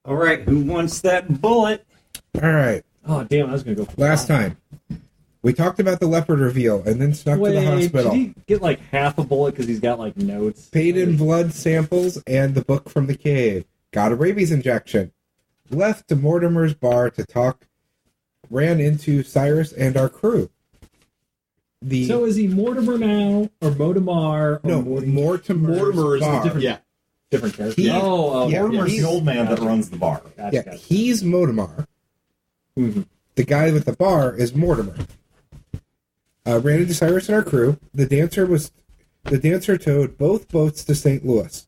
All right, who wants that bullet? All right. Oh, damn, I was going to go for Last time, we talked about the leopard reveal and then snuck to the hospital. Did he get like half a bullet because he's got like notes? Paid in blood samples and the book from the cave. Got a rabies injection. Left to Mortimer's bar to talk. Ran into Cyrus and our crew. So is he Mortimer now, or Modimar? No, Mortimer is bar. Different character. Mortimer's the old man that runs the bar. Gotcha. He's Modimar. Mm-hmm. The guy with the bar is Mortimer. Ran into Cyrus and our crew. The dancer towed both boats to St. Louis.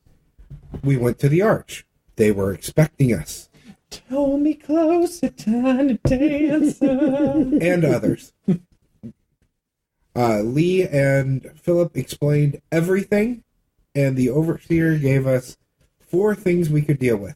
We went to the Arch. They were expecting us. Tell me closer, tiny dancer. And others. Lee and Philip explained everything, and the overseer gave us 4 things we could deal with.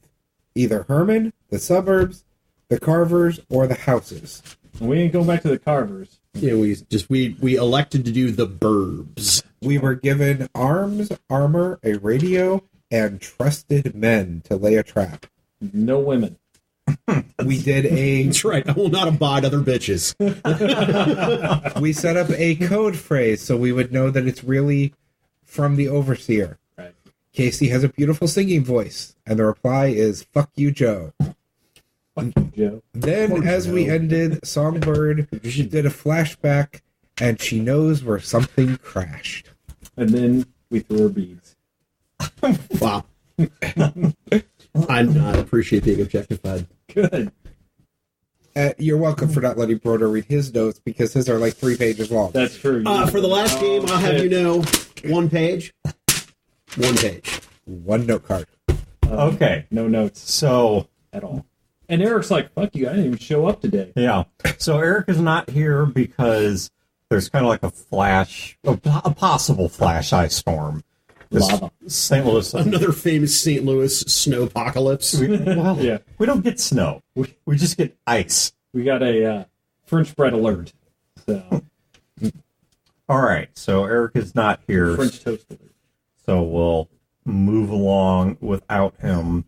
Either Herman, the suburbs, the Carvers, or the houses. We ain't going back to the Carvers. Yeah, we elected to do the burbs. We were given arms, armor, a radio, and trusted men to lay a trap. No women. We did a... That's right. I will not abide other bitches. We set up a code phrase so we would know that it's really from the overseer. Right. Casey has a beautiful singing voice, and the reply is, "Fuck you, Joe." Fuck you, Joe. Then, Poor as Joe. we ended, Songbird did a flashback, and she knows where something crashed. And then we threw her beads. Wow. I appreciate being objectified. Good. You're welcome for not letting Broder read his notes, because his are like 3 pages long. That's true. For the last game, I'll have you know, 1 page. 1 page. 1 note card. Okay. No notes. So... At all. And Eric's like, fuck you, I didn't even show up today. Yeah. So Eric is not here because there's kind of like a possible flash ice storm. Lava. St. Louis. Another famous St. Louis snowpocalypse. Yeah. We don't get snow. We just get ice. We got a French bread alert. So All right. So Eric is not here. French toast alert. So we'll move along without him.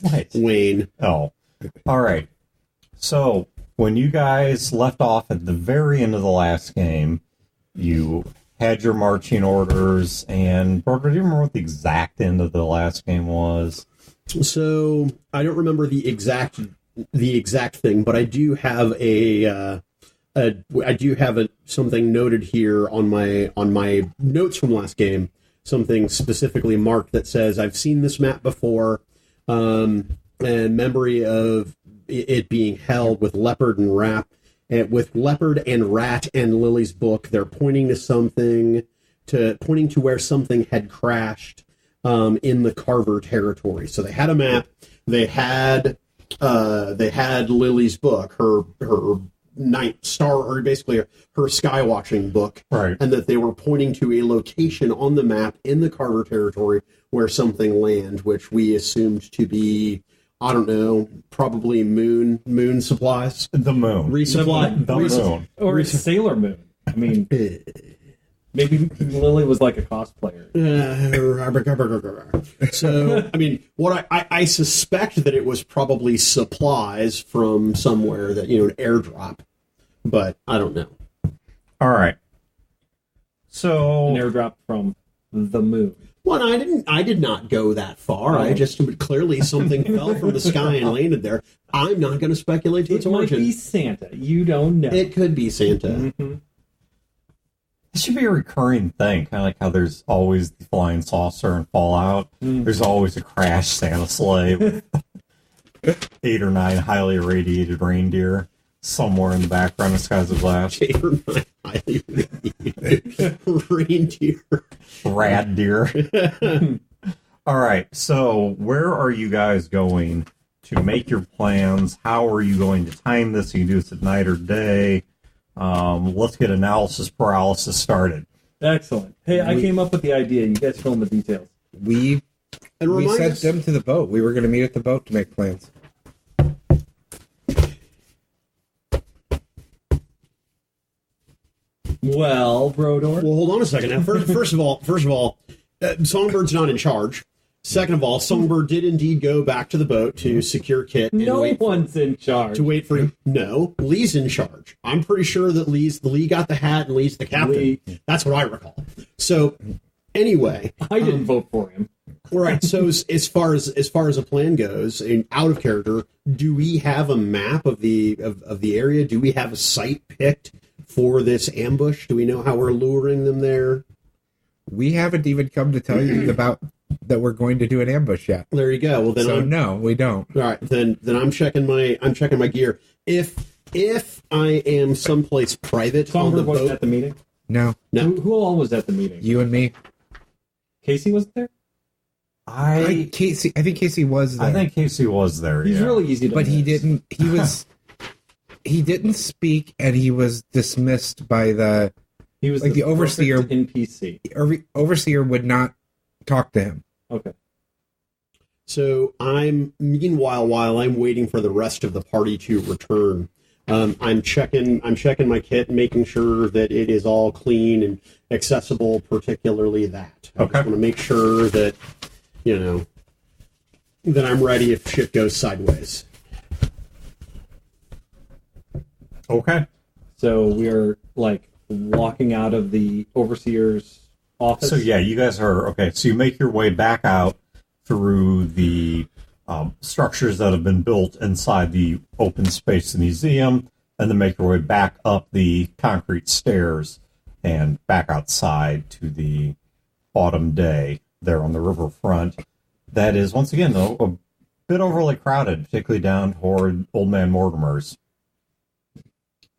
What? Wayne. Oh. All right. So when you guys left off at the very end of the last game, you had your marching orders, and Broker, do you remember what the exact end of the last game was? So I don't remember the exact thing, but I do have something noted here on my notes from last game. Something specifically marked that says I've seen this map before, and memory of it being held with Leopard and Rat. And with Leopard and Rat and Lily's book, they're pointing to where something had crashed in the Carver territory. So they had a map. They had Lily's book, her Night Star, or basically her skywatching book, right? And that they were pointing to a location on the map in the Carver territory where something landed, which we assumed to be, I don't know, probably moon supplies. The moon. Resupply. The moon. Or Sailor Moon. I mean, maybe Lily was like a cosplayer. So, I mean, what I suspect that it was probably supplies from somewhere that, an airdrop, but I don't know. All right. So An airdrop from the moon. Well, I did not go that far. I just clearly something fell from the sky and landed there. I'm not going to speculate to its origin. It might be Santa. You don't know. It could be Santa. Mm-hmm. This should be a recurring thing, kind of like how there's always the flying saucer in Fallout. There's always a crashed Santa sleigh with 8 or 9 highly irradiated reindeer somewhere in the background of Skies of Glass. 8 or 9 highly irradiated reindeer. Rad deer. All right, so where are you guys going to make your plans? How are you going to time this? You can do this at night or day. Let's get analysis paralysis started. Excellent. Hey, I came up with the idea. You guys fill in the details. We sent them to the boat. We were going to meet at the boat to make plans. Well, Brodor. Well, hold on a second. Now, first of all, Songbird's not in charge. Second of all, Songbird did indeed go back to the boat to secure Kit. And No one's in charge. to wait for him. No, Lee's in charge. I'm pretty sure that Lee got the hat and Lee's the captain. Lee. That's what I recall. So anyway, I didn't vote for him. all right. So as far as a plan goes, and out of character, do we have a map of the area? Do we have a site picked for this ambush? Do we know how we're luring them there? We haven't even come to tell you about that we're going to do an ambush yet. There you go. Well, then So no, we don't. all right. Then I'm checking my gear. If I am someplace private on the Songbird wasn't boat, at the meeting. No, no. Who all was at the meeting? you and me. Casey wasn't there. I think Casey was there. I think Casey was there. He's yeah. really easy to but he miss. didn't. He didn't speak, and he was dismissed by the He was like the overseer. perfect NPC. Overseer would not talk to him. Okay. So meanwhile, while I'm waiting for the rest of the party to return, I'm checking my kit and making sure that it is all clean and accessible, particularly that. I just want to make sure that, that I'm ready if shit goes sideways. Okay. So we're like walking out of the overseer's office. So yeah, you guys are okay. So you make your way back out through the structures that have been built inside the open space museum, and then make your way back up the concrete stairs and back outside to the Autumn Day there on the riverfront. That is once again a bit overly crowded, particularly down toward Old Man Mortimer's.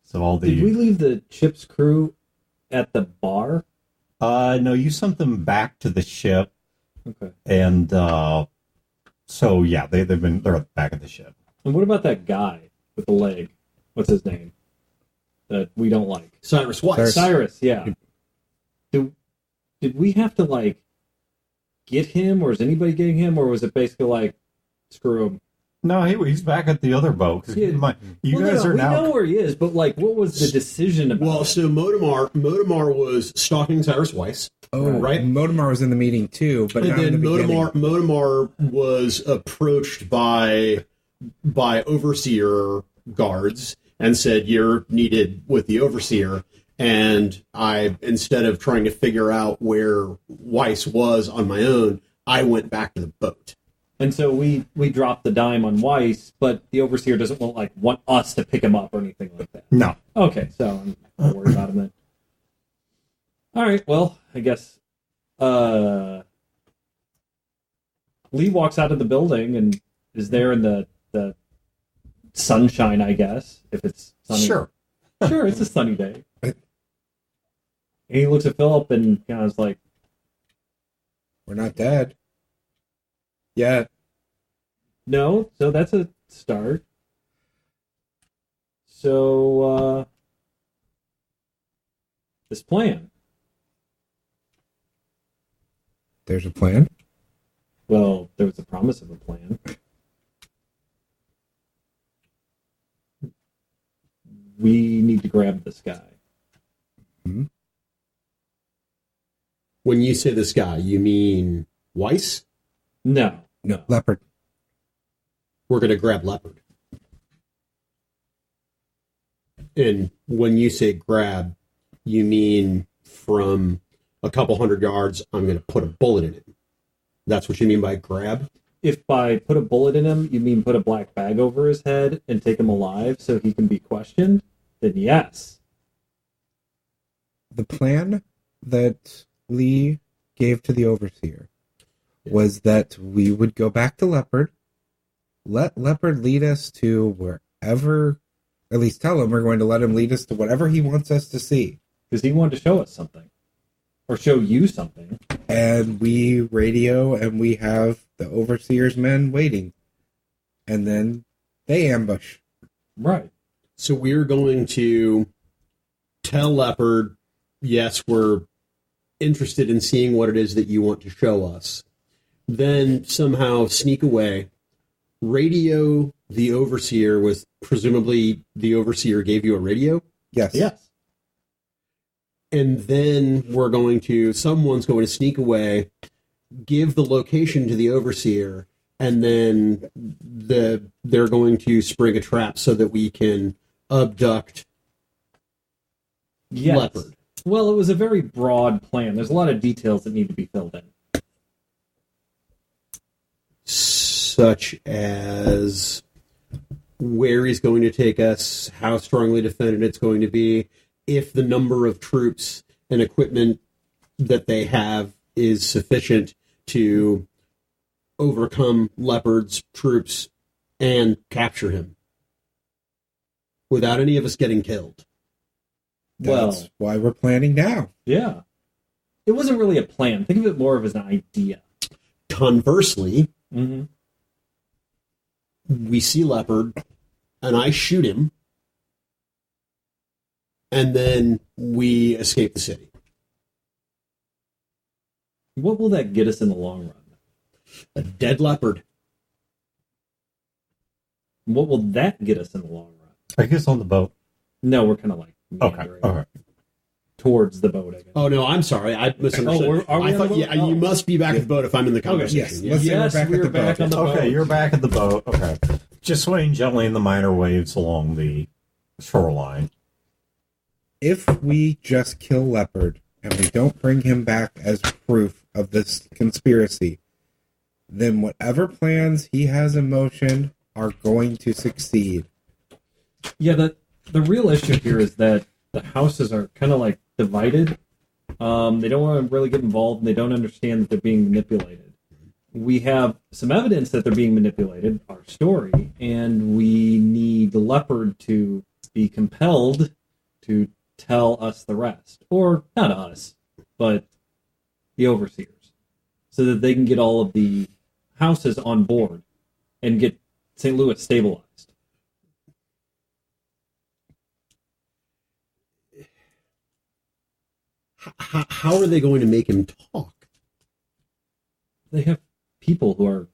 So all the Did we leave the ship's crew at the bar? no, you sent them back to the ship. Okay. And so yeah, they're back at the ship. And what about that guy with the leg? What's his name? That we don't like. Cyrus Weiss. Cyrus, yeah. Did we have to like get him, or is anybody getting him, or was it basically like screw him? No, he's back at the other boat. Cause Yeah. you Well, guys are we now. know where he is, but like, what was the decision about? Well, it? so Motomar was stalking Cyrus Weiss. Oh, Right. Motomar was in the meeting too, but And not in then the beginning. Motomar was approached by overseer guards and said, "You're needed with the overseer." And I, instead of trying to figure out where Weiss was on my own, I went back to the boat. And so we dropped the dime on Weiss, but the overseer doesn't want us to pick him up or anything like that. No. Okay, so I'm not worried about him then. All right, well, I guess Lee walks out of the building and is there in the sunshine, I guess, if it's sunny. Sure. Sure, it's a sunny day. And he looks at Philip and is like, We're not dead. Yeah. no, so that's a start. So, this plan. There's a plan. Well, there was a promise of a plan. We need to grab this guy. When you say this guy, you mean Weiss? No. Leopard. We're going to grab Leopard. And when you say grab, you mean from a couple hundred yards, I'm going to put a bullet in him. That's what you mean by grab? If by put a bullet in him, you mean put a black bag over his head and take him alive so he can be questioned, then yes. The plan that Lee gave to the overseer was that we would go back to Leopard, let Leopard lead us to wherever, at least tell him we're going to let him lead us to whatever he wants us to see. Because he wanted to show us something. Or show you something. And we radio and we have the overseer's men waiting. And then they ambush. Right. So we're going to tell Leopard, yes, we're interested in seeing what it is that you want to show us. Then somehow sneak away, radio the overseer with, presumably the overseer gave you a radio. Yes. Yes. And then someone's going to sneak away give the location to the overseer, and then they're going to spring a trap so that we can abduct Yes. Leopard. Well, it was a very broad plan. There's a lot of details that need to be filled in. Such as where he's going to take us, how strongly defended it's going to be, if the number of troops and equipment that they have is sufficient to overcome Leopard's troops and capture him without any of us getting killed. That's why we're planning now. Yeah. It wasn't really a plan. Think of it more of as an idea. Conversely, Mm-hmm. we see Leopard, and I shoot him, and then we escape the city. What will that get us in the long run? A dead leopard. What will that get us in the long run? I guess on the boat. No, we're kind of like Okay. meandering Okay. towards the boat, I guess. Oh, no, I'm sorry. I misunderstood. Are we I on thought, the boat? yeah, Oh. you must be back at the boat if I'm in the conversation. Yes, Yeah. let's say Yes, we're back we at were the back boat. on the boat. Okay, you're back at the boat. Okay. Just swaying gently in the minor waves along the shoreline. If we just kill Leopard and we don't bring him back as proof of this conspiracy, then whatever plans he has in motion are going to succeed. Yeah, the real issue here is that the houses are kind of like divided. They don't want to really get involved, and they don't understand that they're being manipulated. We have some evidence that they're being manipulated, our story, and we need the Leopard to be compelled to tell us the rest. Or not us, but the overseers. So that they can get all of the houses on board and get St. Louis stabilized. How are they going to make him talk? They have people who are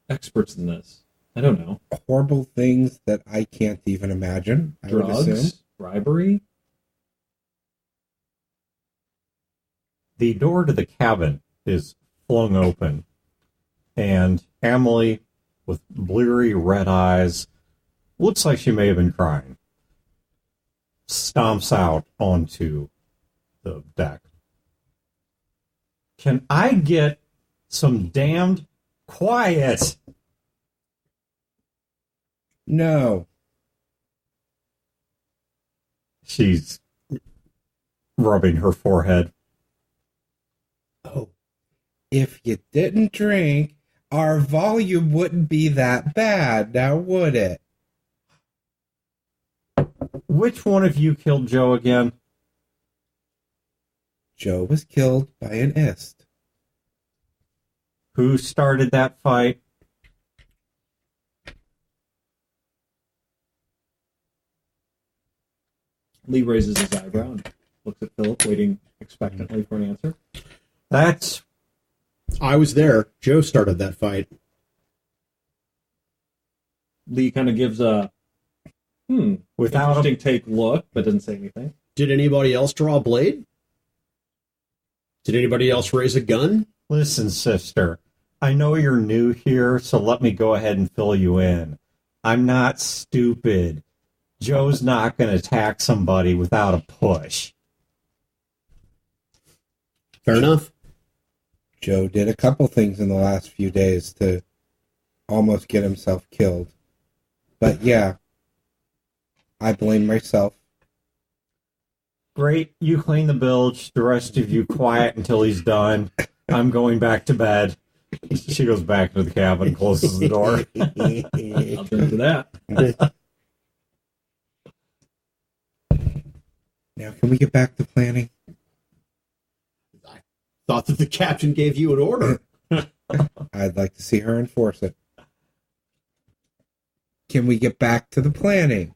experts in this. I don't know. Horrible things that I can't even imagine. I would assume. Drugs, bribery. The door to the cabin is flung open, and Emily, with bleary red eyes, looks like she may have been crying, stomps out onto the deck. Can I get some damned quiet? No. She's rubbing her forehead. Oh, If you didn't drink, our volume wouldn't be that bad, now would it? Which one of you killed Joe again? Joe was killed by an ist. Who started that fight? Lee raises his eyebrow and looks at Philip, waiting expectantly for an answer. That's I was there. Joe started that fight. Lee kind of gives a without interesting a, take look, but doesn't say anything. Did anybody else draw a blade? Did anybody else raise a gun? Listen, sister. I know you're new here, so let me go ahead and fill you in. I'm not stupid. Joe's not going to attack somebody without a push. Fair enough. Joe did a couple things in the last few days to almost get himself killed. But yeah, I blame myself. Great, you clean the bilge. The rest of you quiet until he's done. I'm going back to bed. She goes back into the cabin, closes the door. I'll drink to that. Now, can we get back to planning? I thought that the captain gave you an order. I'd like to see her enforce it. Can we get back to the planning?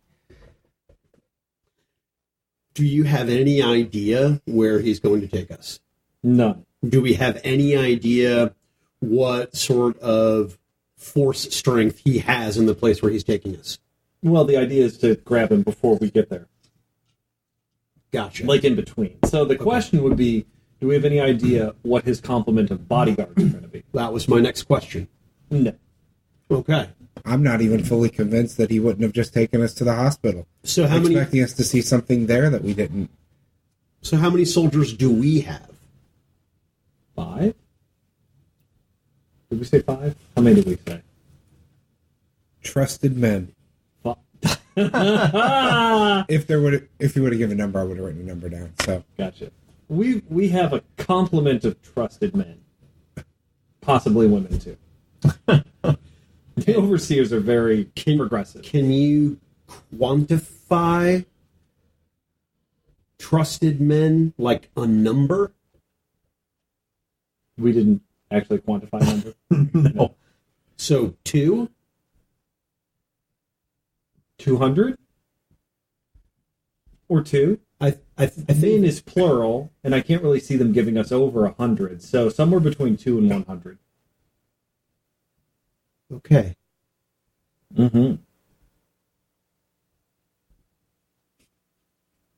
Do you have any idea where he's going to take us? None. Do we have any idea what sort of force strength he has in the place where he's taking us? Well, the idea is to grab him before we get there, Gotcha. like in between. So the question would be, Do we have any idea what his complement of bodyguards are going to be? That was my next question. No. Okay. I'm not even fully convinced that he wouldn't have just taken us to the hospital. So how many? Expecting us to see something there that we didn't. So how many soldiers do we have? 5? Did we say 5? How many did we say? Trusted men. Gotcha. If you would have given a number, I would have written a number down. So We have a complement of trusted men. Possibly women, too. The overseers are very progressive. Can you quantify trusted men, like a number? We didn't actually quantify a number. No. So 2? 200? Or 2? I Men think is plural, and I can't really see them giving us over 100. So somewhere between 2 and 100. okay. Mm-hmm.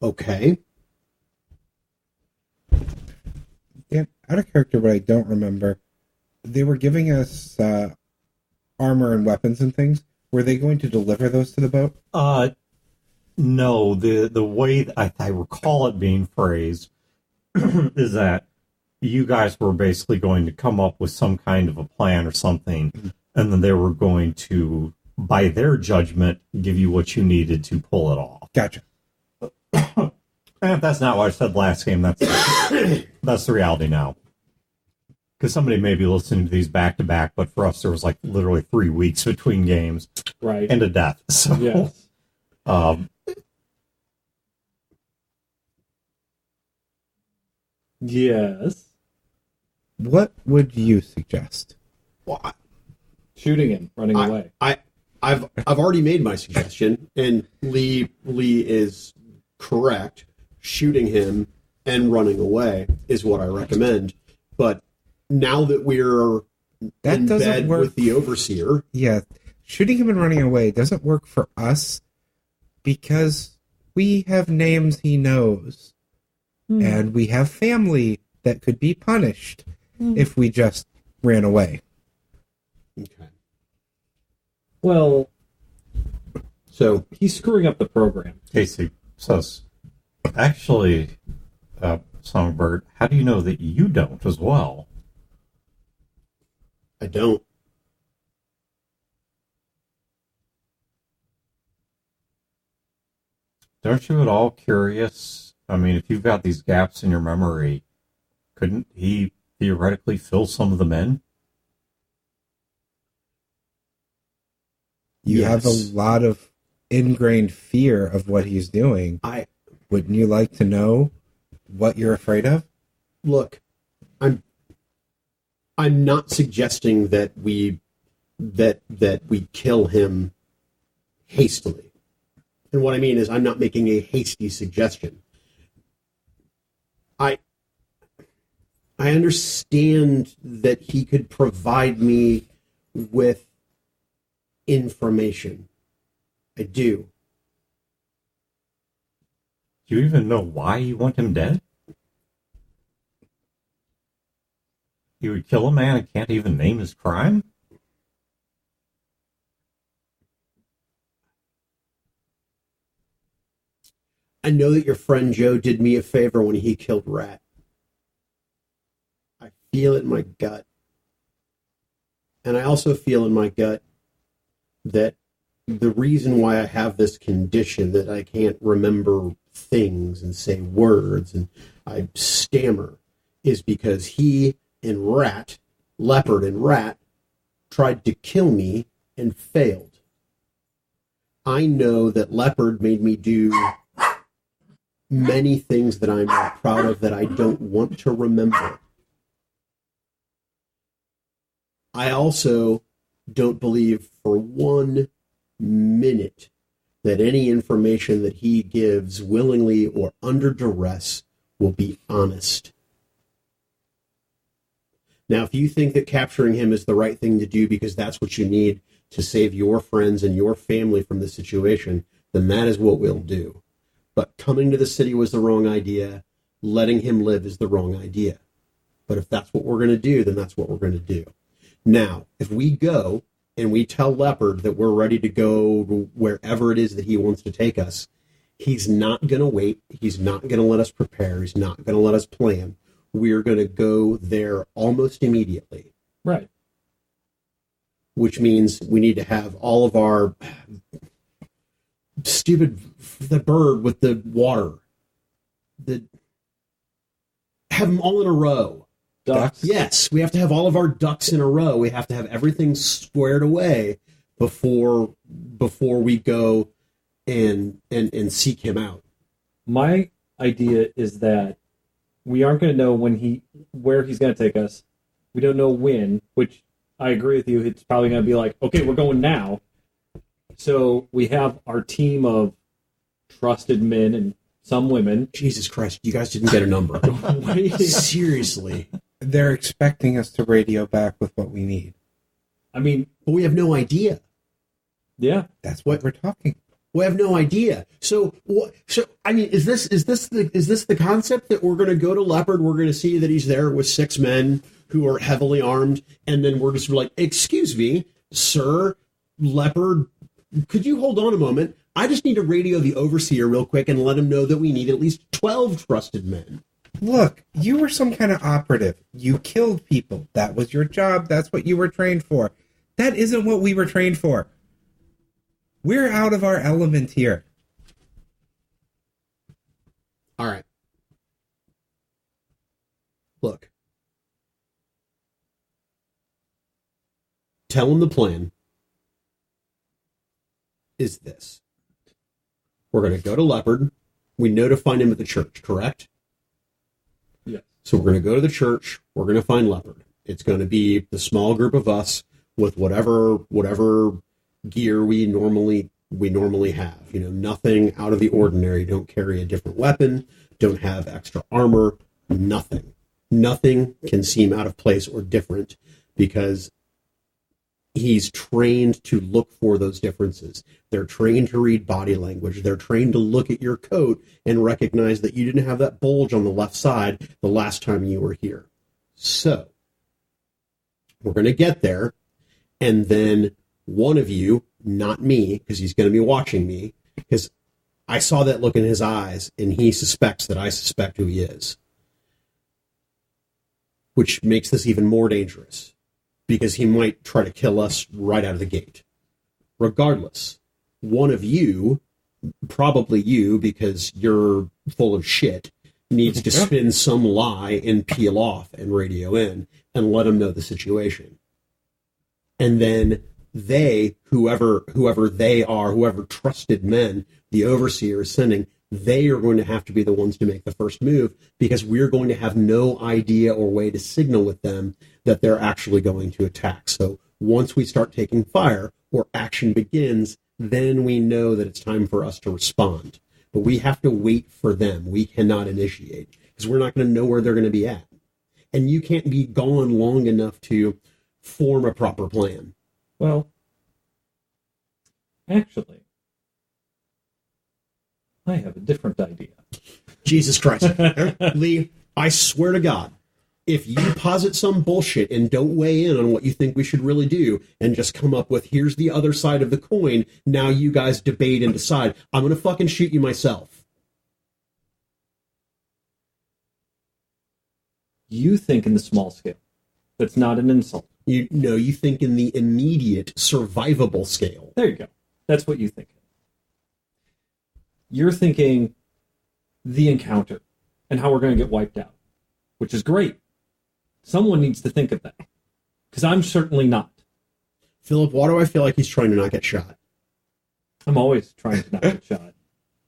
Okay. yeah, out of character, but I don't remember. They were giving us armor and weapons and things. Were they going to deliver those to the boat? No, the way that I recall it being phrased is that you guys were basically going to come up with some kind of a plan or something, and then they were going to, by their judgment, give you what you needed to pull it off. Gotcha. And if that's not what I said last game, that's the reality now. Because somebody may be listening to these back to back, but for us there was like literally 3 weeks between games Right. and a death. So Yes. Yes. What would you suggest? Well, Shooting him, running away. I've already made my suggestion, and Lee is correct. Shooting him and running away is what I recommend. But now that we're That in doesn't bed work. with the overseer, Yeah, shooting him and running away doesn't work for us because we have names he knows. And we have family that could be punished if we just ran away. okay. Well, So he's screwing up the program. Casey says, actually, Songbird, how do you know that you don't as well? I don't. Aren't you at all curious? I mean, if you've got these gaps in your memory, couldn't he theoretically fill some of them in? You have a Yes. lot of ingrained fear of what he's doing. I Wouldn't you like to know what you're afraid of? look. I'm not suggesting that we kill him hastily. And what I mean is I'm not making a hasty suggestion. I understand that he could provide me with information. I do. Do you even know why you want him dead? You would kill a man and can't even name his crime? I know that your friend Joe did me a favor when he killed Rat. I feel it in my gut. And I also feel in my gut that the reason why I have this condition that I can't remember things and say words and I stammer is because he and Rat, Leopard and Rat, tried to kill me and failed. I know that Leopard made me do many things that I'm not proud of that I don't want to remember. I also don't believe for 1 minute that any information that he gives willingly or under duress will be honest. Now, if you think that capturing him is the right thing to do because that's what you need to save your friends and your family from the situation, then that is what we'll do. But coming to the city was the wrong idea. letting him live is the wrong idea. But if that's what we're going to do, then that's what we're going to do. Now, if we go and we tell Leopard that we're ready to go wherever it is that he wants to take us, he's not going to wait. He's not going to let us prepare. He's not going to let us plan. We're going to go there almost immediately. Right. Which means we need to have all of our the bird with the water, have them all in a row. Ducks. Yes, we have to have all of our ducks in a row. We have to have everything squared away before we go and seek him out. My idea is that we aren't going to know where he's going to take us. We don't know when, which I agree with you. It's probably going to be like, okay, we're going now. So we have our team of trusted men and some women. Jesus Christ, you guys didn't get a number. Seriously. They're expecting us to radio back with what we need. I mean, but we have no idea. Yeah, that's what we're talking. We have no idea. So I mean, is this the concept that we're going to go to Leopard? We're going to see that he's there with 6 men who are heavily armed, and then we're just like, "Excuse me, sir, Leopard, could you hold on a moment? I just need to radio the overseer real quick and let him know that we need at least 12 trusted men." Look, you were some kind of operative. You killed people. That was your job. That's what you were trained for. That isn't what we were trained for. We're out of our element here. All right. Look. Tell him the plan is this. We're going to go to Leopard. We know to find him at the church, correct? Yes. So we're going to go to the church. We're going to find Leopard. It's going to be the small group of us with whatever gear we normally have. You know, nothing out of the ordinary. Don't carry a different weapon. Don't have extra armor. Nothing. Nothing can seem out of place or different because he's trained to look for those differences. They're trained to read body language. They're trained to look at your coat and recognize that you didn't have that bulge on the left side the last time you were here. So, we're going to get there, and then one of you, not me, because he's going to be watching me, because I saw that look in his eyes, and he suspects that I suspect who he is. Which makes this even more dangerous, because he might try to kill us right out of the gate. Regardless, one of you, probably you, because you're full of shit, needs to spin some lie and peel off and radio in and let him know the situation. And then they, whoever they are, whoever trusted men the overseer is sending, they are going to have to be the ones to make the first move, because we're going to have no idea or way to signal with them that they're actually going to attack. So once we start taking fire or action begins, then we know that it's time for us to respond. But we have to wait for them. We cannot initiate, because we're not going to know where they're going to be at. And you can't be gone long enough to form a proper plan. Well, actually, I have a different idea. Jesus Christ. Lee, I swear to God, if you posit some bullshit and don't weigh in on what you think we should really do and just come up with, here's the other side of the coin, now you guys debate and decide, I'm going to fucking shoot you myself. You think in the small scale. That's not an insult. You think in the immediate survivable scale. There you go. That's what you think. You're thinking the encounter and how we're going to get wiped out, which is great. Someone needs to think of that, because I'm certainly not. Philip, why do I feel like he's trying to not get shot? I'm always trying to not get shot.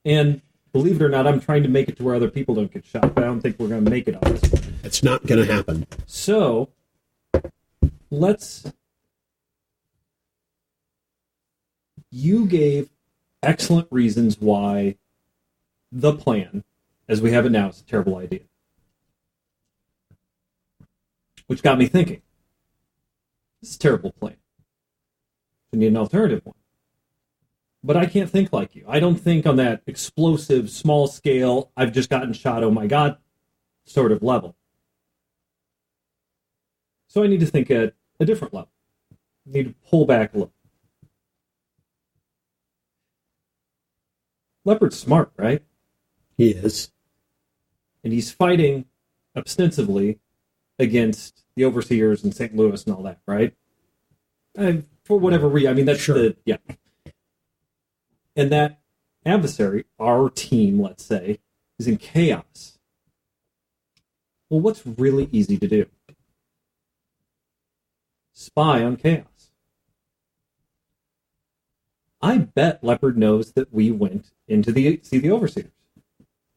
And believe it or not, I'm trying to make it to where other people don't get shot, but I don't think we're going to make it on this one. It's not going to happen. So, you gave excellent reasons why the plan, as we have it now, is a terrible idea. Which got me thinking, this is a terrible plan. We need an alternative one. But I can't think like you. I don't think on that explosive, small scale, I've just gotten shot, oh my God, sort of level. So I need to think at a different level. I need to pull back a little. Leopard's smart, right? He is. And he's fighting ostensibly against the overseers in St. Louis and all that, right? And for whatever reason, I mean, that's Sure. yeah. And that adversary, our team, let's say, is in chaos. Well, what's really easy to do? Spy on chaos. I bet Leopard knows that we went into see the overseers.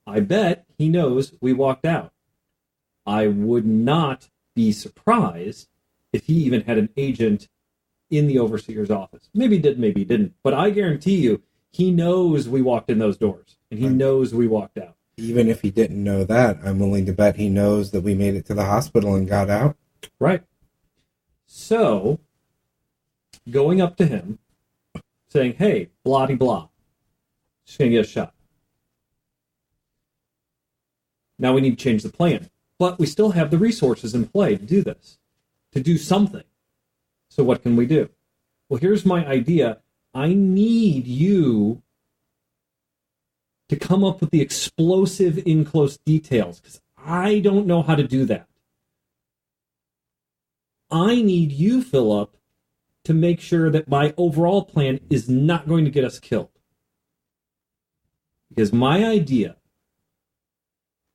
I bet he knows we walked out. I would not be surprised if he even had an agent in the overseer's office. Maybe he did, maybe he didn't. But I guarantee you, he knows we walked in those doors, and he knows we walked out. Even if he didn't know that, I'm willing to bet he knows that we made it to the hospital and got out. Right. So, going up to him, saying, hey, blah-de-blah, just going to get a shot. Now we need to change the plan. But we still have the resources in play to do this, to do something. So what can we do? Well, here's my idea. I need you to come up with the explosive in-close details, because I don't know how to do that. I need you, Philip, to make sure that my overall plan is not going to get us killed. Because my idea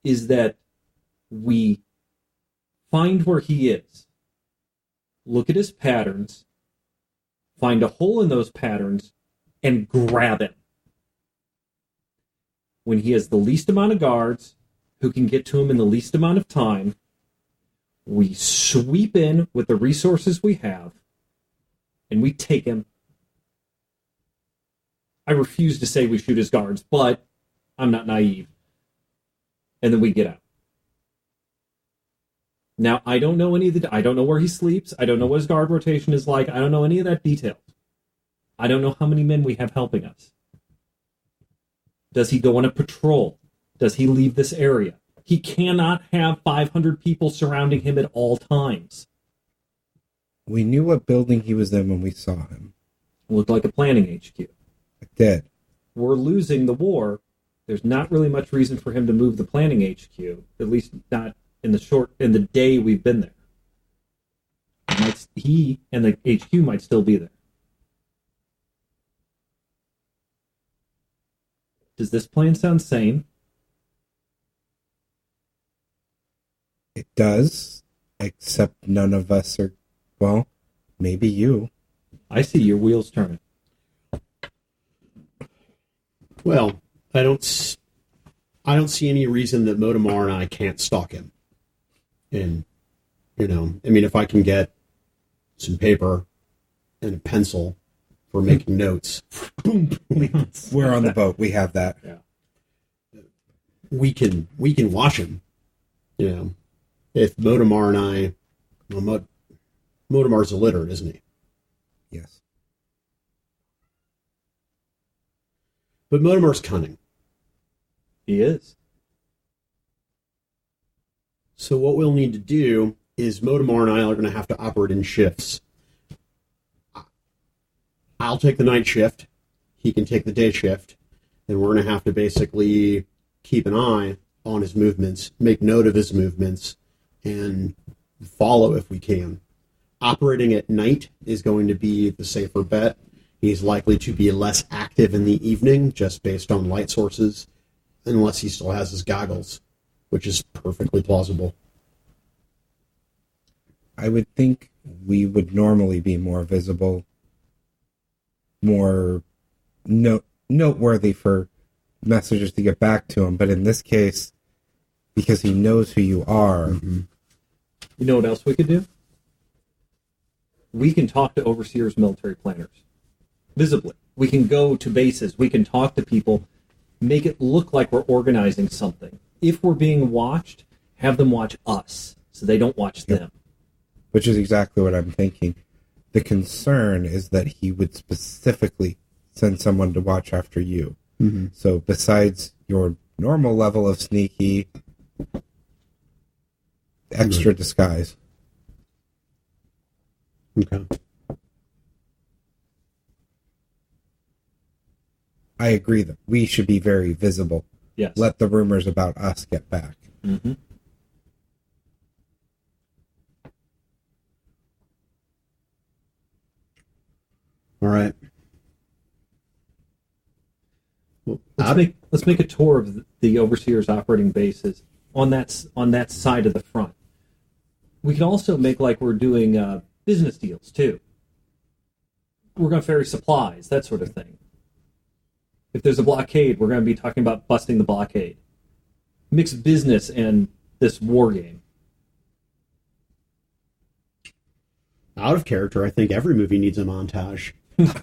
is that we find where he is, look at his patterns, find a hole in those patterns, and grab him. When he has the least amount of guards, who can get to him in the least amount of time, we sweep in with the resources we have, and we take him. I refuse to say we shoot his guards, but I'm not naive. And then we get out. Now, I don't know I don't know where he sleeps. I don't know what his guard rotation is like. I don't know any of that detail. I don't know how many men we have helping us. Does he go on a patrol? Does he leave this area? He cannot have 500 people surrounding him at all times. We knew what building he was in when we saw him. It looked like a planning HQ. It did. We're losing the war. There's not really much reason for him to move the planning HQ, at least not in the day we've been there. He and the HQ might still be there. Does this plan sound sane? It does, except none of us are, well, maybe you. I see your wheels turning. Well, I don't see any reason that Modamar and I can't stalk him. And, I mean, if I can get some paper and a pencil for making notes, boom, We're on the boat. We have that. Yeah. we can watch him. If Modamar and I, well, Modamar's illiterate, isn't he? Yes. But Modamar's cunning. He is. So what we'll need to do is Modamar and I are going to have to operate in shifts. I'll take the night shift. He can take the day shift. And we're going to have to basically keep an eye on his movements, make note of his movements, and follow if we can. Operating at night is going to be the safer bet. He's likely to be less active in the evening just based on light sources, unless he still has his goggles, which is perfectly plausible. I would think we would normally be more visible, more noteworthy for messages to get back to him. But in this case, because he knows who you are, You know what else we could do? We can talk to overseers, military planners, visibly. We can go to bases. We can talk to people, make it look like we're organizing something. If we're being watched, have them watch us so they don't watch them. which is exactly what I'm thinking. The concern is that he would specifically send someone to watch after you. So besides your normal level of sneaky, extra disguise. Okay. I agree that we should be very visible. Yes. Let the rumors about us get back. Mm-hmm. All right. Well, Let's make a tour of the Overseer's operating bases on that side of the front. We can also make like we're doing business deals too. We're going to ferry supplies, that sort of thing. If there's a blockade, we're going to be talking about busting the blockade. Mix business and this war game. out of character, I think every movie needs a montage.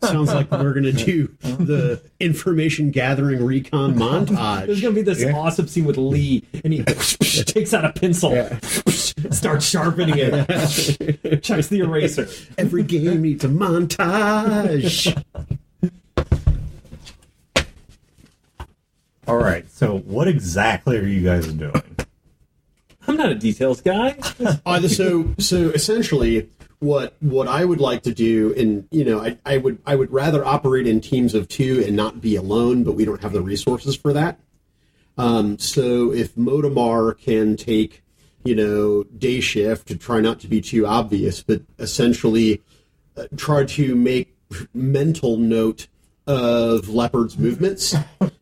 Sounds like we're going to do the information gathering recon montage. There's going to be this awesome scene with Lee, and he takes out a pencil, starts sharpening it, checks the eraser. Every game needs a montage. All right, so what exactly are you guys doing? I'm not a details guy. So essentially, what I would like to do, and I would rather operate in teams of two and not be alone, but we don't have the resources for that. So if Modamar can take day shift to try not to be too obvious, but essentially try to make mental note of Leopard's movements,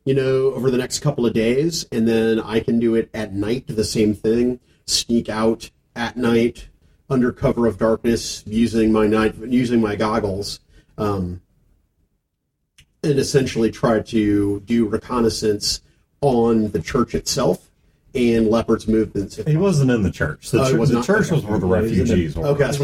over the next couple of days, and then I can do it at night, the same thing, sneak out at night under cover of darkness using my goggles, and essentially try to do reconnaissance on the church itself and Leopard's movements. He wasn't in the church. The church was where the refugees were. Okay, so so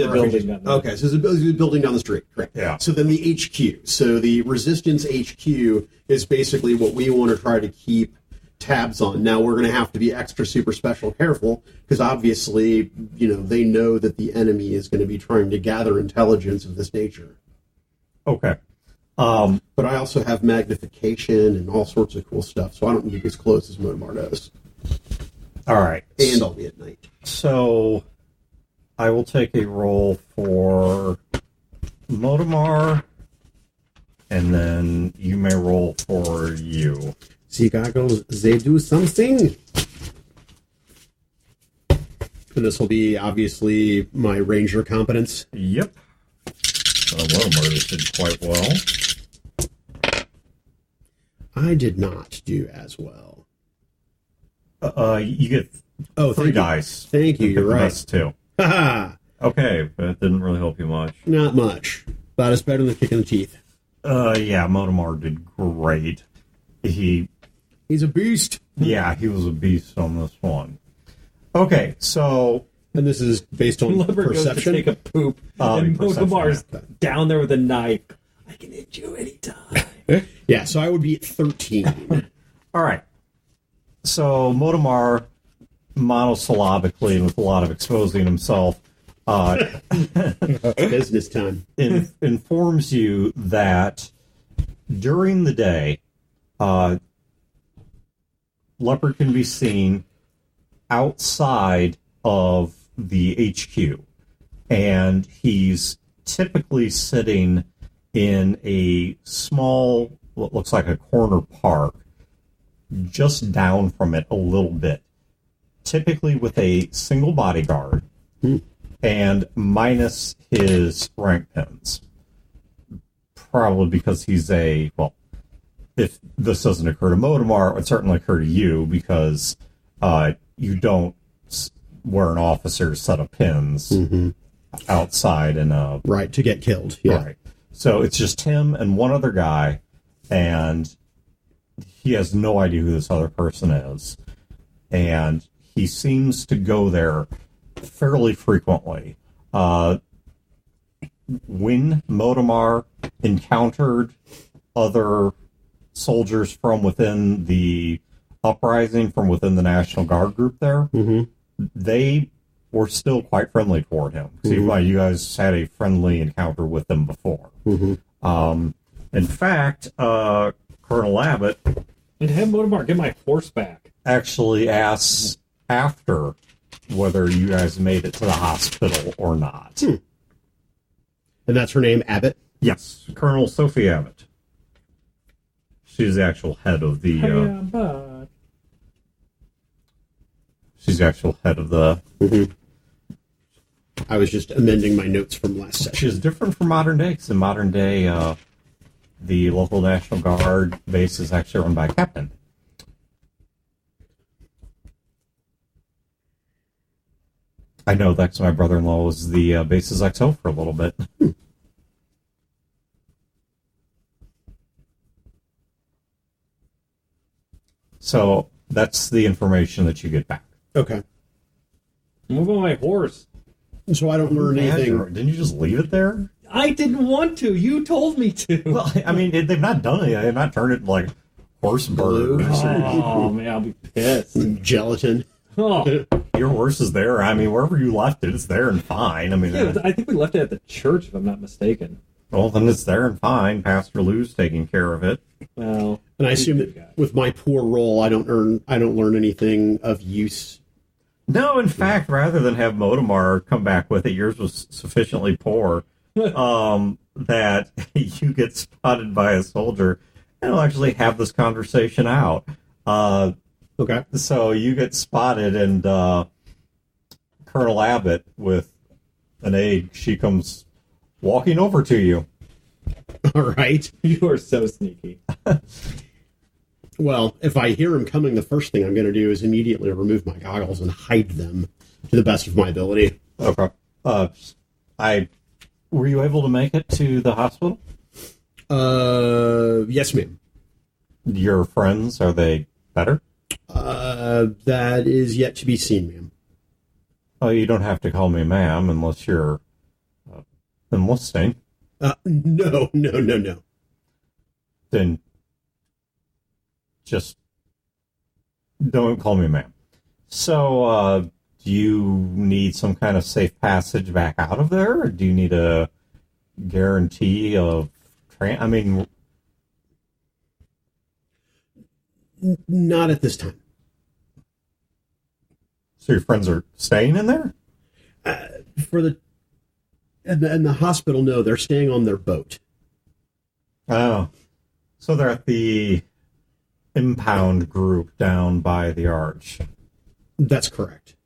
it's a building down the street. Correct. Yeah. So then the HQ. So the Resistance HQ is basically what we want to try to keep tabs on. Now we're going to have to be extra super special careful because obviously, they know that the enemy is going to be trying to gather intelligence of this nature. Okay. But I also have magnification and all sorts of cool stuff, so I don't need as close as Modamar does. All right. And I'll be at night. So I will take a roll for Modamar, and then you may roll for you. See, goggles, they do something. And this will be, obviously, my ranger competence. Yep. Modamar did quite well. I did not do as well. You get three three dice. Thank you, you're right. That's two. Ha Okay, but it didn't really help you much. Not much. But it's better than a kick in the teeth. Yeah, Modamar did great. He's a beast. Yeah, he was a beast on this one. Okay, so... And this is based on Leopard perception? goes to take a poop, and perception, Modamar's down there with a knife. I can hit you anytime. Yeah, so I would be at 13. All right. So Modamar, monosyllabically and with a lot of exposing himself, Business time. informs you that during the day, Leopard can be seen outside of the HQ, and he's typically sitting in a small, what looks like a corner park, just down from it a little bit, typically with a single bodyguard and minus his rank pins. Probably because he's if this doesn't occur to Modamar, it would certainly occur to you because you don't wear an officer's set of pins outside in a... Right, to get killed. Yeah. Right. So it's just him and one other guy, and he has no idea who this other person is. And he seems to go there fairly frequently. When Modamar encountered other soldiers from within the uprising, from within the National Guard group there, they were still quite friendly toward him. See, you guys had a friendly encounter with them before. In fact, Colonel Abbott... And have Modamar get my horse back. actually asks after whether you guys made it to the hospital or not. And that's her name, Abbott? Yes, Colonel Sophie Abbott. She's the actual head of the. She's the actual head of the. I was just amending my notes from last session. She's different from modern day, because in modern day, the local National Guard base is actually run by a captain. I know that's my brother-in-law was the base's XO for a little bit. So that's the information that you get back. Okay. Move on my horse. So I don't learn anything. Didn't you just leave it there? I didn't want to. You told me to. Well, I mean, they've not done it. They've not turned it like horse Blue. birds. Oh, man, I'll be pissed. Gelatin. Oh, Your horse is there. I mean, wherever you left it, it's there and fine. I mean, yeah, I think we left it at the church, if I'm not mistaken. well, then it's there and fine. Pastor Lou's taking care of it. Well, And I assume that with my poor roll, I don't learn anything of use. No, in fact, rather than have Modamar come back with it, yours was sufficiently poor that you get spotted by a soldier and will actually have this conversation out. Okay. So you get spotted, and Colonel Abbott with an aide, she comes walking over to you. All right. you are so sneaky. Well, if I hear him coming, the first thing I'm going to do is immediately remove my goggles and hide them to the best of my ability. Okay. Were you able to make it to the hospital? Yes, ma'am. Your friends, are they better? That is yet to be seen, ma'am. Oh, you don't have to call me ma'am unless you're enlisting. No. Then just don't call me ma'am. So, do you need some kind of safe passage back out of there, or do you need a guarantee of I mean, Not at this time. so your friends are staying in there? And the hospital, no, they're staying on their boat. Oh, so they're at the impound group down by the arch. That's correct.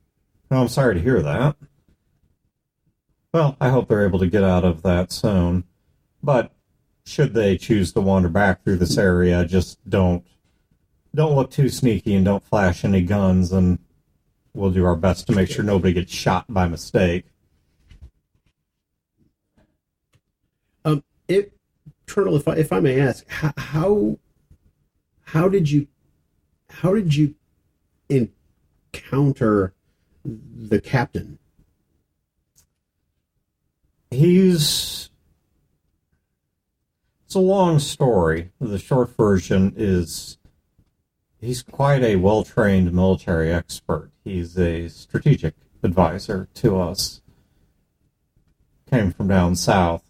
Oh, I'm sorry to hear that. Well, I hope they're able to get out of that soon. But should they choose to wander back through this area, just don't look too sneaky and don't flash any guns, and we'll do our best to make sure nobody gets shot by mistake. Colonel, if I may ask, how did you encounter the captain? It's a long story. The short version is he's quite a well-trained military expert. He's a strategic advisor to us. Came from down south.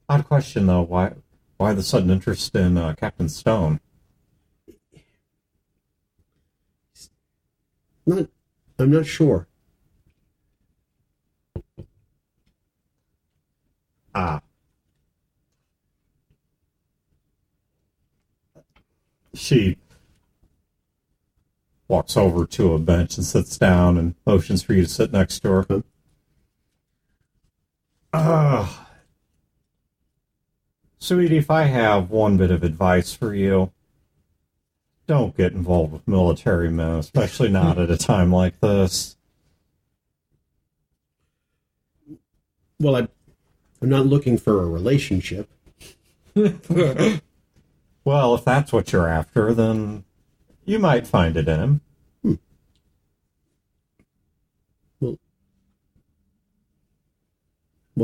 Odd question, though. Why the sudden interest in Captain Stone? I'm not sure. She walks over to a bench and sits down and motions for you to sit next to her. Sweetie, if I have one bit of advice for you, don't get involved with military men, especially not at a time like this. Well, I'm not looking for a relationship. Well, if that's what you're after, then you might find it in him. Well,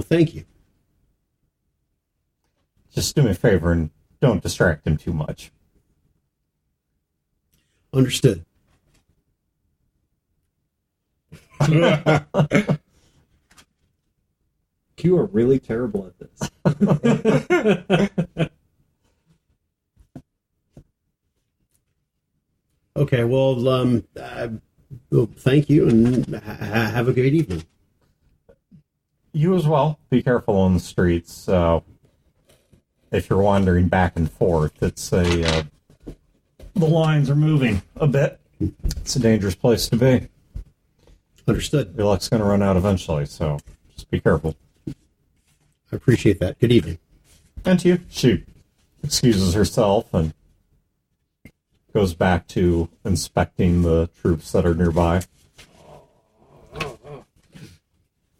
thank you. Just do me a favor and don't distract him too much. Understood. You are really terrible at this. Okay, well, Well, thank you, and have a good evening. You as well. Be careful on the streets. If you're wandering back and forth, the lines are moving a bit. It's a dangerous place to be. Understood. Your luck's going to run out eventually, so just be careful. I appreciate that. Good evening. And to you. She excuses herself and goes back to inspecting the troops that are nearby.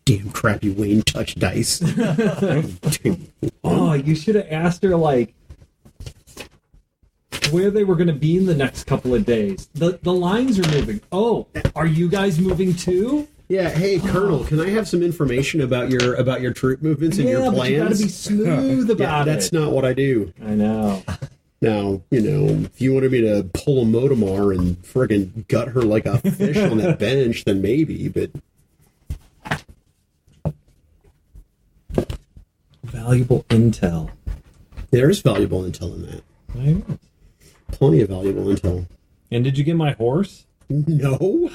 Damn crappy Wayne touch dice. Oh, you should have asked her, like, where they were going to be in the next couple of days. The lines are moving. Oh, are you guys moving too? Yeah, hey Colonel, can I have some information about your troop movements and your But plans? you got to be smooth about That's it. not what I do. I know. Now, if you wanted me to pull a Motomar and friggin' gut her like a fish on that bench, then maybe, but Valuable intel. there's valuable intel in that. I know. Plenty of valuable intel. And did you get my horse? No.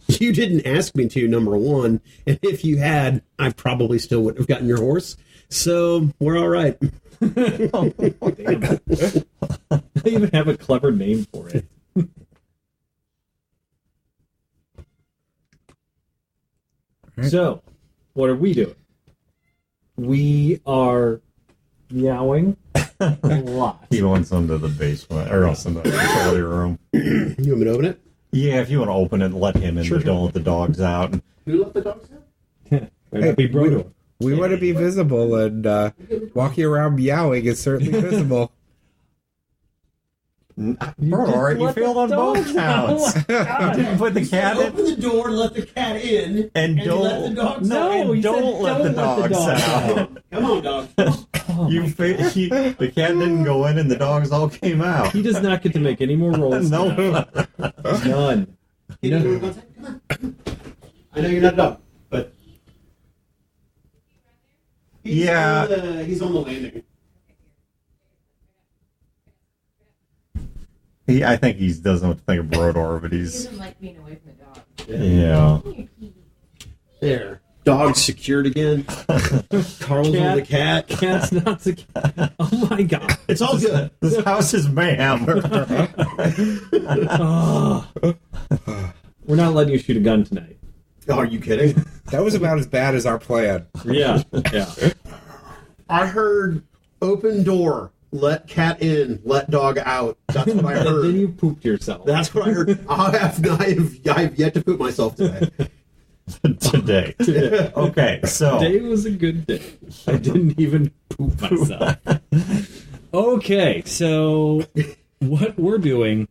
You didn't ask me to, number one. And if you had, I probably still wouldn't have gotten your horse. So we're all right. Damn. I even have a clever name for it. So, what are we doing? We are meowing a lot. He wants them to the basement, or else in the utility room. You want me to open it? Yeah, if you want to open it, let him in, Sure. but don't let the dogs out. Who let the dogs out? Might be Brodo. We want to be visible, and walking around meowing is certainly visible. Bro, you let failed the on both dogs counts. out. You didn't put the cat in, Open the door, let the cat in, and let the don't dogs No, and you said don't let the don't let the dogs dogs out. Come on, dog. The cat didn't go in, and the dogs all came out. He does not get to make any more rolls. No. None. Come on. I know you're not a dog, but Yeah. he's on the landing. I think he doesn't know what to think of Brodor, but He he's doesn't like being away from the dog. yeah. Come here, kitty. There, dog's secured again. Carl's on the cat. Cat's not the cat. Oh my god. It's all good. This house is mayhem. Oh. We're not letting you shoot a gun tonight. Are you kidding? That was about as bad as our plan. Yeah. Yeah. I heard open door, let cat in, let dog out. That's what I And then heard. you pooped yourself. That's what I heard. I have yet to poop myself today. Today. Okay, so Today was a good day. I didn't even poop myself. Okay, so what we're doing,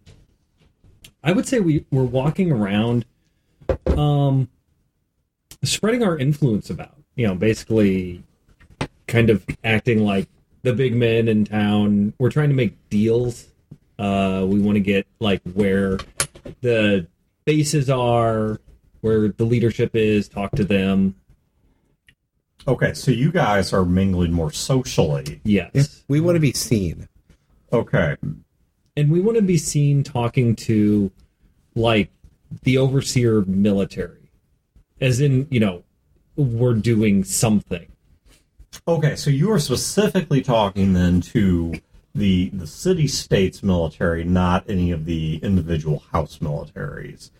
I would say we're walking around, spreading our influence about. Basically, kind of acting like the big men in town. We're trying to make deals. We want to get like where the bases are, where the leadership is, talk to them. okay, so you guys are mingling more socially. Yes. We want to be seen. Okay. And we want to be seen talking to, like, the overseer military. As in, we're doing something. Okay, so you are specifically talking then to the city-states military, not any of the individual house militaries.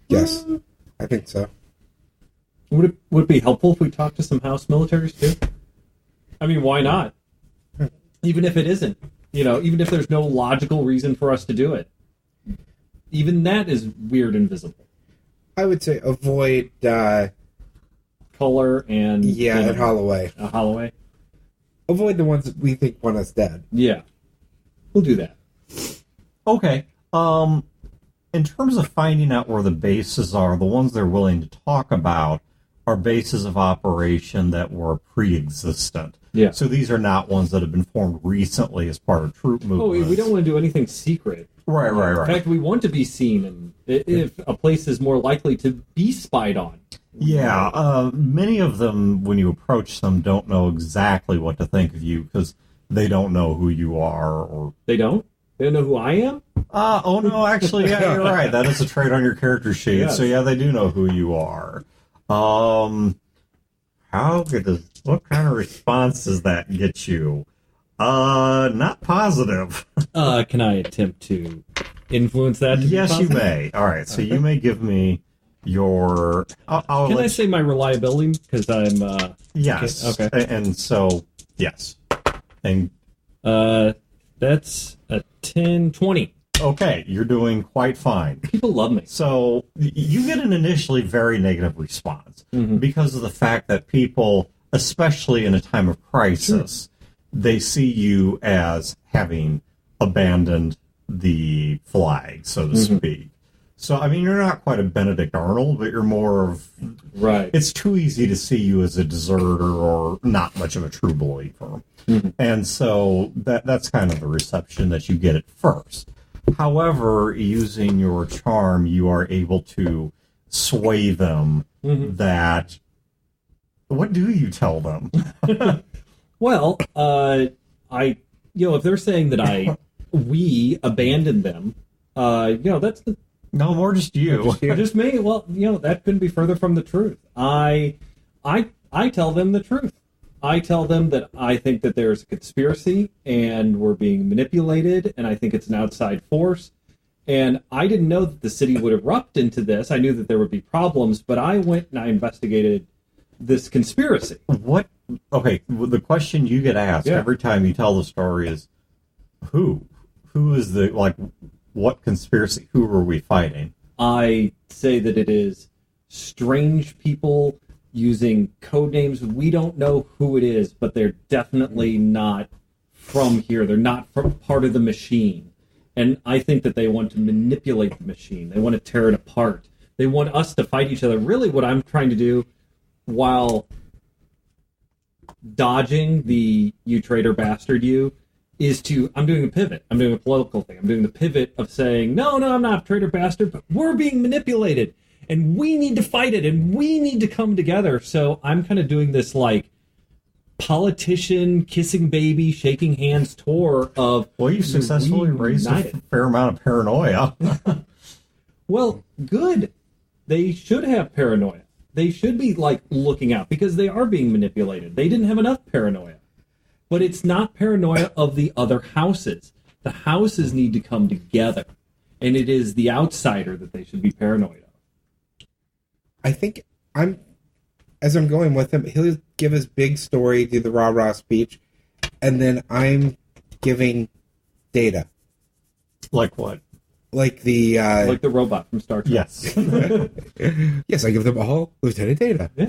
Yes, I think so. Would it be helpful if we talked to some house militaries, too? I mean, why not? Even if it isn't. Even if there's no logical reason for us to do it. Even that is weird and visible. I would say avoid, Color and... and Holloway. Holloway? Avoid the ones that we think want us dead. Yeah. We'll do that. Okay. In terms of finding out where the bases are, the ones they're willing to talk about are bases of operation that were pre-existent. Yeah. So these are not ones that have been formed recently as part of troop Oh, movements. we don't want to do anything secret. Right. In fact, we want to be seen, and if a place is more likely to be spied on. Yeah, many of them, when you approach them, don't know exactly what to think of you because they don't know who you are, or They don't? They don't know who I am? Oh no, actually, yeah, you're right. That is a trait on your character sheet. Yes. So yeah, they do know who you are. What kind of response does that get you? Not positive. Can I attempt to influence that? To be Yes, you positive? may. All right, so you may give me your. I'll Can let I say my reliability? Because I'm. yes. Okay. And so yes, and That's a 10, 20. okay, you're doing quite fine. People love me. So you get an initially very negative response because of the fact that people, especially in a time of crisis, they see you as having abandoned the flag, so to speak. So, I mean, you're not quite a Benedict Arnold, but you're more of... Right. It's too easy to see you as a deserter or not much of a true believer. And so that's kind of the reception that you get at first. However, using your charm, you are able to sway them that... What do you tell them? Well, if they're saying that we abandoned them, that's the... No, more just you. Just me. Well, that couldn't be further from the truth. I tell them the truth. I tell them that I think that there's a conspiracy and we're being manipulated, and I think it's an outside force. And I didn't know that the city would erupt into this. I knew that there would be problems, but I went and I investigated this conspiracy. What? Okay, well, the question you get asked every time you tell the story is, who? Who is the, like, what conspiracy? Who are we fighting? I say that it is strange people using code names. We don't know who it is, but they're definitely not from here. They're not from part of the machine. And I think that they want to manipulate the machine. They want to tear it apart. They want us to fight each other. Really, what I'm trying to do, while dodging the you traitor bastard you, is I'm doing a pivot. I'm doing a political thing. I'm doing the pivot of saying, no, I'm not a traitor bastard, but we're being manipulated, and we need to fight it, and we need to come together. So I'm kind of doing this, like, politician, kissing baby, shaking hands tour of... Well, you successfully raised a fair amount of paranoia. Well, good. They should have paranoia. They should be, like, looking out, because they are being manipulated. They didn't have enough paranoia. But it's not paranoia of the other houses. The houses need to come together. And it is the outsider that they should be paranoid of. I think as I'm going with him, he'll give his big story, do the rah-rah speech, and then I'm giving data. Like what? Like the... like the robot from Star Trek. Yes. Yes, I give them all Lieutenant Data. Yeah.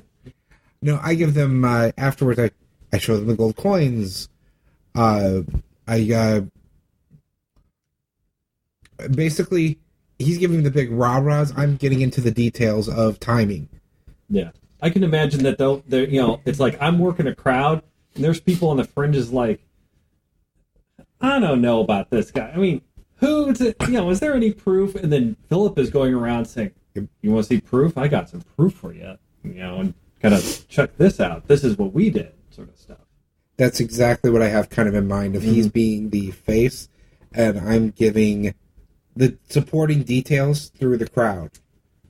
No, I give them, afterwards, I show them the gold coins. Basically, he's giving the big rah-rahs. I'm getting into the details of timing. Yeah. I can imagine that they're it's like I'm working a crowd, and there's people on the fringes like, I don't know about this guy. I mean, is there any proof? And then Philip is going around saying, you want to see proof? I got some proof for you. And kind of check this out. This is what we did, sort of stuff. That's exactly what I have kind of in mind, of he's being the face, and I'm giving the supporting details through the crowd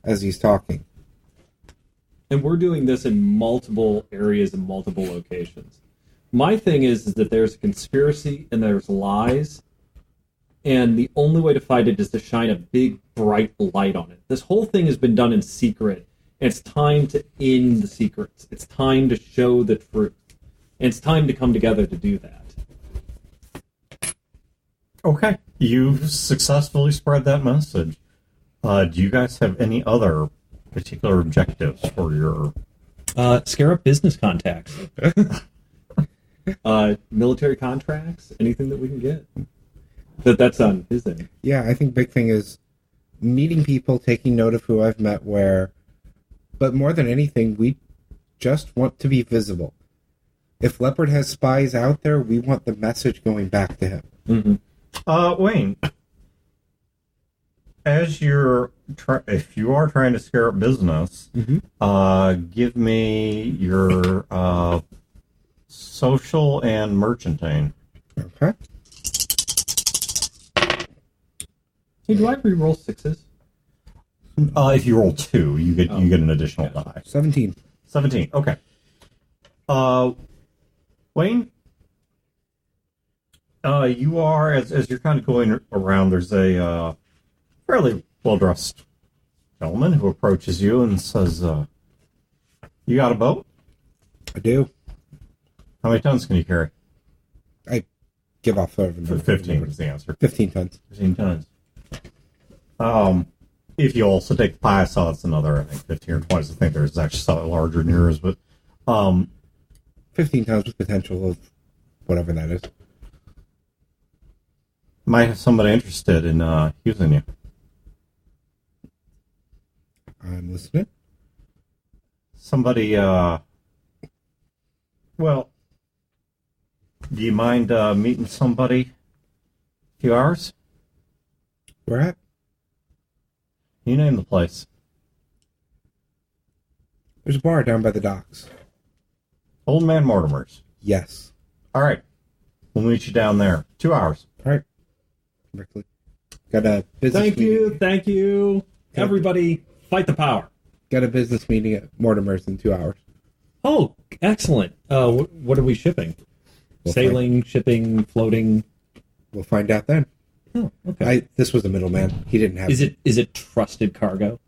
as he's talking. And we're doing this in multiple areas and multiple locations. My thing is that there's a conspiracy and there's lies, and the only way to fight it is to shine a big, bright light on it. This whole thing has been done in secret, and it's time to end the secrets. It's time to show the truth. And it's time to come together to do that. Okay. You've successfully spread that message. Do you guys have any other particular objectives for your... Scare up business contacts. Military contracts, anything that we can get. That's on his end. Yeah, I think big thing is meeting people, taking note of who I've met where, but more than anything, we just want to be visible. If Leopard has spies out there, we want the message going back to him. Mm-hmm. Wayne, as if you are trying to scare up business, give me your social and merchantine. Okay. Hey, do I re-roll 6s? If you roll 2, you get an additional die. 17. 17. Okay. Wayne, you are as you're kind of going around. There's a fairly well-dressed gentleman who approaches you and says, "You got a boat? I do. How many tons can you carry?" I give off sort of a number. 15 is the answer. 15 tons. 15 tons. If you also take the pie saw, it's another, I think, 15 or 20. I think there's actually slightly larger than yours, but 15 tons with potential of whatever that is. might have somebody interested in using you. I'm listening. Somebody, well, do you mind meeting somebody a few hours? Where at? You name the place. There's a bar down by the docks. Old Man Mortimer's. Yes. All right. We'll meet you down there. 2 hours. All right. Correctly. Got a business Thank meeting. you, thank you. Everybody, fight the power. Got a business meeting at Mortimer's in 2 hours. Oh, excellent. What are we shipping? We'll Sailing, shipping, floating. We'll find out then. Oh, okay. This was a middleman. He didn't have. Is it trusted cargo?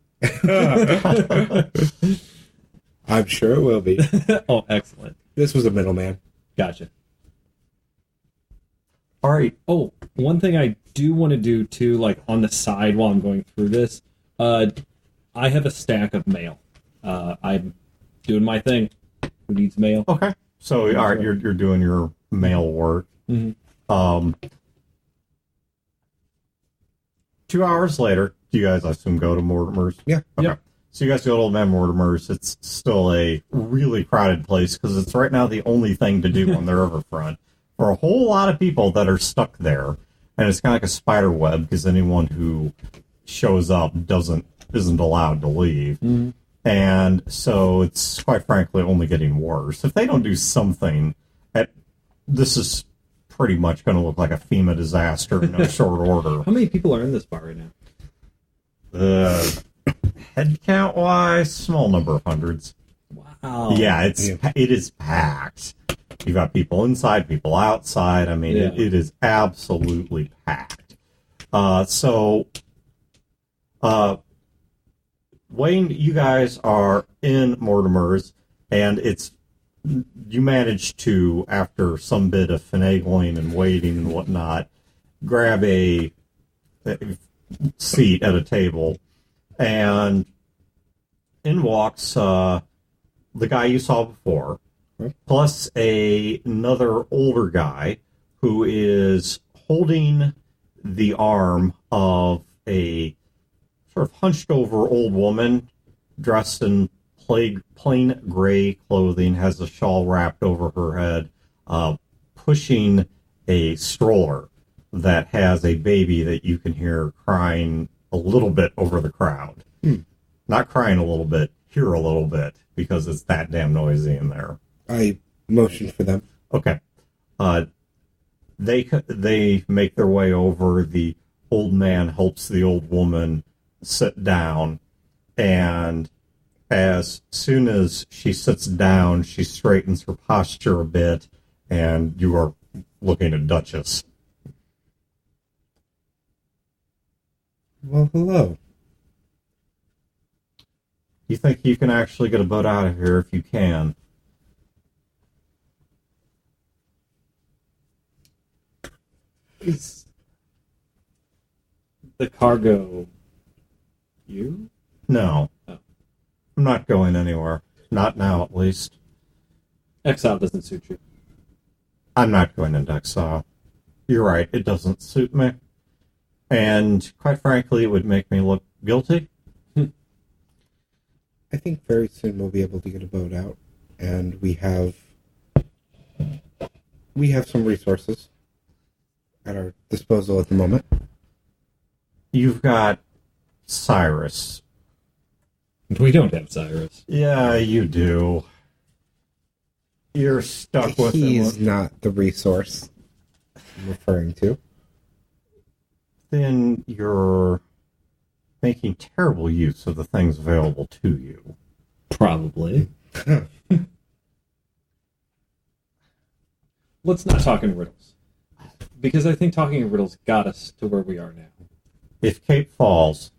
I'm sure it will be. Oh, excellent. This was a middleman. Gotcha. All right. Oh, one thing I do want to do too, like on the side while I'm going through this, I have a stack of mail. I'm doing my thing. Who needs mail? Okay. So, all right, you're doing your mail work. Mm-hmm. 2 hours later, do you guys, I assume, go to Mortimer's? Yeah. Okay. Yep. So you guys go to Old Man Mortimer's. It's still a really crowded place because it's right now the only thing to do on the riverfront for a whole lot of people that are stuck there. And it's kind of like a spider web because anyone who shows up isn't allowed to leave. Mm-hmm. And so it's quite frankly only getting worse. If they don't do something, this is pretty much going to look like a FEMA disaster in no short order. How many people are in this bar right now? Head count wise, small number of hundreds. Wow. Yeah, it is packed. You've got people inside, people outside. I mean, Yeah. it is absolutely packed. Wayne, you guys are in Mortimer's, and you managed to, after some bit of finagling and waiting and whatnot, grab a seat at a table, and in walks the guy you saw before, plus another older guy who is holding the arm of a sort of hunched over old woman dressed in plain gray clothing, has a shawl wrapped over her head, pushing a stroller that has a baby that you can hear crying a little bit over the crowd. Not crying a little bit, hear a little bit, because it's that damn noisy in there. I motioned for them. Okay. They make their way over. The old man helps the old woman sit down, and as soon as she sits down, she straightens her posture a bit, and you are looking at Duchess. Well, hello. You think you can actually get a boat out of here if you can? Is the cargo you? No. Oh. I'm not going anywhere. Not now, at least. Exile doesn't suit you. I'm not going into exile. You're right, it doesn't suit me. And quite frankly, it would make me look guilty. I think very soon we'll be able to get a boat out, and we have some resources at our disposal at the moment. You've got Cyrus. We don't have Cyrus. Yeah, you do. You're stuck with He's him. not the resource I'm referring to. then you're making terrible use of the things available to you. Probably. Let's not talk in riddles. Because I think talking in riddles got us to where we are now. If Cape falls,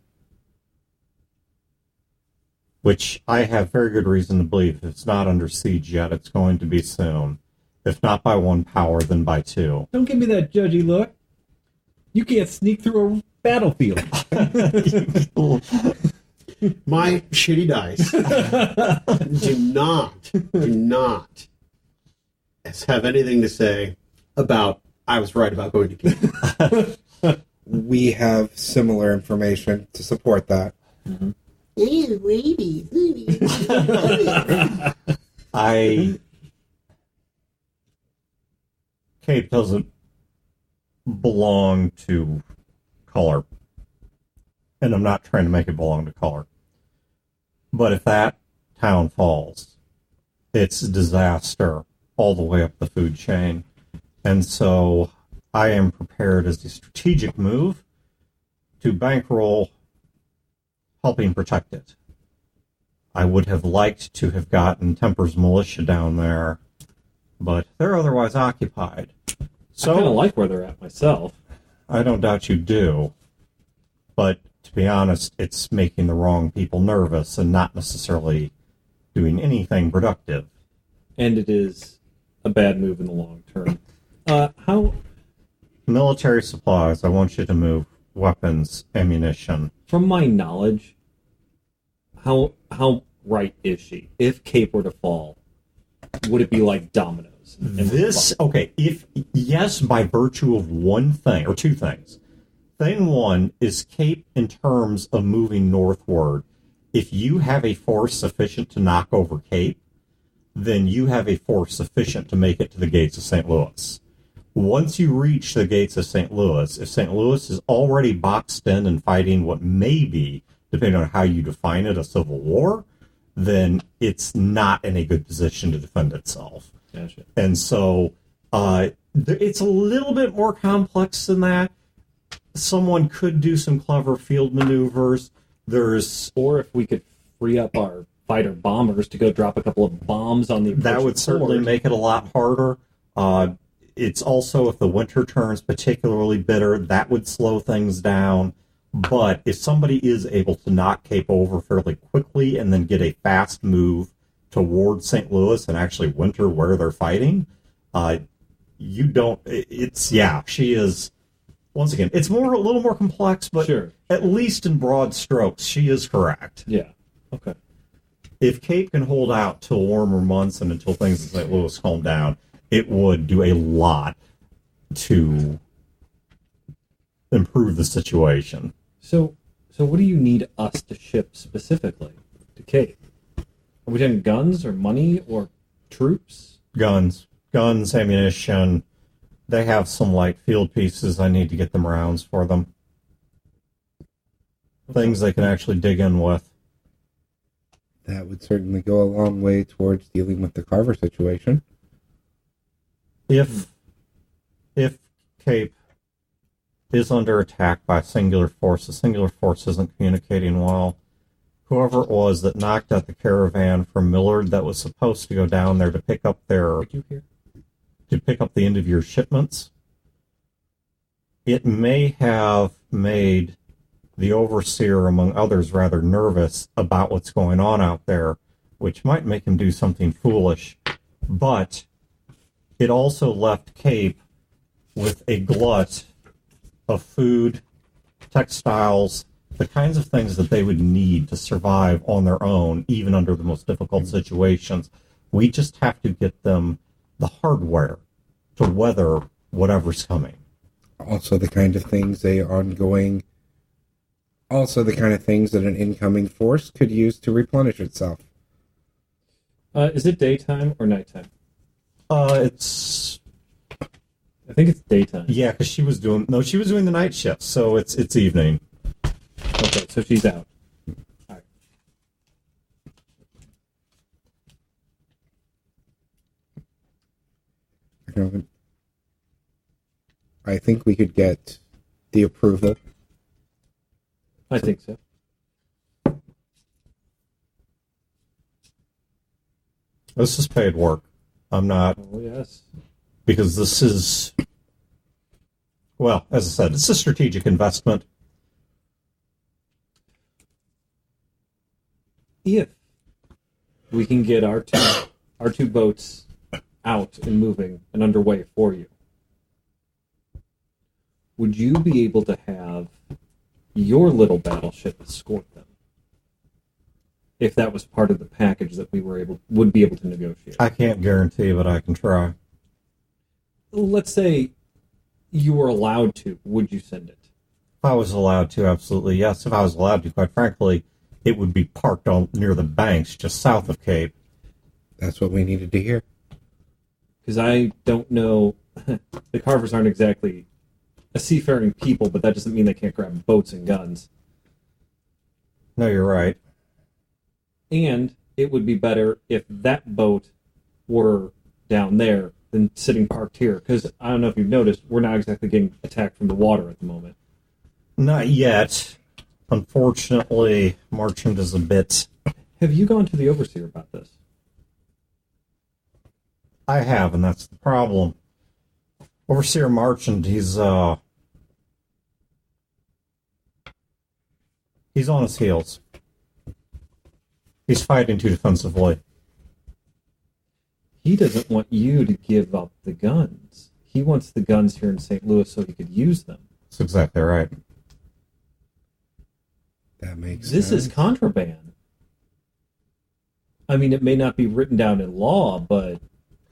which I have very good reason to believe if it's not under siege yet, it's going to be soon. If not by one power, then by two. Don't give me that judgy look. You can't sneak through a battlefield. My shitty dice do not have anything to say about I was right about going to Cape. We have similar information to support that. Mm-hmm. Cape doesn't belong to color. And I'm not trying to make it belong to color. But if that town falls, it's a disaster all the way up the food chain. And so I am prepared as a strategic move to bankroll helping protect it. I would have liked to have gotten Temper's militia down there, but they're otherwise occupied. So I kind of like where they're at myself. I don't doubt you do. But to be honest, it's making the wrong people nervous and not necessarily doing anything productive. And it is a bad move in the long term. How? Military supplies, I want you to move weapons, ammunition. From my knowledge, how right is she? If Cape were to fall, would it be like dominoes? Okay, if yes, by virtue of one thing, or two things. Thing one is Cape in terms of moving northward. If you have a force sufficient to knock over Cape, then you have a force sufficient to make it to the gates of St. Louis. Once you reach the gates of St. Louis, if St. Louis is already boxed in and fighting what may be, depending on how you define it, a civil war, then it's not in a good position to defend itself. Gotcha. And so it's a little bit more complex than that. Someone could do some clever field maneuvers. Or if we could free up our fighter bombers to go drop a couple of bombs on the that would certainly make it a lot harder. It's also, if the winter turns particularly bitter, that would slow things down. But if somebody is able to knock Cape over fairly quickly and then get a fast move toward St. Louis and actually winter where they're fighting, she is, once again, it's a little more complex, but sure. At least in broad strokes, she is correct. Yeah, okay. If Cape can hold out till warmer months and until things in St. Louis calm down, it would do a lot to improve the situation. So what do you need us to ship specifically to Cape? Are we talking guns or money or troops? Guns, ammunition. They have some light field pieces. I need to get them rounds for them. Things they can actually dig in with. That would certainly go a long way towards dealing with the Carver situation. If Cape is under attack by a singular force, the singular force isn't communicating well. Whoever it was that knocked out the caravan from Millard that was supposed to go down there to pick up the end of your shipments, it may have made the overseer, among others, rather nervous about what's going on out there, which might make him do something foolish. But it also left Cape with a glut of food, textiles, the kinds of things that they would need to survive on their own, even under the most difficult situations. We just have to get them the hardware to weather whatever's coming. Also the kind of things that an incoming force could use to replenish itself. Is it daytime or nighttime? I think it's daytime. Yeah, because she was doing the night shift, so it's evening. Okay, so she's out. All right. I think we could get the approval. I think so. This is paid work. I'm not, Oh, yes. because this is, well, as I said, it's a strategic investment. If we can get our two boats out and moving and underway for you, would you be able to have your little battleship escort them? If that was part of the package that we would be able to negotiate. I can't guarantee, but I can try. Let's say you were allowed to, would you send it? If I was allowed to, absolutely yes. If I was allowed to, quite frankly, it would be parked near the banks just south of Cape. That's what we needed to hear. Because I don't know, the Carvers aren't exactly a seafaring people, but that doesn't mean they can't grab boats and guns. No, you're right. And it would be better if that boat were down there than sitting parked here. Because I don't know if you've noticed, we're not exactly getting attacked from the water at the moment. Not yet. Unfortunately, Marchand is a bit... Have you gone to the Overseer about this? I have, and that's the problem. Overseer Marchand, he's on his heels. He's fighting too defensively. He doesn't want you to give up the guns. He wants the guns here in St. Louis so he could use them. That's exactly right. That makes This sense. is contraband. I mean, it may not be written down in law, but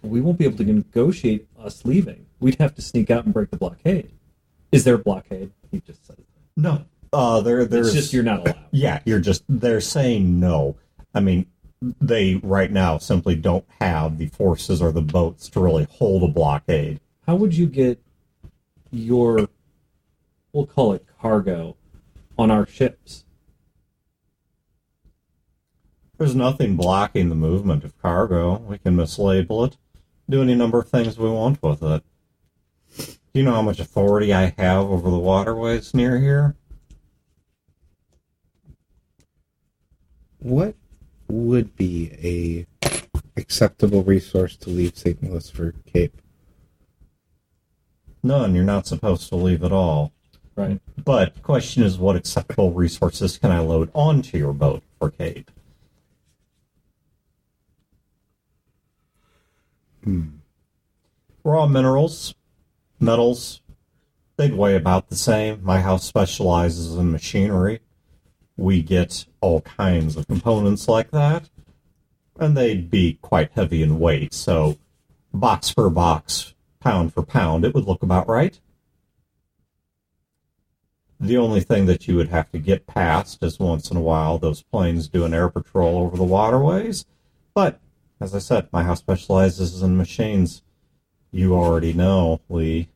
we won't be able to negotiate us leaving. We'd have to sneak out and break the blockade. Is there a blockade? He just said it. No. There's It's just you're not allowed. Yeah, they're saying no. I mean, they right now simply don't have the forces or the boats to really hold a blockade. How would you get your, we'll call it cargo, on our ships? There's nothing blocking the movement of cargo. We can mislabel it, do any number of things we want with it. Do you know how much authority I have over the waterways near here? What would be a acceptable resource to leave St. Louis for Cape? None. You're not supposed to leave at all. Right. But the question is, what acceptable resources can I load onto your boat for Cape? Raw minerals, metals, they'd weigh about the same. My house specializes in machinery. We get all kinds of components like that, and they'd be quite heavy in weight, so box per box, pound for pound, it would look about right. The only thing that you would have to get past is once in a while those planes do an air patrol over the waterways, but as I said, my house specializes in machines. You already know, Lee,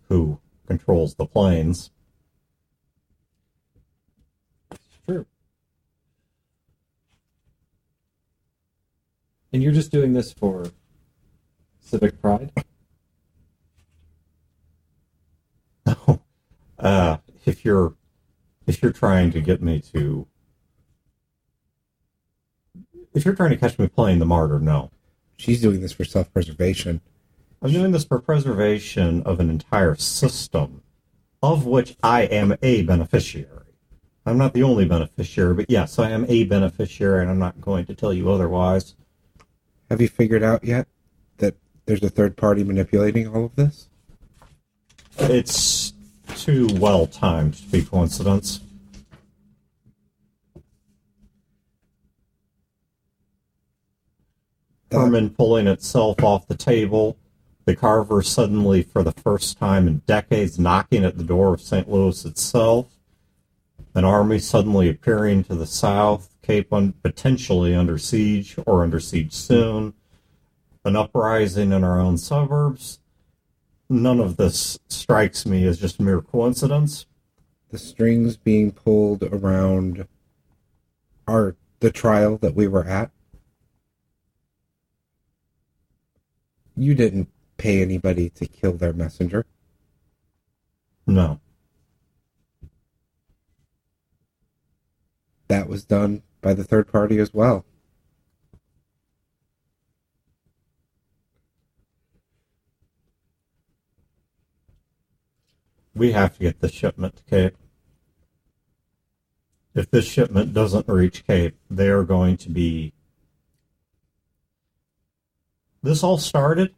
who controls the planes. True. And you're just doing this for civic pride? No. If you're trying to get me to... If you're trying to catch me playing the martyr, no. She's doing this for self-preservation. I'm doing this for preservation of an entire system, of which I am a beneficiary. I'm not the only beneficiary, but yes, I am a beneficiary, and I'm not going to tell you otherwise. Have you figured out yet that there's a third party manipulating all of this? It's too well timed to be coincidence. Herman pulling itself off the table, the Carver suddenly, for the first time in decades, knocking at the door of St. Louis itself, an army suddenly appearing to the south, Cape potentially under siege or under siege soon, an uprising in our own suburbs. None of this strikes me as just mere coincidence. The strings being pulled around the trial that we were at. You didn't pay anybody to kill their messenger. No. that was done by the third party as well. We have to get this shipment to Cape. If this shipment doesn't reach Cape, they are going to be... This all started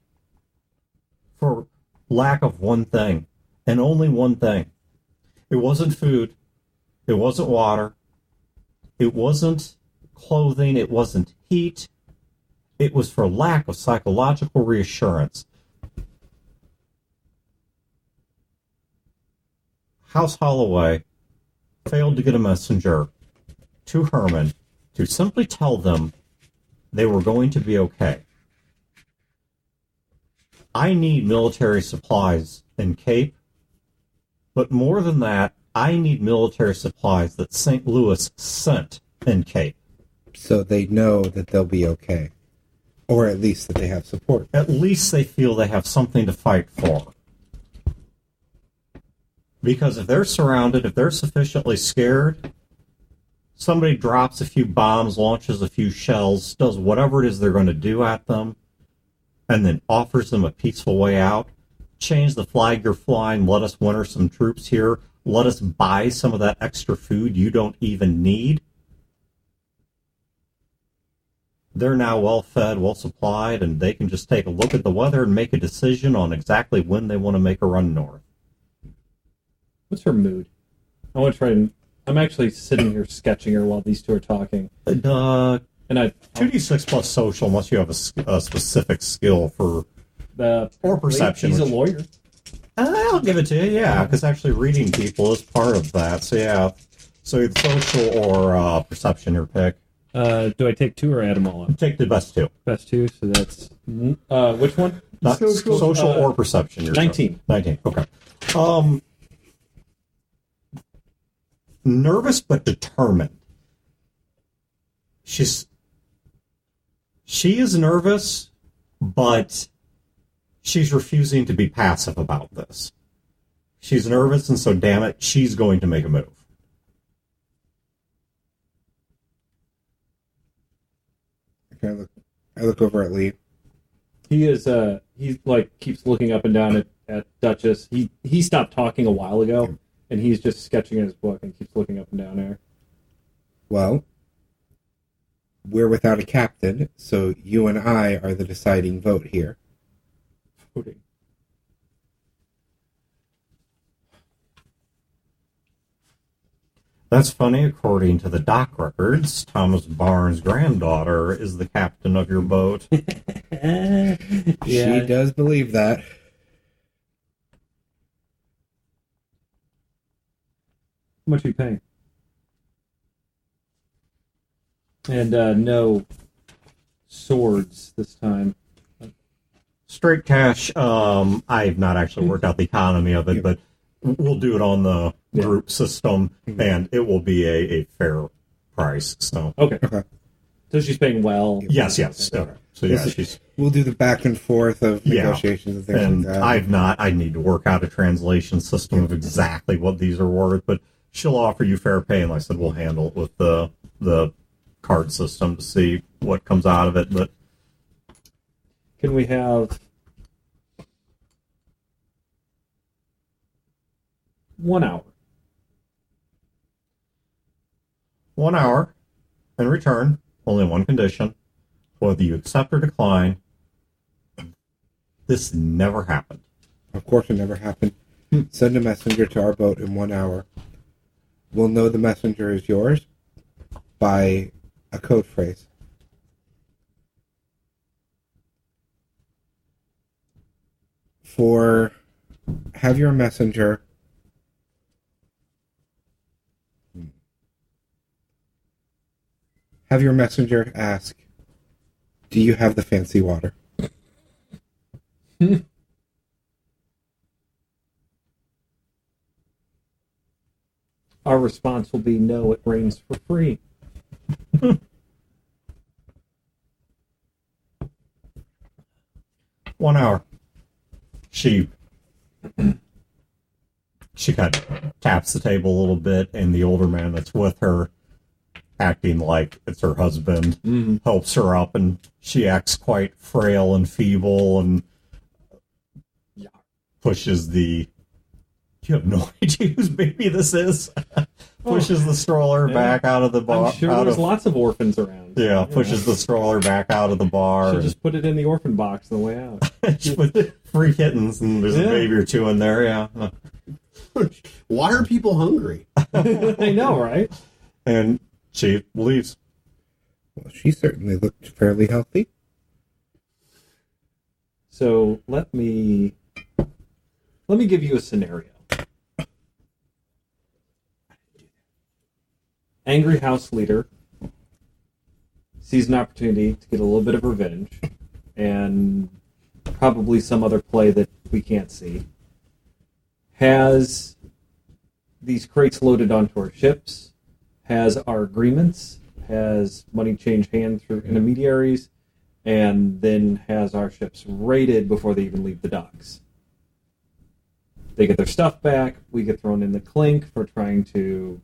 for lack of one thing, and only one thing. It wasn't food. It wasn't water. It wasn't clothing. It wasn't heat. It was for lack of psychological reassurance. House Holloway failed to get a messenger to Herman to simply tell them they were going to be okay. I need military supplies in Cape, but more than that, I need military supplies that St. Louis sent in Cape. So they know that they'll be okay. Or at least that they have support. At least they feel they have something to fight for. Because if they're surrounded, if they're sufficiently scared, somebody drops a few bombs, launches a few shells, does whatever it is they're going to do at them, and then offers them a peaceful way out. Change the flag you're flying, let us winter some troops here, let us buy some of that extra food you don't even need. They're now well fed, well supplied, and they can just take a look at the weather and make a decision on exactly when they want to make a run north. What's her mood? I want to try and... I'm actually sitting here sketching her while these two are talking. And I 2d6 plus social, unless you have a specific skill for... or perception. He's a lawyer. I'll give it to you, yeah, because actually reading people is part of that. So, yeah. So either social or perception, your pick. Do I take 2 or add them all up? Take the best 2. Best 2, so that's... which one? Not social or perception. 19. 19, okay. Nervous but determined. She is nervous, but she's refusing to be passive about this. She's nervous, and so, damn it, she's going to make a move. Okay, I look over at Lee. He is, he's like, keeps looking up and down at Duchess. He stopped talking a while ago, and he's just sketching in his book and keeps looking up and down there. Well, we're without a captain, so you and I are the deciding vote here. Voting. That's funny. According to the dock records, Thomas Barnes' granddaughter is the captain of your boat. She does believe that. How much are you paying? And no swords this time. Straight cash. I've not actually worked out the economy of it, but we'll do it on the group system, and it will be a fair price. So okay. So she's paying well. Yes. Okay. So yeah, she's. We'll do the back and forth of negotiations and things and like that. I've not. I need to work out a translation system of exactly what these are worth, but she'll offer you fair pay, and like I said, we'll handle it with the card system to see what comes out of it. But can we have 1 hour? 1 hour in return, only one condition: whether you accept or decline. This never happened. Of course it never happened. Send a messenger to our boat in 1 hour. We'll know the messenger is yours by a code phrase. Have your messenger ask, do you have the fancy water? Our response will be, no, it rains for free. 1 hour. She kind of taps the table a little bit, and the older man that's with her acting like it's her husband, helps her up, and she acts quite frail and feeble, and pushes the... You have no idea whose baby this is. Pushes the stroller back out of the bar. I'm sure there's lots of orphans around. Yeah, pushes the stroller back out of the bar. Should just put it in the orphan box on the way out. With 3 kittens, and there's a baby or 2 in there, yeah. Why are people hungry? I know, right? And she leaves. Well, she certainly looked fairly healthy. So let me give you a scenario. Angry house leader sees an opportunity to get a little bit of revenge and probably some other play that we can't see. Has these crates loaded onto our ships, has our agreements, has money change hands through intermediaries, and then has our ships raided before they even leave the docks. They get their stuff back, we get thrown in the clink for trying to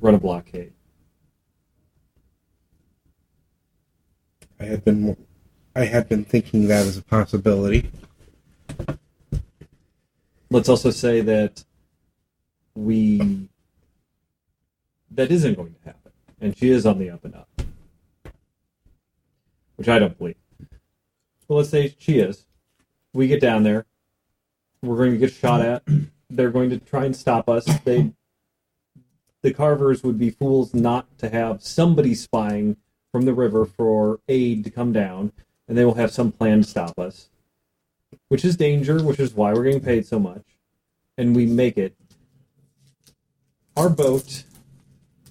run a blockade. I had been thinking that as a possibility. Let's also say that that isn't going to happen, and she is on the up and up, which I don't believe. But let's say she is. We get down there. We're going to get shot at. They're going to try and stop us. The Carvers would be fools not to have somebody spying from the river for aid to come down, and they will have some plan to stop us, which is danger, which is why we're getting paid so much. And we make it. Our boat,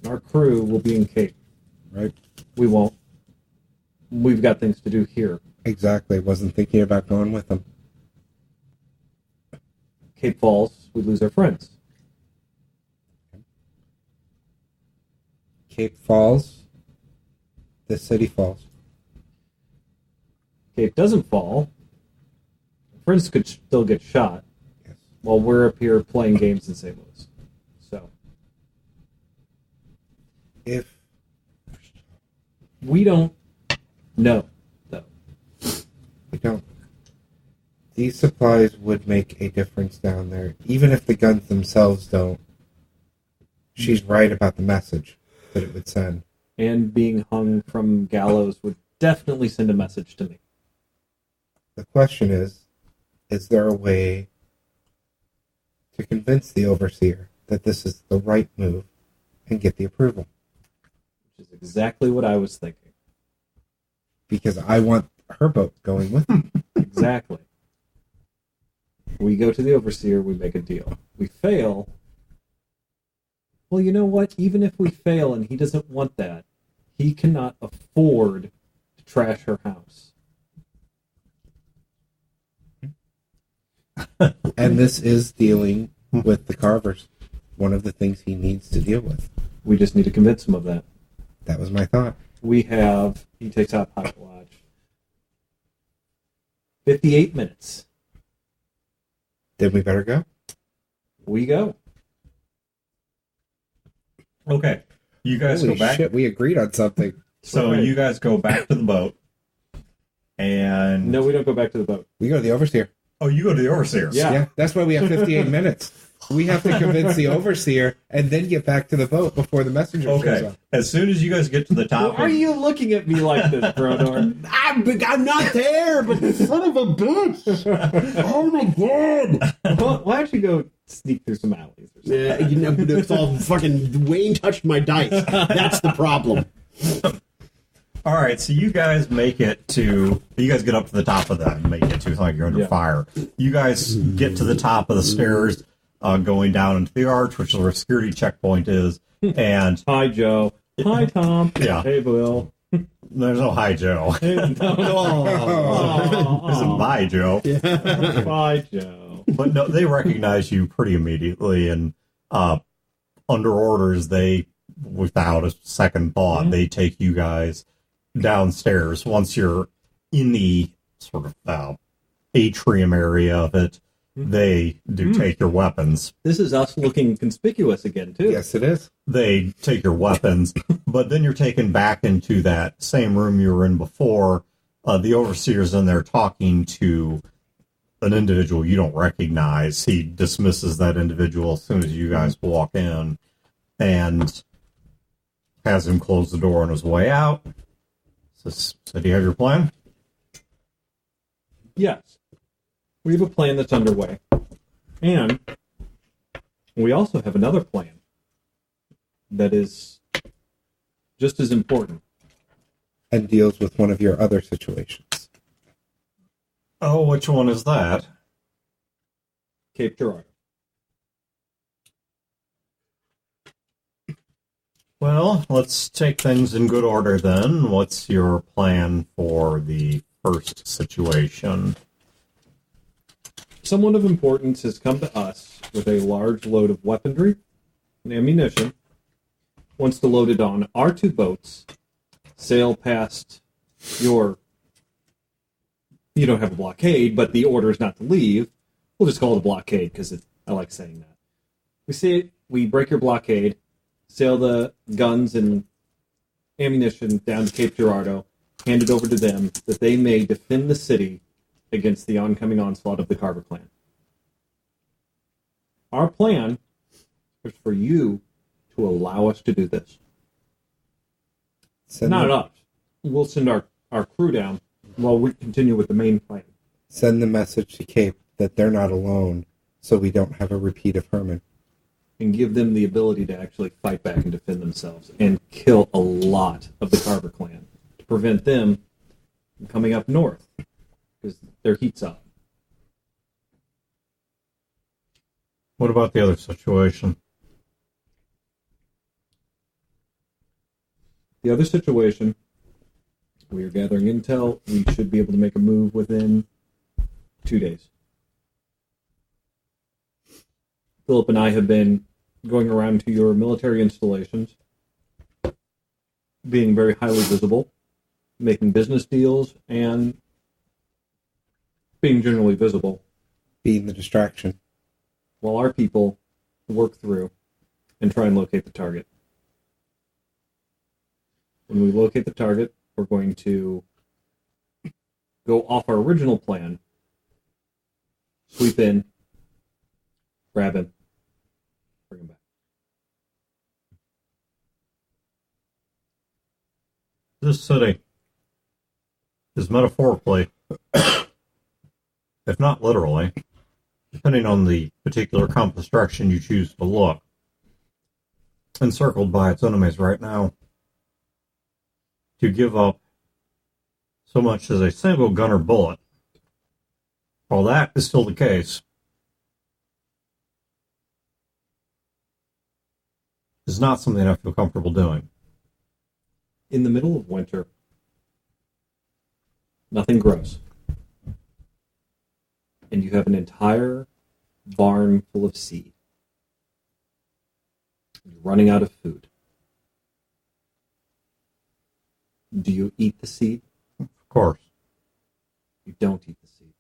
our crew will be in Cape. Right. We won't. We've got things to do here. Exactly. Wasn't thinking about going with them. Cape Falls, we lose our friends. Cape Falls. The city falls. Cape doesn't fall. Friends could still get shot. Yes. While we're up here playing games in St. Louis. So. If We don't know, though. we don't. These supplies would make a difference down there. Even if the guns themselves don't. She's right about the message that it would send. And being hung from gallows would definitely send a message to me. The question is there a way to convince the overseer that this is the right move and get the approval? Which is exactly what I was thinking. Because I want her boat going with me. Exactly. We go to the overseer, we make a deal. We fail. Well, you know what? Even if we fail and he doesn't want that, he cannot afford to trash her house. And this is dealing with the Carvers. One of the things he needs to deal with. We just need to convince him of that. That was my thought. He takes out pocket watch. 58 minutes. Then we better go. We go. Okay. You guys Holy go back. shit, we agreed on something. So Okay. you guys go back to the boat. And... No, we don't go back to the boat. We go to the overseer. Oh, you go to the overseer. Yeah. That's why we have 58 minutes. We have to convince the overseer and then get back to the boat before the messenger shows Okay. up. As soon as you guys get to the top... Why are you looking at me like this, Brodor? I'm not there, but son of a bitch! Oh my god! Why don't you go sneak through some alleys or something? Yeah, you know, it's all fucking Wayne touched my dice. That's the problem. All right, so you guys make it to... You guys get up to the top of that and make it to... It's like you're under Yeah. fire. You guys get to the top of the stairs, going down into the arch, which is where a security checkpoint is, and Hi, Joe. Hi, Tom. Yeah. Hey, Bill. there's no hi, Joe. Hey, no. There's a bye, Joe. Bye, Joe. But no, they recognize you pretty immediately, and under orders, they, without a second thought, they take you guys downstairs. Once you're in the sort of atrium area of it, They do take your weapons. This is us looking conspicuous again, too. Yes, it is. They take your weapons, but then you're taken back into that same room you were in before. The overseer's in there talking to an individual you don't recognize. He dismisses that individual as soon as you guys walk in and has him close the door on his way out. So do you have your plan? Yes. We have a plan that's underway. And we also have another plan that is just as important. And deals with one of your other situations. Oh, which one is that? Cape Girardeau. Well, let's take things in good order then. What's your plan for the first situation? Someone of importance has come to us with a large load of weaponry and ammunition, wants to load it on our 2 boats, sail past your... You don't have a blockade, but the order is not to leave. We'll just call it a blockade because I like saying that. We break your blockade, sail the guns and ammunition down to Cape Girardeau, hand it over to them that they may defend the city against the oncoming onslaught of the Carver clan. Our plan is for you to allow us to do this. Not us. We'll send our crew down while we continue with the main plan. Send the message to Cape that they're not alone, so we don't have a repeat of Herman. And give them the ability to actually fight back and defend themselves and kill a lot of the Carver clan to prevent them from coming up north because their heat's up. What about the other situation? The other situation, we are gathering intel. We should be able to make a move within 2 days. Philip and I have been going around to your military installations, being very highly visible, making business deals, and being generally visible, Being the distraction. while our people work through and try and locate the target. When we locate the target, we're going to go off our original plan, sweep in, grab him, bring him back. This city is metaphorically, if not literally, depending on the particular compass direction you choose to look, encircled by its enemies right now. To give up so much as a single gunner bullet, while that is still the case, is not something I feel comfortable doing. In the middle of winter, nothing grows. And you have an entire barn full of seed. You're running out of food. Do you eat the seed? Of course. You don't eat the seed.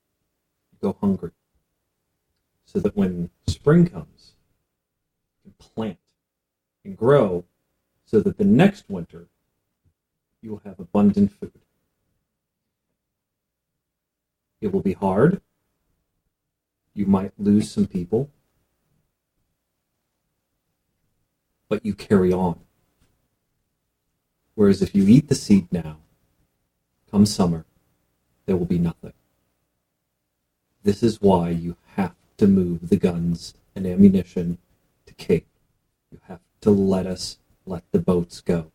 You go hungry. So that when spring comes, you can plant and grow so that the next winter you will have abundant food. It will be hard. You might lose some people. But you carry on. Whereas if you eat the seed now, come summer, there will be nothing. This is why you have to move the guns and ammunition to Cape. You have to let us let the boats go.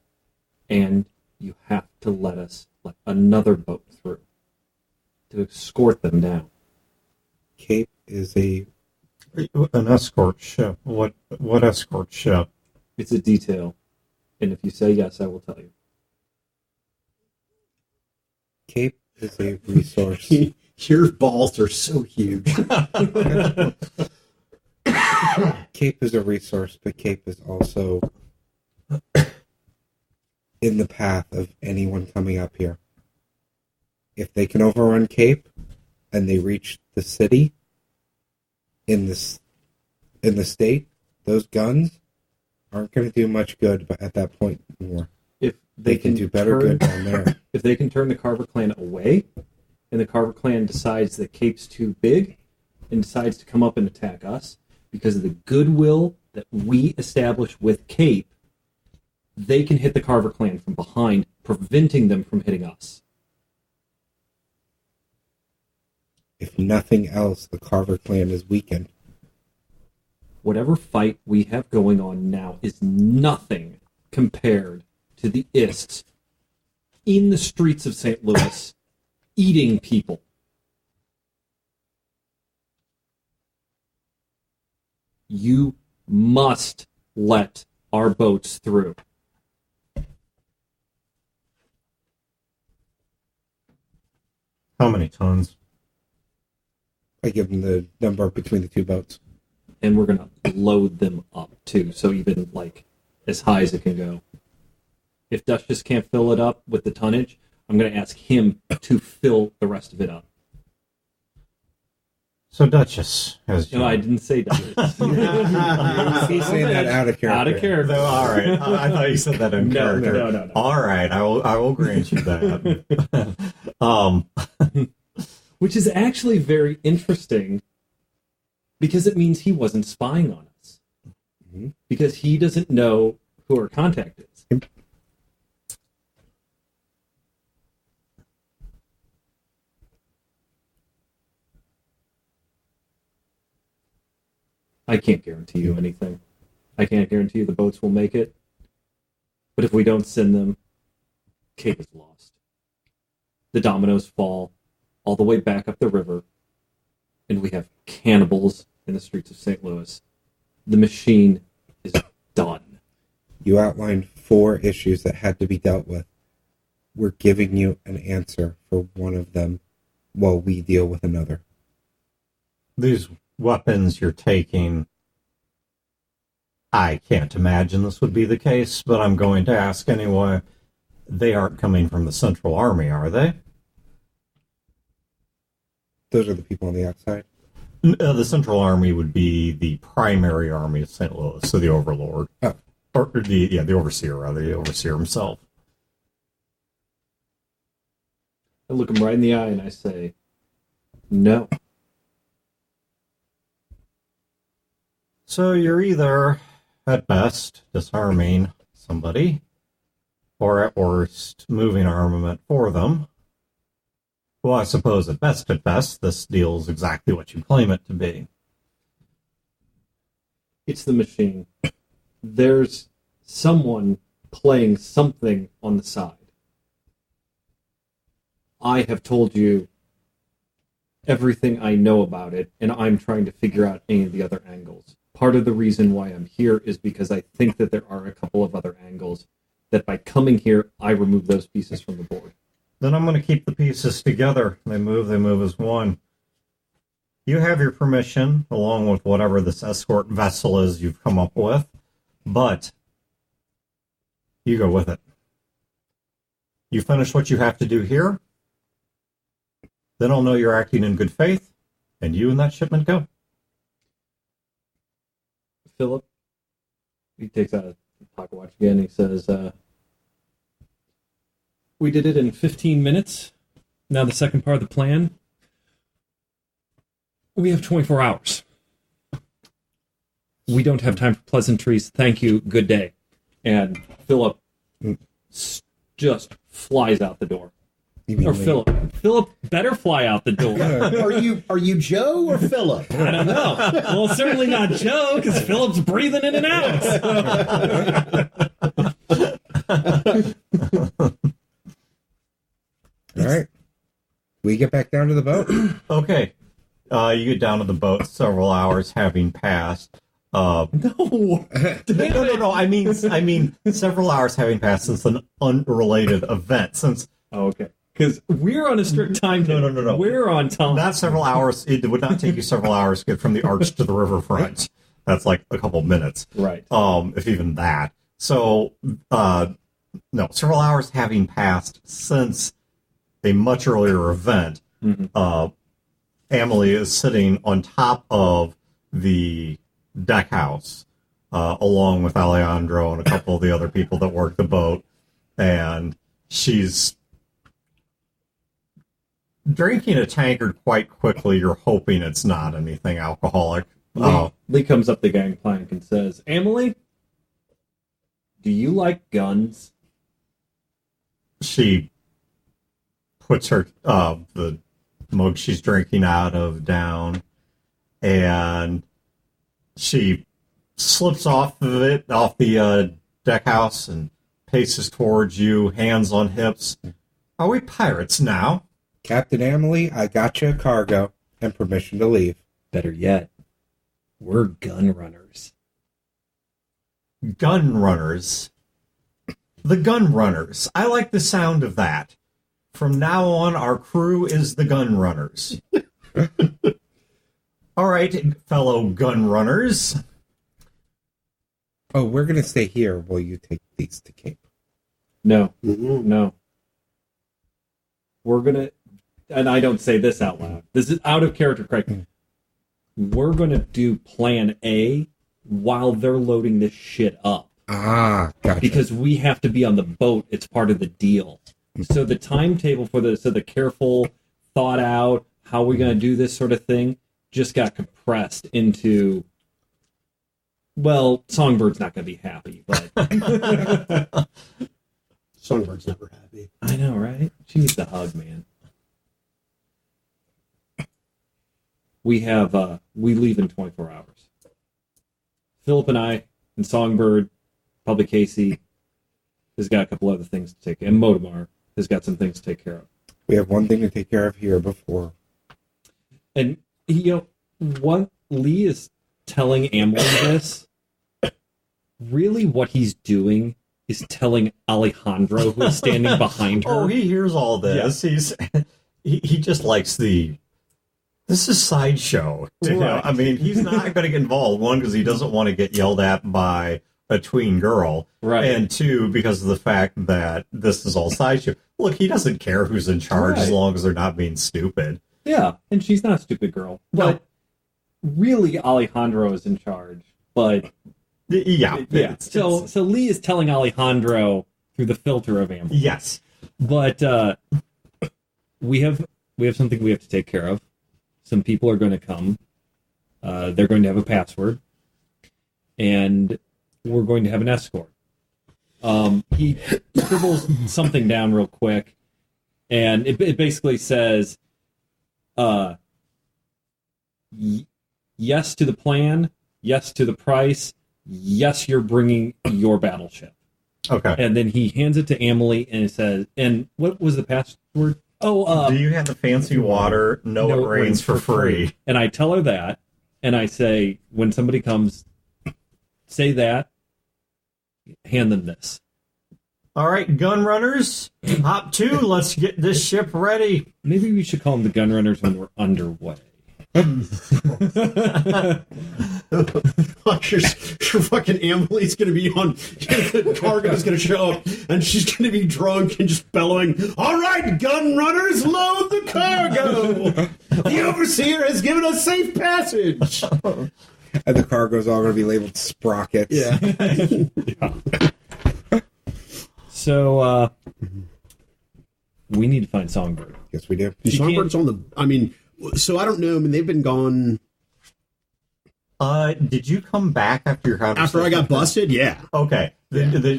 And you have to let us let another boat through to escort them down. Cape is an escort ship. What escort ship? It's a detail. And if you say yes, I will tell you. Cape is a resource. Your balls are so huge. Cape is a resource, but Cape is also in the path of anyone coming up here. If they can overrun Cape and they reach the city, in the state, those guns aren't going to do much good at that point anymore. If They can do better good down there. If they can turn the Carver clan away, and the Carver clan decides that Cape's too big, and decides to come up and attack us, because of the goodwill that we establish with Cape, they can hit the Carver clan from behind, preventing them from hitting us. If nothing else, the Carver clan is weakened. Whatever fight we have going on now is nothing compared to the Ists in the streets of St. Louis eating people. You must let our boats through. How many tons? I give them the number between the two boats. And we're going to load them up, too. So even, like, as high as it can go. If Dutch just can't fill it up with the tonnage, I'm going to ask him to fill the rest of it up. So Duchess, as you... No, I didn't say Duchess. He's saying that out of character. Out of character. No, all right. I thought you said that in No, character. no. All right, I will grant you that. Which is actually very interesting because it means he wasn't spying on us. Mm-hmm. Because he doesn't know who our contact is. I can't guarantee you anything. I can't guarantee you the boats will make it. But if we don't send them, Cape is lost. The dominoes fall all the way back up the river, and we have cannibals in the streets of St. Louis. The machine is done. You outlined 4 issues that had to be dealt with. We're giving you an answer for one of them while we deal with another. These weapons you're taking, I can't imagine this would be the case, but I'm going to ask anyway. They aren't coming from the Central Army, are they? Those are the people on the outside. The Central Army would be the primary army of St. Louis, so the Overlord. Oh. Or the Overseer, rather, the Overseer himself. I look him right in the eye and I say, no. So you're either, at best, disarming somebody, or at worst, moving armament for them. Well, I suppose at best, this deal is exactly what you claim it to be. It's the machine. There's someone playing something on the side. I have told you everything I know about it, and I'm trying to figure out any of the other angles. Part of the reason why I'm here is because I think that there are a couple of other angles that by coming here, I remove those pieces from the board. Then I'm going to keep the pieces together. They move as one. You have your permission, along with whatever this escort vessel is you've come up with, but you go with it. You finish what you have to do here, then I'll know you're acting in good faith, and you and that shipment go. Philip, he takes out a pocket watch again. He says, we did it in 15 minutes. Now the second part of the plan. We have 24 hours. We don't have time for pleasantries. Thank you. Good day. And Philip just flies out the door. Or Philip. Philip better fly out the door. Are you Joe or Philip? I don't know. Well, certainly not Joe, because Philip's breathing in and out. All right. We get back down to the boat. Okay. You get down to the boat, several hours having passed. No. I mean, several hours having passed since an unrelated event. Oh, okay. Because we're on a strict time. No. We're on time. Not several hours. It would not take you several hours to get from the arch to the riverfront. That's like a couple minutes. Right. If even that. So, no, several hours having passed since a much earlier event. Mm-hmm. Emily is sitting on top of the deck house, along with Alejandro and a couple of the other people that work the boat, and she's drinking a tankard quite quickly. You're hoping it's not anything alcoholic. Lee comes up the gangplank and says, Emily, do you like guns? She puts her the mug she's drinking out of down, and she slips off the deck house and paces towards you, hands on hips. Are we pirates now? Captain Emily, I got you a cargo and permission to leave. Better yet, we're gun runners. Gun runners. The gun runners. I like the sound of that. From now on, our crew is the gun runners. All right, fellow gun runners. Oh, we're going to stay here while you take these to Cape. No. No. We're going to, and I don't say this out loud. This is out of character, Craig. We're going to do plan A while they're loading this shit up. Ah, gotcha. Because we have to be on the boat. It's part of the deal. So the timetable for the careful, thought out, how we're going to do this sort of thing just got compressed into, well, Songbird's not going to be happy, but Songbird's never happy. I know, right? She needs a hug, man. We leave in 24 hours. Philip and I and Songbird, probably Casey, has got a couple other things to take, and Modamar has got some things to take care of. We have one thing to take care of here before. And, what Lee is telling Emily this, really what he's doing is telling Alejandro, who is standing behind her. Oh, he hears all this. Yeah. He just likes this is sideshow. Right. I mean, he's not going to get involved. One, because he doesn't want to get yelled at by a tween girl. Right. And two, because of the fact that this is all sideshow. Look, he doesn't care who's in charge as long as they're not being stupid. Yeah, and she's not a stupid girl. But really, Alejandro is in charge. But yeah. So Lee is telling Alejandro through the filter of Amber. Yes. But we have something we have to take care of. Some people are going to come. They're going to have a password. And we're going to have an escort. He scribbles something down real quick. And it basically says, yes to the plan, yes to the price, yes, you're bringing your battleship. Okay. And then he hands it to Emily and it says, and what was the password? Do you have the fancy water? No, it rains for free. And I tell her that, and I say, when somebody comes, say that, hand them this. All right, gun runners, hop to. Let's get this ship ready. Maybe we should call them the gun runners when we're underway. Your fucking Emily's gonna be on. The cargo's gonna show up, and she's gonna be drunk and just bellowing, "All right, gun runners, load the cargo! The overseer has given us safe passage." And the cargo's all going to be labeled sprockets. Yeah. So, we need to find Songbird. Yes, we do. Songbird's on the. I mean, so I don't know. I mean, they've been gone. Did you come back after your conversation? After I got busted? Yeah. Okay.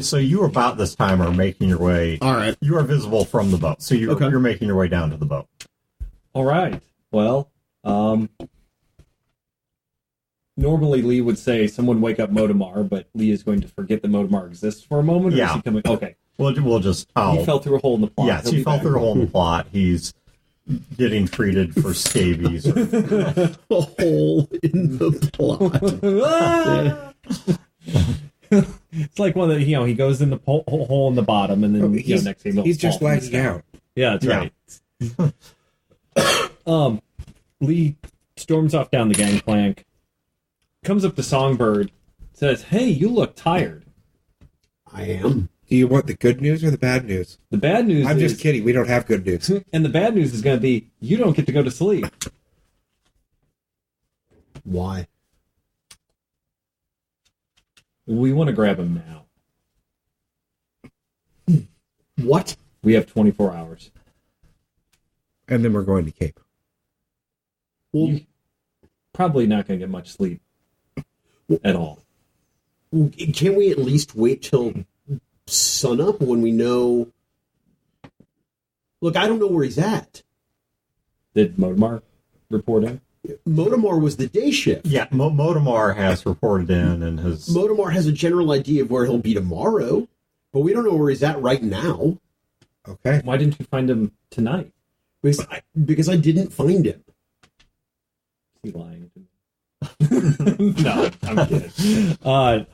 So you about this time are making your way. All right. You are visible from the boat. So you're making your way down to the boat. All right. Well, normally Lee would say, someone wake up Modamar, but Lee is going to forget that Modamar exists for a moment? Or is he coming? Okay. We'll just... He fell through a hole in the plot. Yes, he fell through a hole in the plot. He's getting treated for scabies. A hole in the plot. It's like one that, he goes in the hole in the bottom, and then next thing he's just lagging out. Yeah, that's right. Lee storms off down the gangplank, comes up to Songbird, says, "Hey, you look tired." I am. Do you want the good news or the bad news? The bad news I'm just kidding. We don't have good news. And the bad news is going to be, you don't get to go to sleep. Why? We want to grab him now. What? We have 24 hours. And then we're going to Cape. Well, You probably not going to get much sleep at all. can we at least wait till sunup when we know? Look, I don't know where he's at. Did Modemar report in? Modamar was the day shift. Yeah, Modamar has reported in and has. Modamar has a general idea of where he'll be tomorrow, but we don't know where he's at right now Okay. Why didn't you find him tonight? because I didn't find him. Is he lying to me? No, I'm kidding.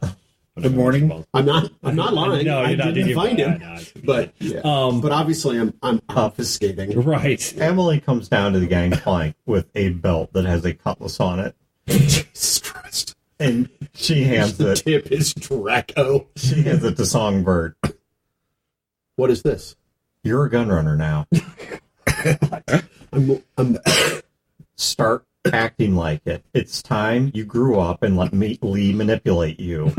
Good morning. I'm not lying. No, I you're not. didn't find him. No, But yeah. But obviously, I'm obfuscating. right. Emily comes down to the gangplank with a belt that has a cutlass on it, Jesus Christ! and she hands The it. tip is Draco. She hands it to Songbird. What is this? You're a gun runner now. I'm Start acting like it. It's time you grew up and let Lee manipulate you.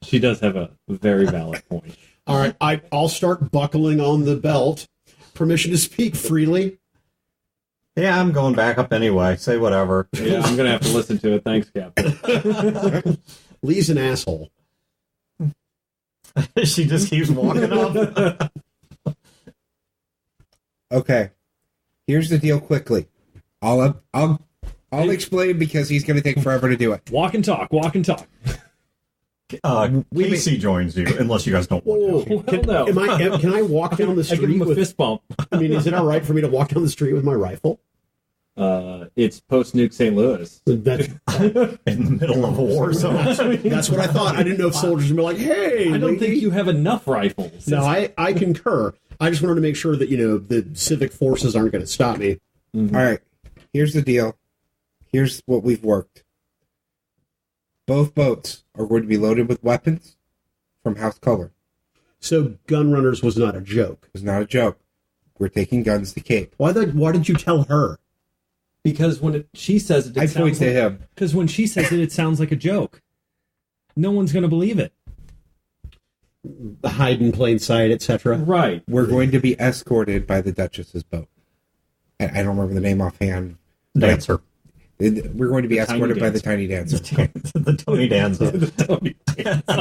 She does have a very valid point. all right. I'll start buckling on the belt. Permission to speak freely. Yeah, I'm going back up anyway. Say whatever. Yeah, I'm going to have to listen to it. Thanks, Captain. Lee's an asshole. She just keeps walking up. Okay. Here's the deal quickly. I'll explain because he's going to take forever to do it. Walk and talk. Walk and talk. Casey joins you, unless you guys don't want to. Well, no. Can I walk down the I give street him a with? fist bump. I mean, is it all right for me to walk down the street with my rifle? It's post-nuke St. Louis. That's, In the middle of a war zone. that's what I thought. I didn't know if soldiers would be like, "Hey, I don't lady." think you have enough rifles. No, I concur. I just wanted to make sure that the civic forces aren't going to stop me. All right. Here's the deal. Here's what we've worked. Both boats are going to be loaded with weapons from House Color. So, gun runners was not a joke. It's not a joke. We're taking guns to Cape. Why did you tell her? Because when she says it, I point to him. Because when she says it, it sounds like a joke. No one's going to believe it. Hide in plain sight, etc. Right. We're going to be escorted by the Duchess's boat. I don't remember the name offhand. Dancer. We're going to be escorted by the Tiny Dancer. The Tony Danza.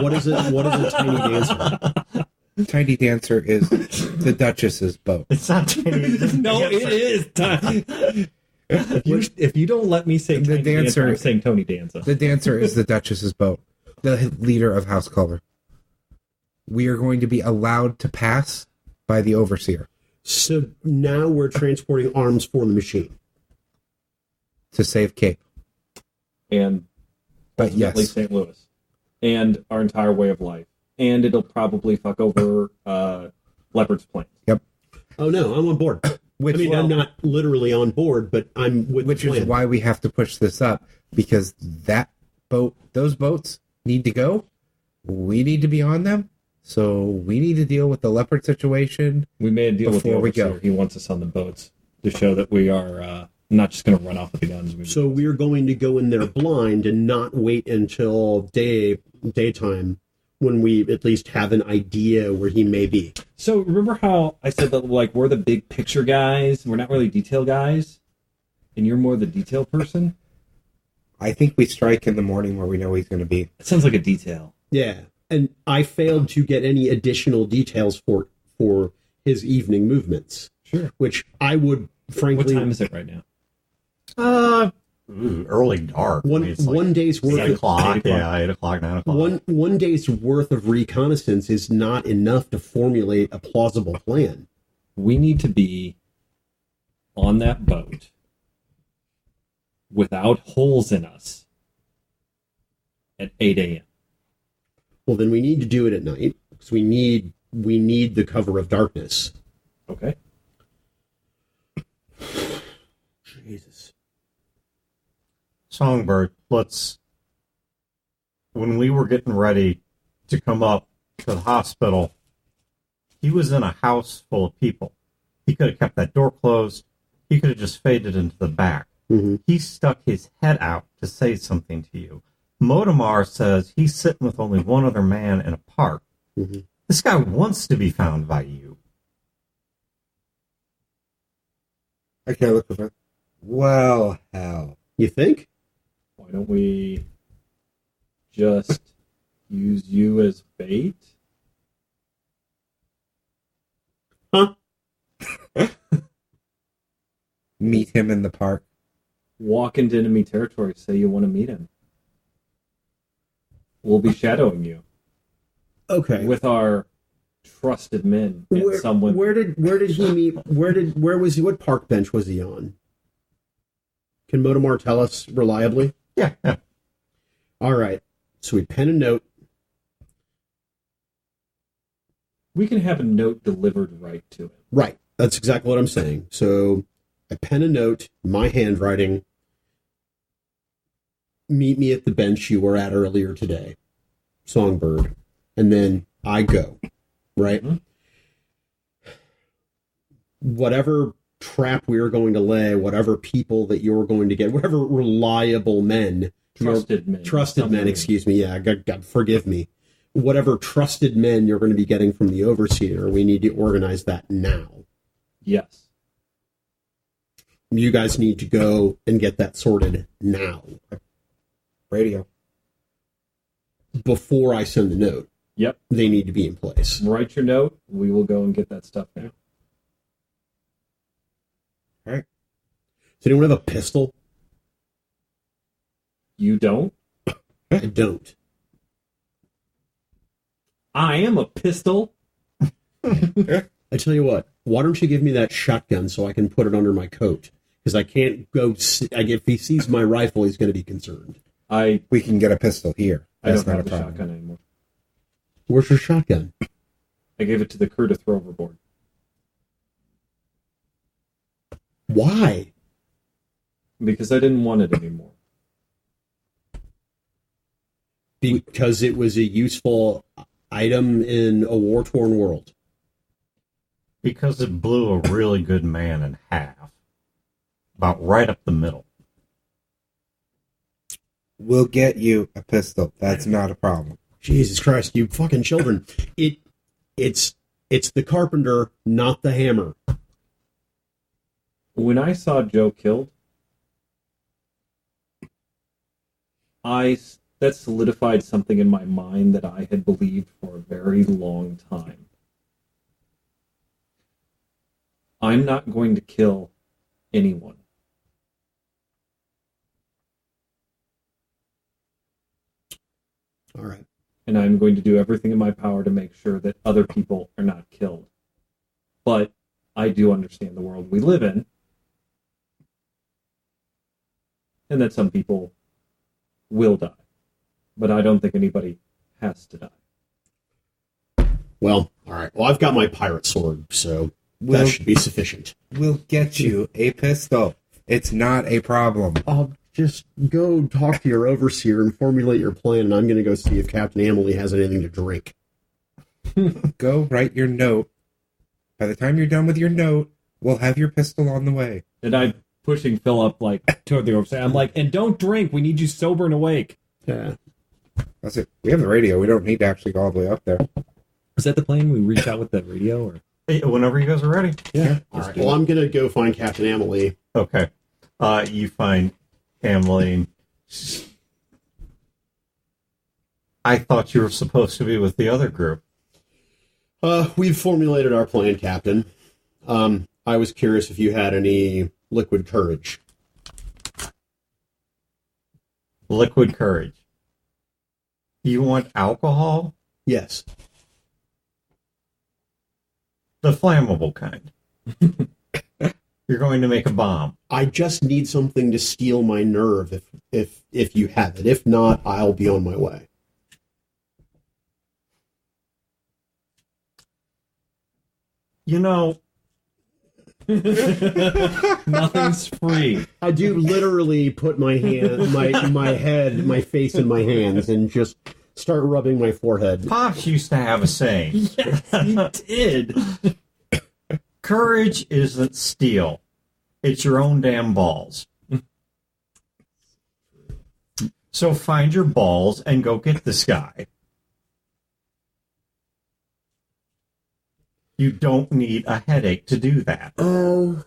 What is it? What is a tiny dancer? Tiny Dancer is the Duchess's boat. It's not Tony. No, it is. If you don't let me say The Tiny dancer- I'm saying Tony Danza. The Dancer is the Duchess's boat. The leader of House Color. We are going to be allowed to pass by the Overseer So now we're transporting arms for the machine. to save Cape. And But ultimately yes, St. Louis. And our entire way of life. And it'll probably fuck over Leopard's plans. Oh no, I'm on board. which, I mean, I'm not literally on board, but I'm with which the is plan. why we have to push this up, because that boat, those boats need to go. We need to be on them. So we need to deal with the Leopard situation. We made a deal with the Before we overseer. go. He wants us on the boats to show that we are not just going to run off with the guns. So we're going to go in there blind and not wait until daytime when we at least have an idea where he may be. So remember how I said that like we're the big picture guys, we're not really detail guys, and you're more the detail person? I think we strike in the morning where we know he's going to be. It sounds like a detail. Yeah, and I failed to get any additional details for his evening movements. Sure. Which I would frankly. What time is it right now? Early dark. I mean, it's like one day's worth 8 of o'clock. Yeah, 8 o'clock, 9 o'clock. one day's worth of reconnaissance is not enough to formulate a plausible plan. We need to be on that boat without holes in us at 8 a.m. Well, then we need to do it at night because we need the cover of darkness. Okay. Jesus. Songbird, when we were getting ready to come up to the hospital, he was in a house full of people. He could have kept that door closed. He could have just faded into the back. Mhm. He stuck his head out to say something to you. Modamar says he's sitting with only one other man in a park. Mhm. This guy wants to be found by you. I can't look at it. Well, hell. You think? Why don't we just use you as bait? Huh? Meet him in the park. Walk into enemy territory, say you want to meet him. We'll be shadowing you Okay. with our trusted men and someone. Where did he meet? Where was he? What park bench was he on? Can Modamar tell us reliably? Yeah. All right. So we pen a note. We can have a note delivered right to him. Right. That's exactly what I'm saying. So I pen a note, my handwriting. Meet me at the bench you were at earlier today, Songbird, and then I go. Right. Mhm. Whatever trap we are going to lay, whatever people that you're going to get, whatever reliable men, Trusted men. trusted men, excuse me, yeah, God, forgive me. Whatever trusted men you're going to be getting from the overseer, we need to organize that now. Yes. You guys need to go and get that sorted now, Radio. before I send the note. Yep. They need to be in place. Write your note. We will go and get that stuff now. Does anyone have a pistol? You don't? I don't. I am a pistol. I tell you what, why don't you give me that shotgun so I can put it under my coat? Because I can't go. If he sees my rifle, he's going to be concerned. We can get a pistol here. I That's don't not have a the problem. shotgun anymore. Where's your shotgun? I gave it to the crew to throw overboard. Why? Because I didn't want it anymore. Because it was a useful item in a war-torn world. Because it blew a really good man in half. About right up the middle. We'll get you a pistol. That's not a problem. Jesus Christ, you fucking children. It's the carpenter, not the hammer. When I saw Joe killed, that solidified something in my mind that I had believed for a very long time. I'm not going to kill anyone. All right. And I'm going to do everything in my power to make sure that other people are not killed. But I do understand the world we live in, and that some people will die. But I don't think anybody has to die. Well, all right. Well, I've got my pirate sword, so that should be sufficient. We'll get you a pistol. It's not a problem. I'll just go talk to your overseer and formulate your plan, and I'm going to go see if Captain Emily has anything to drink. Go write your note. By the time you're done with your note, we'll have your pistol on the way. And I'm pushing Philip toward the overseer. I'm like, and don't drink. We need you sober and awake. Yeah. That's it. We have the radio. We don't need to actually go all the way up there. Is that the plan? We reach out with that radio, or Hey, whenever you guys are ready. Yeah. All right. Well, I'm going to go find Captain Emily. Okay. You find Emily. I thought you were supposed to be with the other group. We've formulated our plan, Captain. I was curious if you had any liquid courage. Liquid courage. You want alcohol? Yes. The flammable kind. You're going to make a bomb. I just need something to steel my nerve if you have it. If not, I'll be on my way. You know, nothing's free. I do literally put my hand, my head, my face in my hands and just start rubbing my forehead. Pops used to have a saying. Yes, he did. Courage isn't steel. It's your own damn balls. So find your balls and go get this guy. You don't need a headache to do that. Oh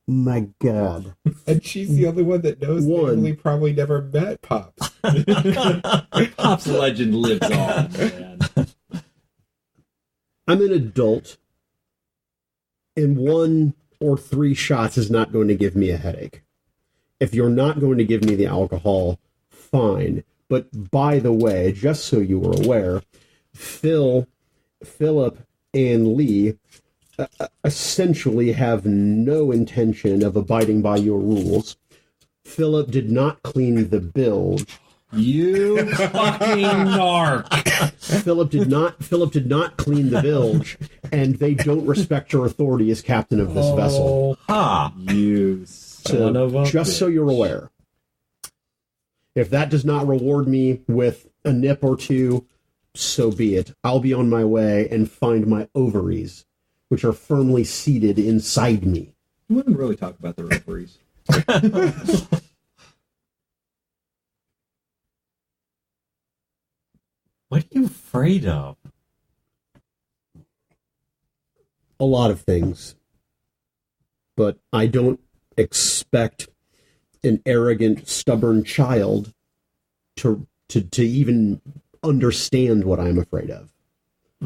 my god. And she's the only one that knows One. Emily probably never met Pops. Pop's legend lives on, man. I'm an adult, and 1 or 3 shots is not going to give me a headache. If you're not going to give me the alcohol, fine. But by the way, just so you were aware, Philip, and Lee essentially have no intention of abiding by your rules. Philip did not clean the bilge. You fucking narc. Philip did not clean the bilge, and they don't respect your authority as captain of this vessel. Ha! You son of a Just so bitch. you're aware. If that does not reward me with a nip or 2, so be it. I'll be on my way and find my ovaries, which are firmly seated inside me. We wouldn't really talk about the referees. What are you afraid of? A lot of things. But I don't expect an arrogant, stubborn child to even understand what I'm afraid of.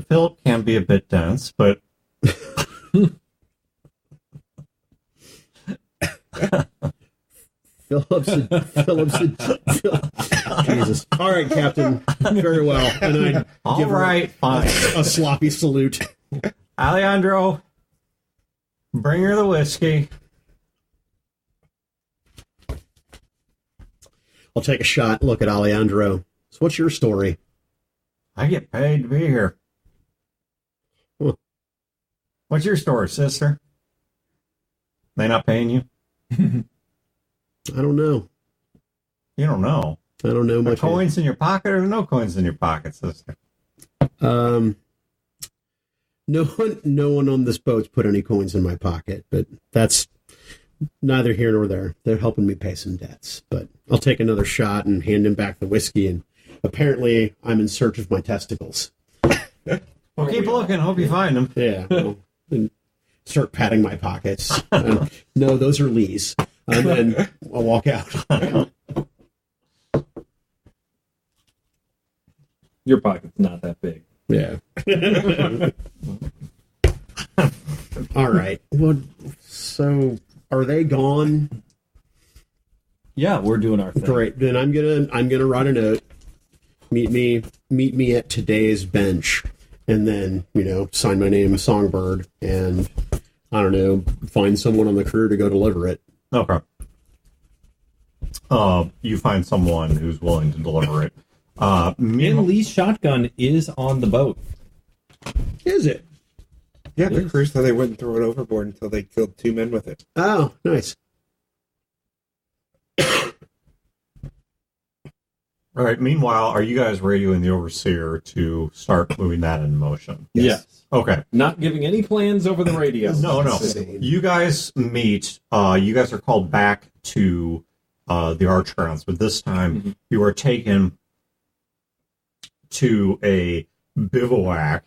Philip can be a bit dense, but Jesus. All right, Captain. Very well. And I all give her right, fine. a sloppy salute. Alejandro, bring her the whiskey. I'll take a shot. Look at Alejandro. So what's your story? I get paid to be here. Huh. What's your story, sister? They not paying you? I don't know. You don't know. I don't know The much. coins in your pocket or no coins in your pocket, sister? No one on this boat's put any coins in my pocket, but that's neither here nor there. They're helping me pay some debts. But I'll take another shot and hand him back the whiskey, and apparently I'm in search of my testicles. Well, keep looking. Hope you find them. Yeah. Well, and start patting my pockets. No, those are Lee's. And then I'll walk out. Your pocket's not that big. Yeah. All right. Well, so are they gone? Yeah, we're doing our thing. Great. Then I'm gonna write a note. Meet me at today's bench, and then sign my name Songbird, and I don't know, find someone on the crew to go deliver it. Okay. You find someone who's willing to deliver it. And Lee's shotgun is on the boat. Is it? Yeah, the crew said they wouldn't throw it overboard until they killed 2 men with it. Oh, nice. All right. Meanwhile, are you guys radioing the overseer to start moving that in motion? Yes. Okay. Not giving any plans over the radio. No. Insane. You guys meet. You guys are called back to the arch grounds, but this time you are taken to a bivouac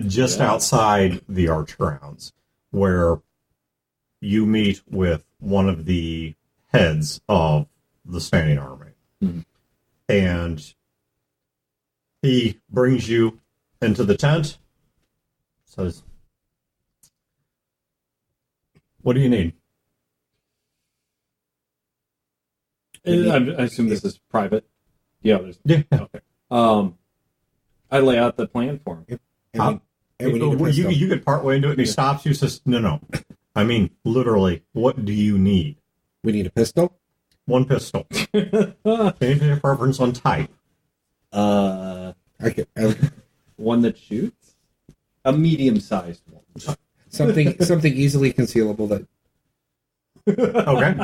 just outside the arch grounds, where you meet with one of the heads of the standing army. And he brings you into the tent, says, "What do you need?" I assume this is private. Yeah. Yeah. Okay. I lay out the plan for him. And we need a pistol. You get partway into it, and he stops you. Says, "No. I mean, literally, what do you need?" We need a pistol. One pistol. Any preference on type? I One that shoots. A medium-sized one. something easily concealable that Okay.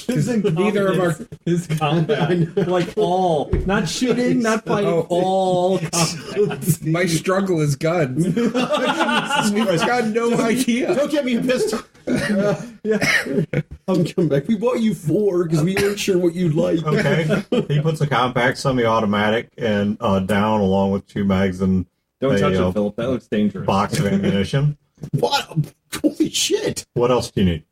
His neither of our- his combat, like all, not shooting, not fighting, Oh. all combat. My struggle is guns. We've got no idea. Don't get me a pistol. I'm coming back. We bought you 4 because we weren't sure what you'd like. Okay. He puts a compact semi-automatic and down along with 2 mags and Don't a touch it, Philip. That looks dangerous. box of ammunition. What? Holy shit! What else do you need?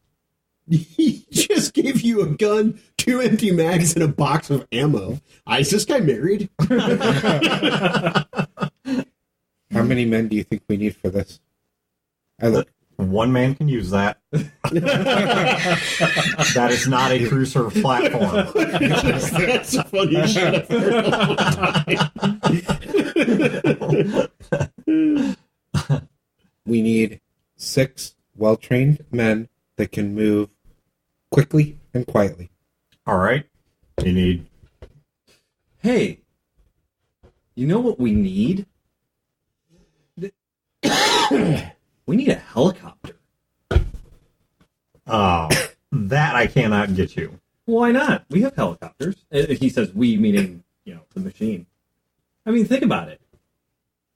He just gave you a gun, 2 empty mags, and a box of ammo. Is this guy married? How many men do you think we need for this? I look. One man can use that. That is not a cruiser platform. That's funny shit. We need 6 well-trained men that can move quickly and quietly. All right. You need Hey, you know what we need? We need a helicopter. that I cannot get you. Why not? We have helicopters. He says we, meaning, the machine. I mean, think about it.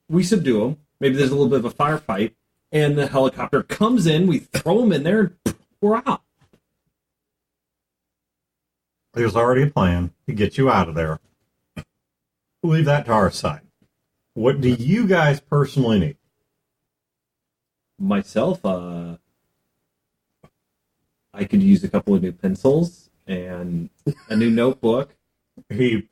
We subdue them. Maybe there's a little bit of a firefight, and the helicopter comes in, we throw them in there, and we're out. There's already a plan to get you out of there. Leave that to our side. What do you guys personally need? Myself, I could use a couple of new pencils and a new notebook. He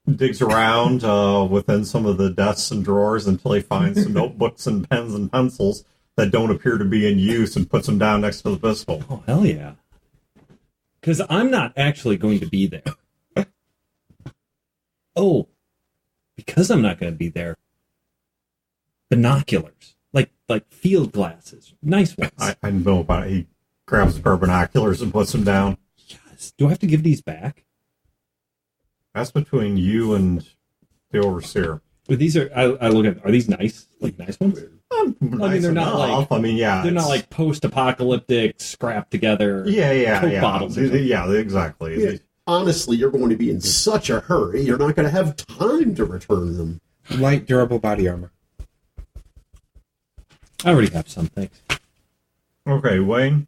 digs around within some of the desks and drawers until he finds some notebooks and pens and pencils that don't appear to be in use and puts them down next to the pistol. Oh, hell yeah. Because I'm not actually going to be there. Oh, because I'm not going to be there. Binoculars. Like field glasses. Nice ones. I know about it. He grabs a pair of binoculars and puts them down. Yes. Do I have to give these back? That's between you and the overseer. But these are, I look at, are these nice? Like nice ones? Nice they're not enough. like- I mean, yeah. They're not it's- like post-apocalyptic, scrapped together. Yeah, Coke yeah. bottles or something. Yeah, exactly. Yeah. Honestly, you're going to be in such a hurry, you're not going to have time to return them. Light, durable body armor. I already have some, thanks. Okay, Wayne.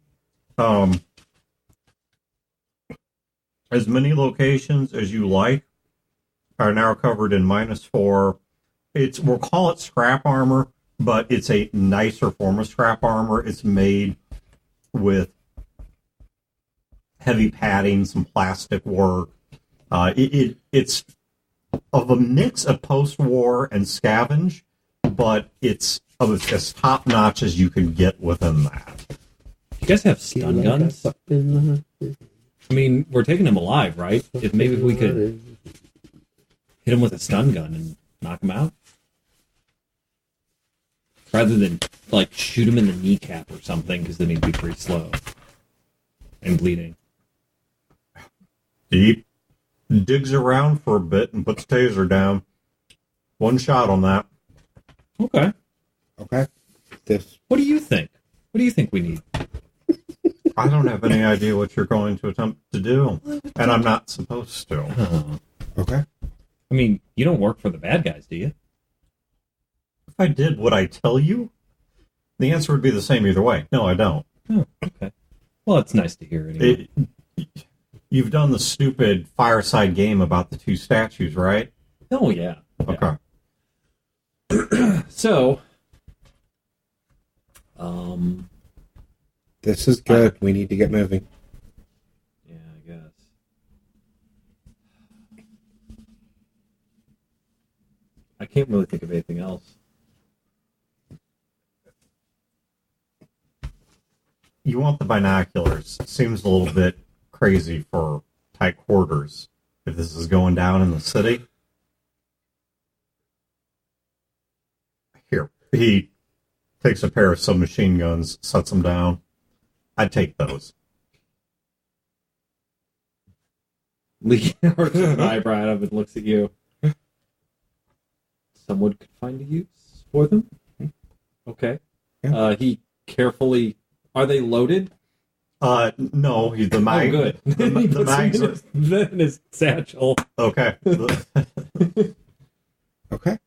As many locations as you like are now covered in -4. We'll call it scrap armor, but it's a nicer form of scrap armor. It's made with heavy padding, some plastic work. It's of a mix of post-war and scavenge, but it's of as top-notch as you can get within that. You guys have stun guns? I mean, we're taking him alive, right? If maybe we could hit him with a stun gun and knock him out? Rather than, shoot him in the kneecap or something, because then he'd be pretty slow. And bleeding. He digs around for a bit and puts taser down. One shot on that. Okay. Okay. This. What do you think? What do you think we need? I don't have any idea what you're going to attempt to do, and I'm not supposed to. Oh. Okay. I mean, you don't work for the bad guys, do you? If I did, would I tell you? The answer would be the same either way. No, I don't. Oh, okay. Well, it's nice to hear anyway. You've done the stupid fireside game about the 2 statues, right? Oh, yeah. Okay. So, This is good. We need to get moving. yeah, I guess. I can't really think of anything else. You want the binoculars. Seems a little bit crazy for tight quarters if this is going down in the city. Here, he takes a pair of submachine guns, sets them down. I'd take those. Lee arches an eyebrow up and looks at you. Someone could find a use for them? Okay. Yeah. He carefully... Are they loaded? No, the mag. Oh, good. The, He the puts them mags in are in his satchel. okay. Okay.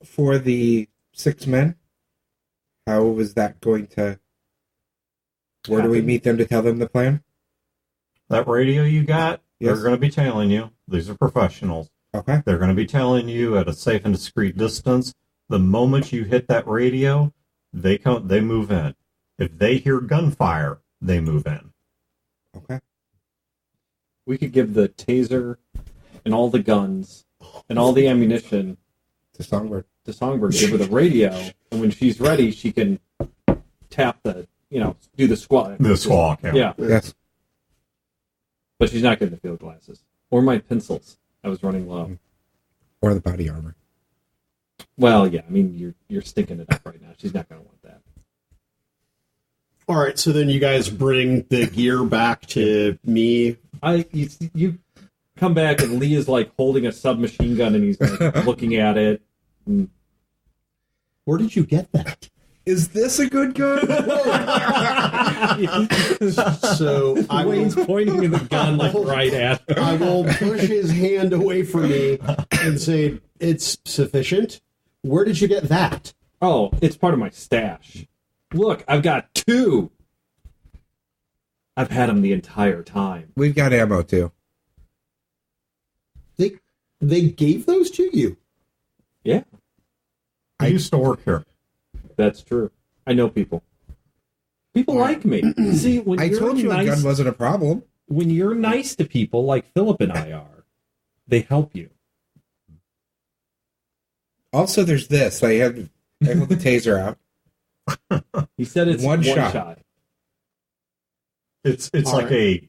For the 6 men, how was that going to... Where do we meet them to tell them the plan? That radio you got, Yes. they're going to be telling you. These are professionals. Okay. They're going to be telling you at a safe and discreet distance. The moment you hit that radio, they move in. If they hear gunfire, they move in. Okay. We could give the taser and all the guns and all the ammunition To Songbird. to Songbird, give her the radio, and when she's ready, she can tap the, do the squawk. The squawk. Yeah, Yes. but she's not getting the field glasses. Or my pencils. I was running low. Or the body armor. Well, yeah, I mean, you're stinking it up right now. She's not going to want that. All right, so then you guys bring the gear back to me. You come back, and Lee is, like, holding a submachine gun, and he's, like, looking at it. And Where did you get that? Is this a good gun? So Wayne's pointing in the gun, like, right at her. I will push his hand away from me and say, "It's sufficient." Where did you get that? Oh, it's part of my stash. Look, I've got 2. I've had them the entire time. We've got ammo, too. They gave those to you. Yeah, I used to work here. that's true. I know people. People like me. See, when I you're told you nice, a gun wasn't a problem. when you're nice to people like Philip and I are, they help you. Also, there's this. I have the taser out. He said it's One one shot. shot. It's All like a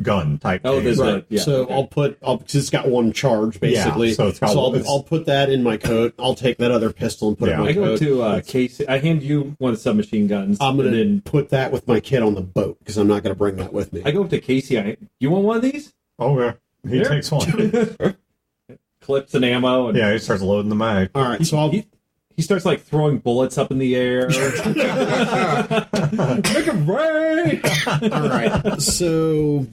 gun type. Oh, there's taser. a yeah. So okay. because it's got one charge basically. Yeah, so it's got- I'll put that in my coat. I'll take that other pistol and put it in Yeah. my I go coat. to Casey. I hand you one of the submachine guns. I'm gonna and then put that with my kid on the boat because I'm not gonna bring that with me. I go up to Casey. You want one of these? Oh yeah, he There. takes one. Clips and ammo. And Yeah, he starts loading the mag. All right, so I'll. he starts like throwing bullets up in the air. Make a break! All right, so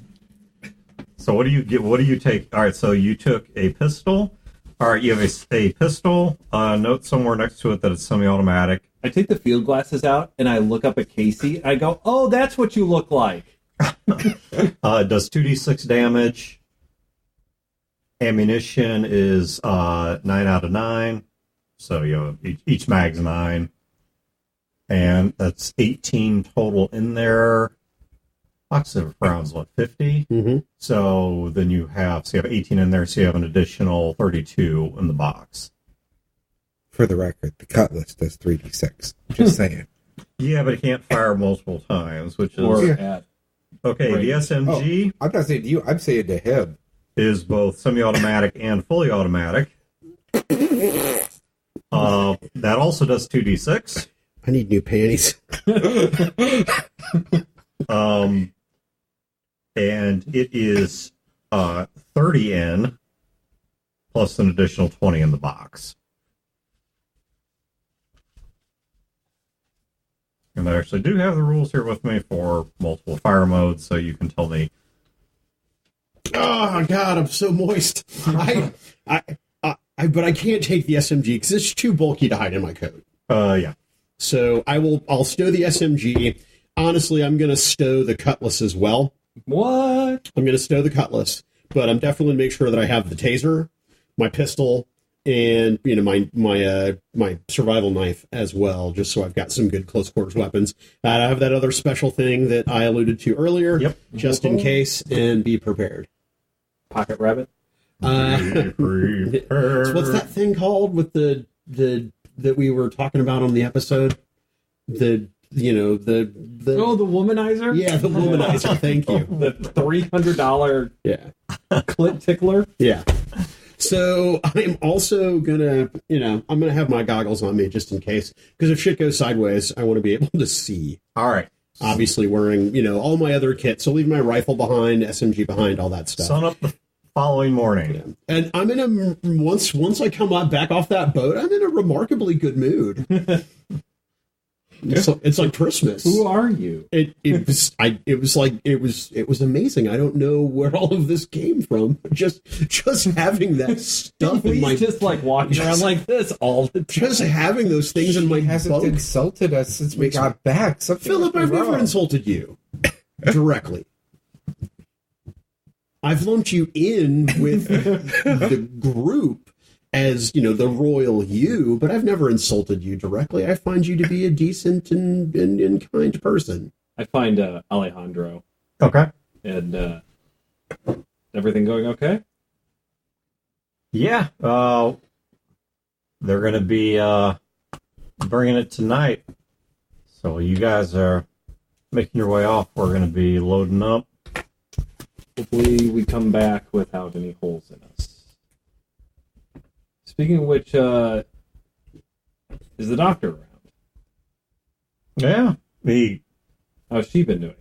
So what do you get? What do you take? All right, so you took a pistol. All right, you have a pistol. Note somewhere next to it that it's semi-automatic. I take the field glasses out and I look up at Casey. I go, "Oh, that's what you look like." It does 2d6 damage. Ammunition is 9 out of 9. So you know each mag's 9, and that's 18 total in there. Box of rounds, what, 50? mm-hmm. So then you have 18 in there, so you have an additional 32 in the box. For the record, the cutlass does 3d6. Just saying. Yeah, but it can't fire multiple times, which is Or Yeah. at okay. Right. The SMG I'm not saying to you. I'm saying to him. is both semi-automatic and fully automatic. That also does 2d6. I need new panties. And it is 30 in plus an additional 20 in the box. And I actually do have the rules here with me for multiple fire modes, so you can tell me. Oh God, I'm so moist. But I can't take the SMG because it's too bulky to hide in my coat. Yeah. So I'll stow the SMG. Honestly, I'm going to stow the cutlass as well. what? I'm going to stow the cutlass, but I'm definitely going to make sure that I have the taser, my pistol, and my survival knife as well, just so I've got some good close quarters weapons. I have that other special thing that I alluded to earlier, Yep. just in case, and be prepared. Pocket rabbit. So what's that thing called with the that we were talking about on the episode? The Oh, the womanizer. yeah, the womanizer. Thank you. The $300 Yeah. clit tickler. Yeah. So I'm also gonna, I'm gonna have my goggles on me just in case, because if shit goes sideways, I want to be able to see. All right. Obviously, wearing all my other kit, so leave my rifle behind, SMG behind, all that stuff. Sun up the following morning. Yeah. And I'm in a once I come back off that boat, I'm in a remarkably good mood. It's like Christmas. Who are you? It was amazing. I don't know where all of this came from. Just having that stuff in my just like walking around like this all the time. just having those things in my He hasn't bunk. insulted us since we got back. Something Philip, must I've be never wrong. insulted you directly. I've lumped you in with the group as, the royal you, but I've never insulted you directly. I find you to be a decent and kind person. I find Alejandro Okay. and everything going okay? Yeah. They're going to be bringing it tonight. So you guys are making your way off. We're going to be loading up. Hopefully we come back without any holes in us. Speaking of which, is the doctor around? Yeah. How's she been doing?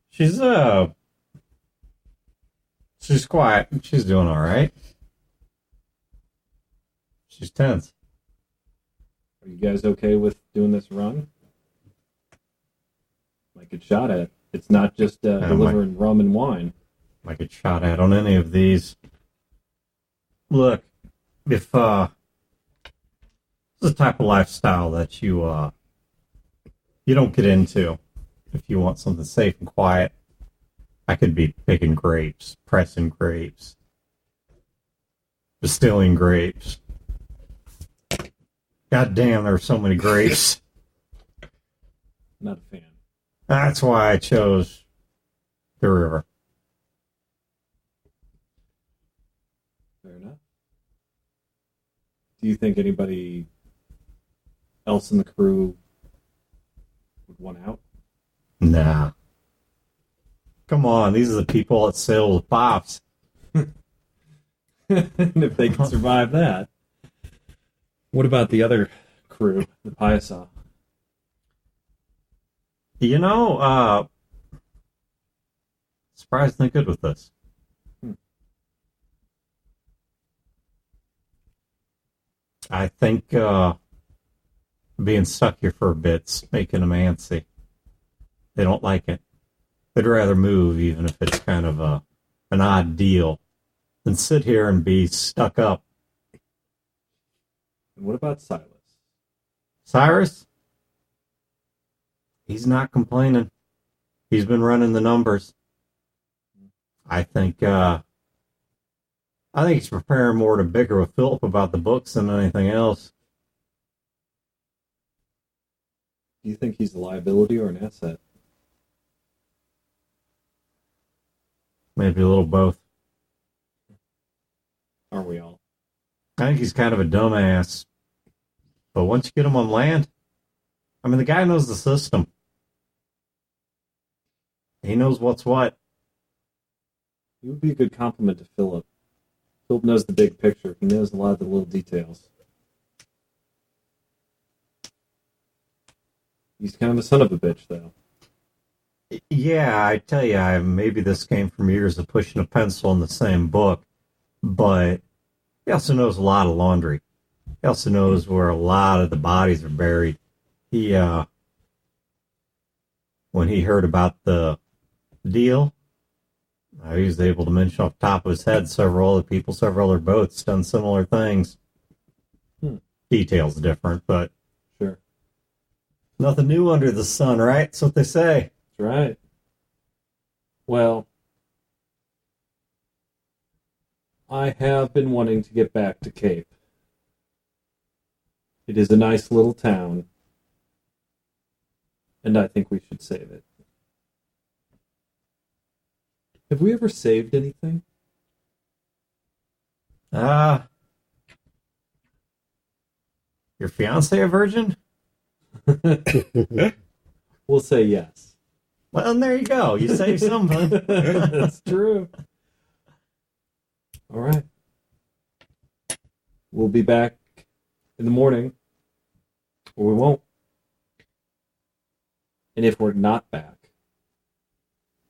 She's quiet. She's doing all right. She's tense. Are you guys okay with doing this run? Might get shot at. It's not just delivering rum and wine. Might get shot at on any of these. Look, if this is the type of lifestyle that you don't get into, if you want something safe and quiet, I could be picking grapes, pressing grapes, distilling grapes. God damn, there are so many grapes. Not a fan. That's why I chose the river. Fair enough. Do you think anybody else in the crew would want out? Nah. Come on, these are the people that sail with Pops. And if they can survive that. What about the other crew, the Piasa? Surprisingly good with this. I think being stuck here for a bit's making them antsy. They don't like it. They'd rather move, even if it's kind of an odd deal, than sit here and be stuck up. And what about Silas? Cyrus? He's not complaining. He's been running the numbers. I think he's preparing more to bicker with Philip about the books than anything else. Do you think he's a liability or an asset? Maybe a little both. Aren't we all? I think he's kind of a dumbass. But once you get him on land, I mean, the guy knows the system. He knows what's what. He would be a good compliment to Philip. Philip knows the big picture. He knows a lot of the little details. He's kind of a son of a bitch, though. Yeah, I tell you, maybe this came from years of pushing a pencil in the same book, but he also knows a lot of laundry. He also knows where a lot of the bodies are buried. He, when he heard about the deal, he was able to mention off the top of his head several other people, several other boats done similar things. Details different, but Sure. nothing new under the sun, right? That's what they say. That's right. Well, I have been wanting to get back to Cape. It is a nice little town, and I think we should save it. Have we ever saved anything? Your fiance a virgin? We'll say yes. Well, and there you go. You saved something. That's true. All right. We'll be back in the morning, or we won't. And if we're not back,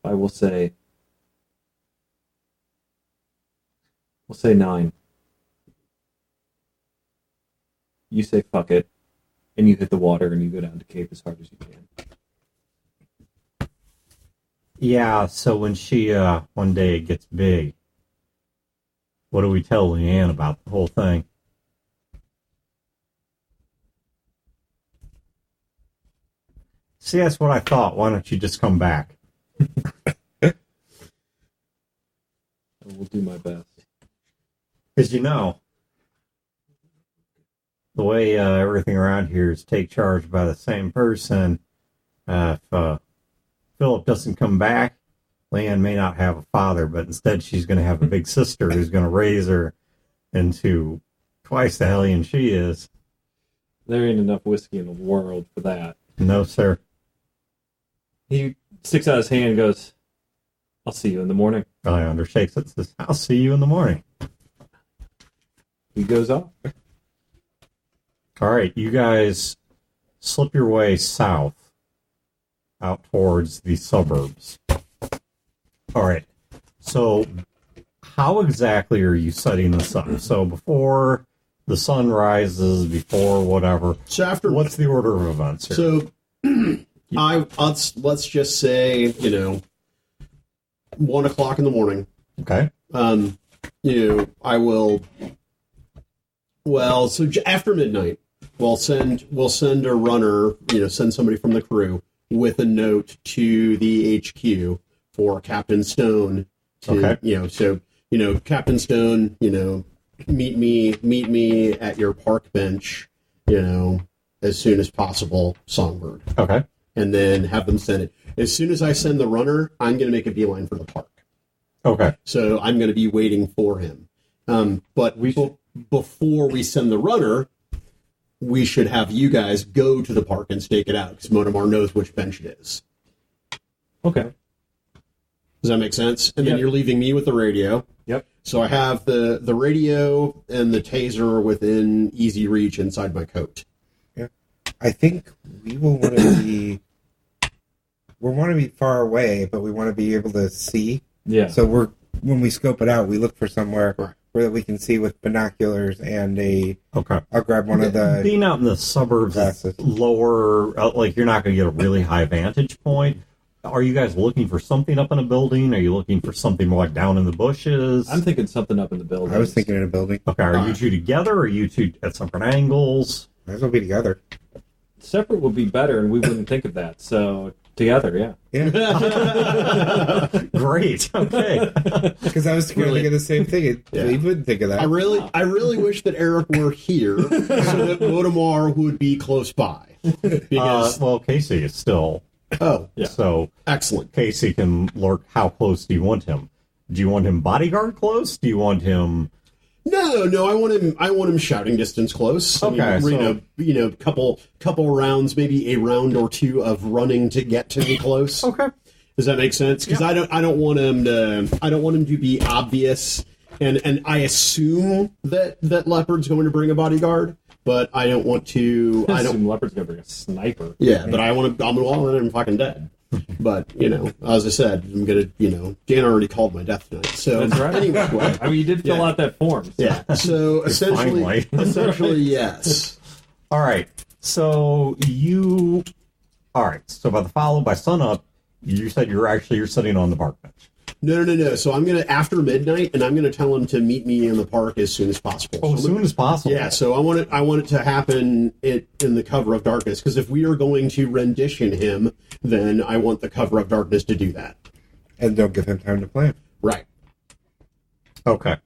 I will say, we'll say 9. You say fuck it, and you hit the water and you go down to Cape as hard as you can. Yeah, so when she one day gets big, what do we tell Leanne about the whole thing? See, that's what I thought. Why don't you just come back? I will do my best. Because the way everything around here is take charge by the same person. If Philip doesn't come back, Leanne may not have a father, but instead she's going to have a big sister who's going to raise her into twice the hellion she is. There ain't enough whiskey in the world for that. No, sir. He sticks out his hand and goes, I'll see you in the morning. Leander shakes it and says, I'll see you in the morning. He goes off. All right, you guys slip your way south out towards the suburbs. All right, so how exactly are you setting this up? So before the sun rises, before whatever, So after what's the order of events here? So let's just say 1 o'clock in the morning. Okay. I will. Well, so after midnight, we'll send a runner. Send somebody from the crew with a note to the HQ for Captain Stone. To, Captain Stone. Meet me at your park bench. As soon as possible, Songbird. Okay. And then have them send it. As soon as I send the runner, I'm going to make a beeline for the park. Okay. So I'm going to be waiting for him. But before we send the runner, we should have you guys go to the park and stake it out, because Motomar knows which bench it is. Okay. Does that make sense? And then Yep. you're leaving me with the radio. Yep. So I have the radio and the taser within easy reach inside my coat. I think we will want to be. We want to be far away, but we want to be able to see. Yeah. So when we scope it out, we look for somewhere where we can see with binoculars and Okay. I'll grab one of the. Being out in the suburbs is glasses. lower, like you're not going to get a really high vantage point. Are you guys looking for something up in a building? Are you looking for something more like down in the bushes? I'm thinking something up in the building. I was thinking in a building. Okay, are you two together, or are you two at separate angles? Might as well be together. Separate would be better, and we wouldn't think of that. So together, yeah. Yeah, Great. Okay. because I was going to think of the same thing. Yeah. We wouldn't think of that. I really wish that Eric were here so that Motomar would be close by. Because, Well, Casey is still. Yeah. So excellent. Casey can lurk. How close do you want him? Do you want him bodyguard close? Do you want him? No, I want him shouting distance close. Okay, couple rounds, maybe a round or two of running to get to me close. Okay. Does that make sense? Because I don't want him to be obvious, and I assume that Leopard's going to bring a bodyguard, but I don't want to. I assume Leopard's gonna bring a sniper. Yeah, but I'm gonna him fucking dead. But as I said, I'm gonna Dan already called my death tonight. So That's right. anyway, I mean, you did fill out that form. So. yeah. So Finally. essentially, yes. All right. So you. All right. So by sunup, you said you're sitting on the park bench. No. So I'm gonna after midnight, and I'm gonna tell him to meet me in the park as soon as possible. Oh, as soon as possible. Yeah, so I want it to happen in the cover of darkness, because if we are going to rendition him, then I want the cover of darkness to do that. And don't give him time to plan. Right. Okay.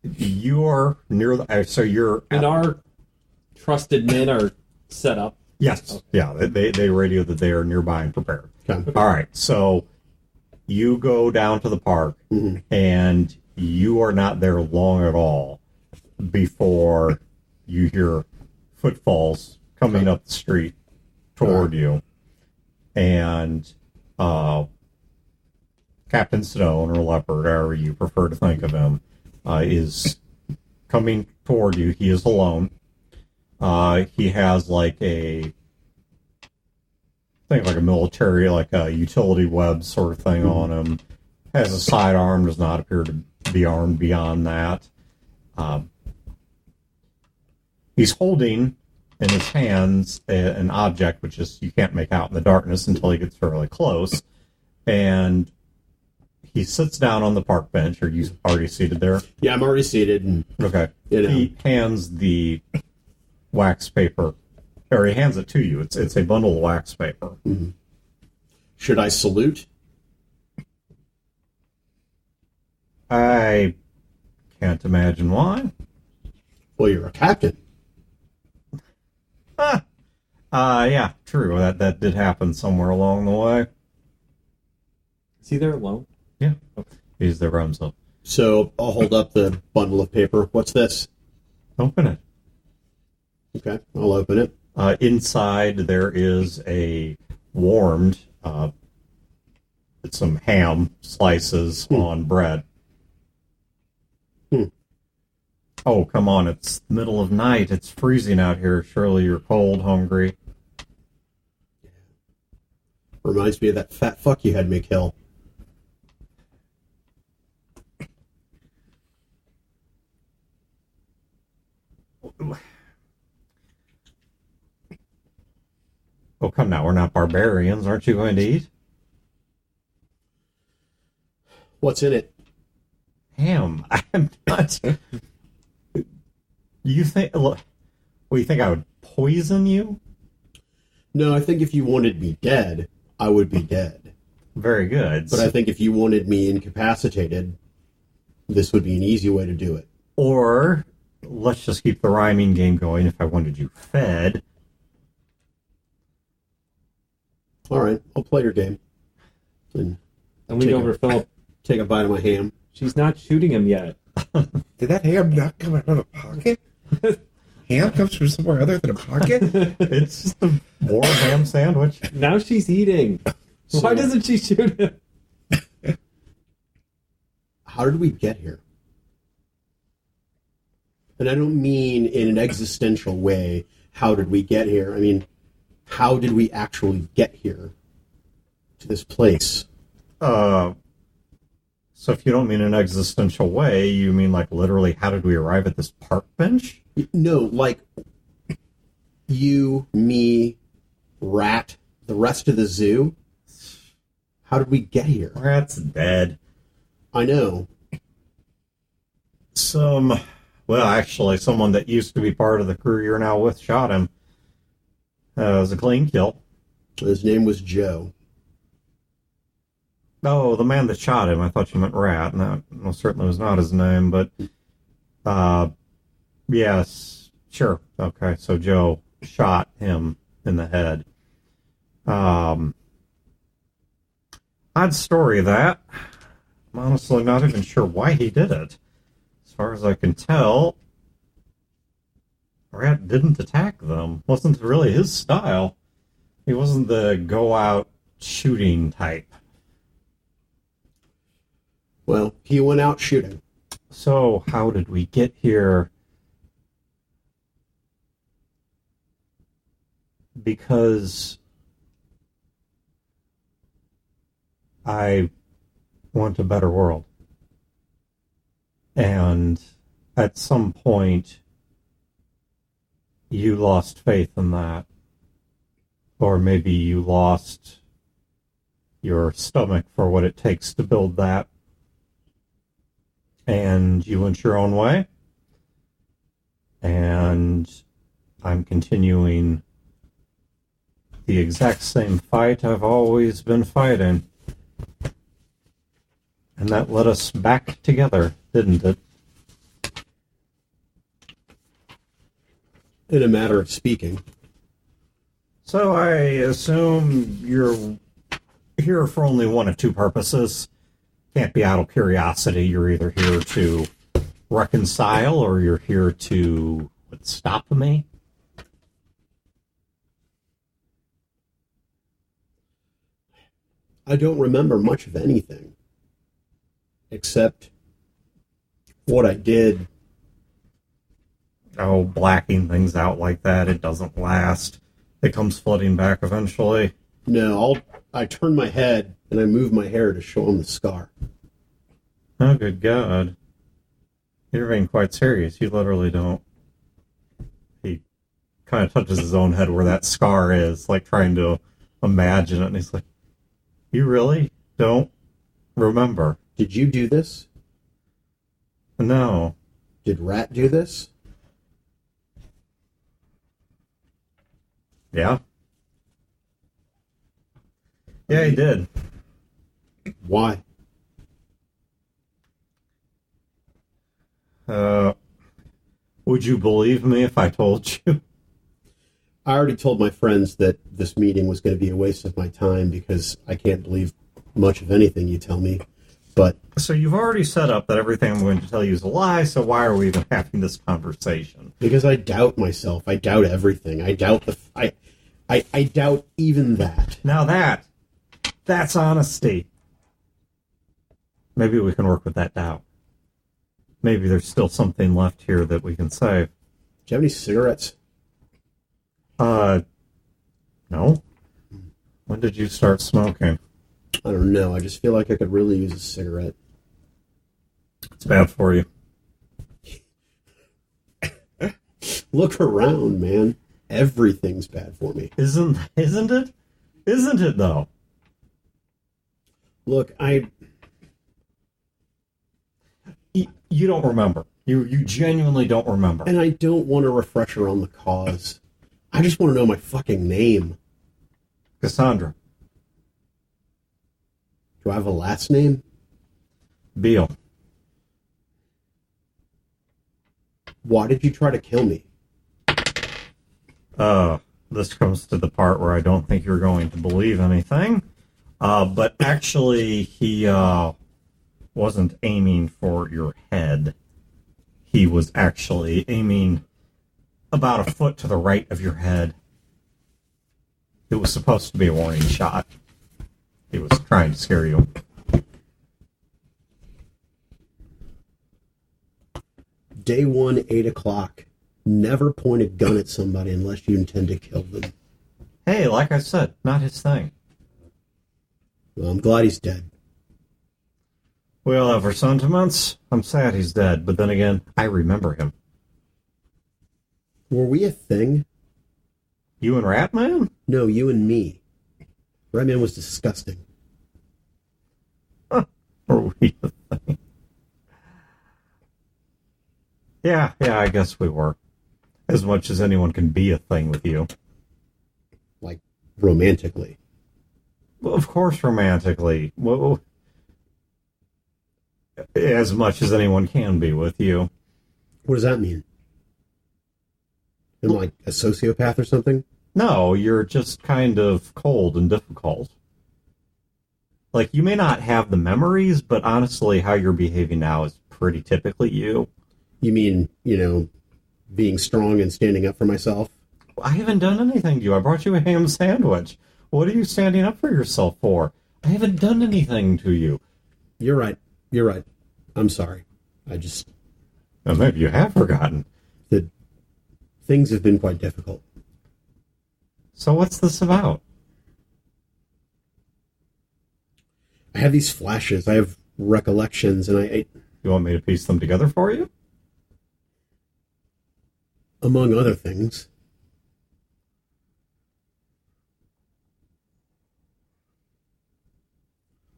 You're near the. So you're. And our trusted men are set up. Yes. Yeah. They radio that they are nearby and prepared. Okay. All right. So you go down to the park, and you are not there long at all before you hear footfalls coming up the street toward you, and Captain Stone or Leopard, however you prefer to think of him, is coming toward you. He is alone. He has like a military, like a utility web sort of thing on him. Has a sidearm, does not appear to be armed beyond that. He's holding in his hands an object, which is you can't make out in the darkness until he gets fairly close. And he sits down on the park bench. Are you already seated there? Yeah, I'm already seated. And, Okay. you know. He hands the wax paper, or he hands it to you. It's a bundle of wax paper. Mm-hmm. Should I salute? I can't imagine why. Well, you're a captain. Yeah, true. That did happen somewhere along the way. Is he there alone? Yeah. He's there by himself. So I'll hold up the bundle of paper. What's this? Open it. Okay, I'll open it. Inside there is a warmed, some ham slices on bread. Oh, come on. It's the middle of night. It's freezing out here. Surely you're cold, hungry. Reminds me of that fat fuck you had me kill. Oh, come now. We're not barbarians. Aren't you going to eat? What's in it? Ham. I'm not. You think? Look, well, you think I would poison you? No, I think if you wanted me dead, I would be dead. Very good. But I think if you wanted me incapacitated, this would be an easy way to do it. Or let's just keep the rhyming game going. If I wanted you fed, All right, I'll play your game. And I lean over to Philip. take a bite of my ham. She's not shooting him yet. Did that ham not come out of a pocket? Ham comes from somewhere other than a pocket? it's just a warm ham sandwich. Now she's eating. Why doesn't she shoot him? How did we get here? And I don't mean in an existential way, how did we get here? I mean, how did we actually get here to this place? So if you don't mean an existential way, you mean like literally, how did we arrive at this park bench? No, like you, me, Rat, the rest of the zoo. How did we get here? Rat's dead. I know. Actually, someone that used to be part of the crew you're now with shot him. It was a clean kill. His name was Joe. Oh, the man that shot him. I thought you meant Rat. No, certainly was not his name, but yes, sure. Okay, so Joe shot him in the head. Odd story, that. I'm honestly not even sure why he did it. As far as I can tell, Rat didn't attack them. Wasn't really his style. He wasn't the go-out shooting type. Well, he went out shooting. So, how did we get here? Because I want a better world. And at some point, you lost faith in that. Or maybe you lost your stomach for what it takes to build that. And you went your own way. And I'm continuing the exact same fight I've always been fighting. And that led us back together, didn't it? In a matter of speaking. So I assume you're here for only one of two purposes. Can't be out of curiosity. You're either here to reconcile or you're here to stop me. I don't remember much of anything. Except what I did. Oh, blacking things out like that, it doesn't last. It comes flooding back eventually. No, I turn my head and I move my hair to show him the scar. Oh, good God. You're being quite serious. You literally don't. He kind of touches his own head where that scar is, like trying to imagine it. And he's like, you really don't remember? Did you do this? No. Did Rat do this? Yeah. Yeah, he did. Why? Would you believe me if I told you? I already told my friends that this meeting was going to be a waste of my time because I can't believe much of anything you tell me. But So you've already set up that everything I'm going to tell you is a lie, so why are we even having this conversation? because I doubt myself, I doubt everything. I doubt I doubt even that. Now that's honesty. Maybe we can work with that doubt. Maybe there's still something left here that we can save. Do you have any cigarettes? No. When did you start smoking? I don't know. I just feel like I could really use a cigarette. It's bad for you. Look around, man. Everything's bad for me. Isn't it? Isn't it though? Look, You don't remember. You genuinely don't remember. and I don't want a refresher on the cause. I just want to know my fucking name. Cassandra. Do I have a last name? Beale. Why did you try to kill me? This comes to the part where I don't think you're going to believe anything. But actually, he wasn't aiming for your head. He was actually aiming about a foot to the right of your head. It was supposed to be a warning shot. He was trying to scare you. Day 1, 8 o'clock. Never point a gun at somebody unless you intend to kill them. Hey, like I said, not his thing. Well, I'm glad he's dead. We all have our sentiments. I'm sad he's dead, but then again, I remember him. Were we a thing? You and Ratman? No, you and me. Redman was disgusting. Or we a thing? Yeah, I guess we were. As much as anyone can be a thing with you. Like, romantically. Well, of course, romantically. Well, as much as anyone can be with you. What does that mean? Am I like a sociopath or something? No, you're just kind of cold and difficult. Like, you may not have the memories, but honestly, how you're behaving now is pretty typically you. You mean, being strong and standing up for myself? I haven't done anything to you. I brought you a ham sandwich. What are you standing up for yourself for? I haven't done anything to you. You're right. You're right. I'm sorry. Well, maybe you have forgotten. The things have been quite difficult. So what's this about? I have these flashes. I have recollections, and I You want me to piece them together for you? among other things.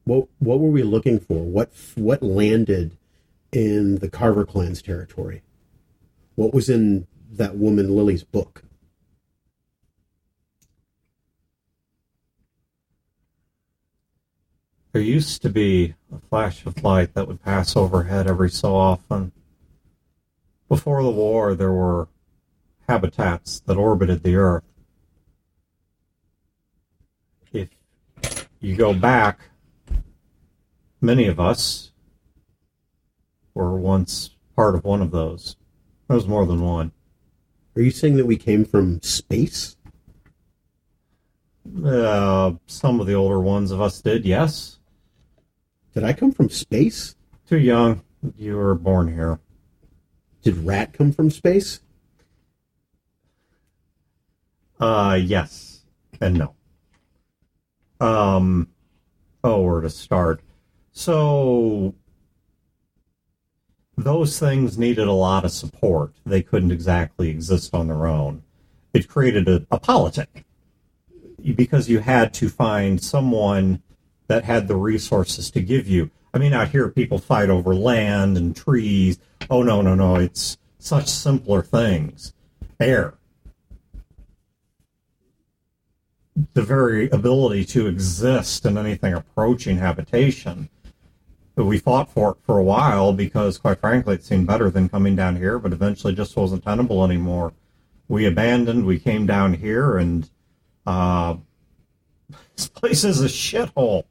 What were we looking for? What landed in the Carver clan's territory? What was in that woman Lily's book? There used to be a flash of light that would pass overhead every so often. Before the war, there were habitats that orbited the Earth. If you go back, many of us were once part of one of those. There was more than one. Are you saying that we came from space? Some of the older ones of us did, yes. Did I come from space? Too young. You were born here. Did Rat come from space? Yes. And no. Where to start? So, those things needed a lot of support. They couldn't exactly exist on their own. it created a politic because you had to find someone that had the resources to give you. I mean, out here people fight over land and trees. Oh, no. It's such simpler things. Air. The very ability to exist in anything approaching habitation. We fought for it for a while because, quite frankly, it seemed better than coming down here, but eventually just wasn't tenable anymore. We abandoned, we came down here, and this place is a shithole.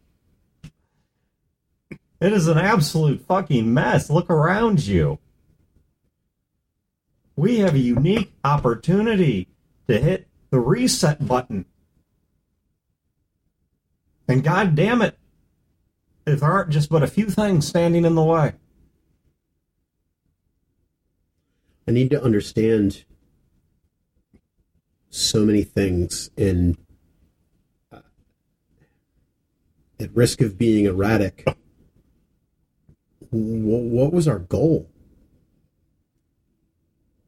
It is an absolute fucking mess. Look around you. We have a unique opportunity to hit the reset button. And God damn it, if there aren't just but a few things standing in the way. I need to understand so many things, and at risk of being erratic, what was our goal?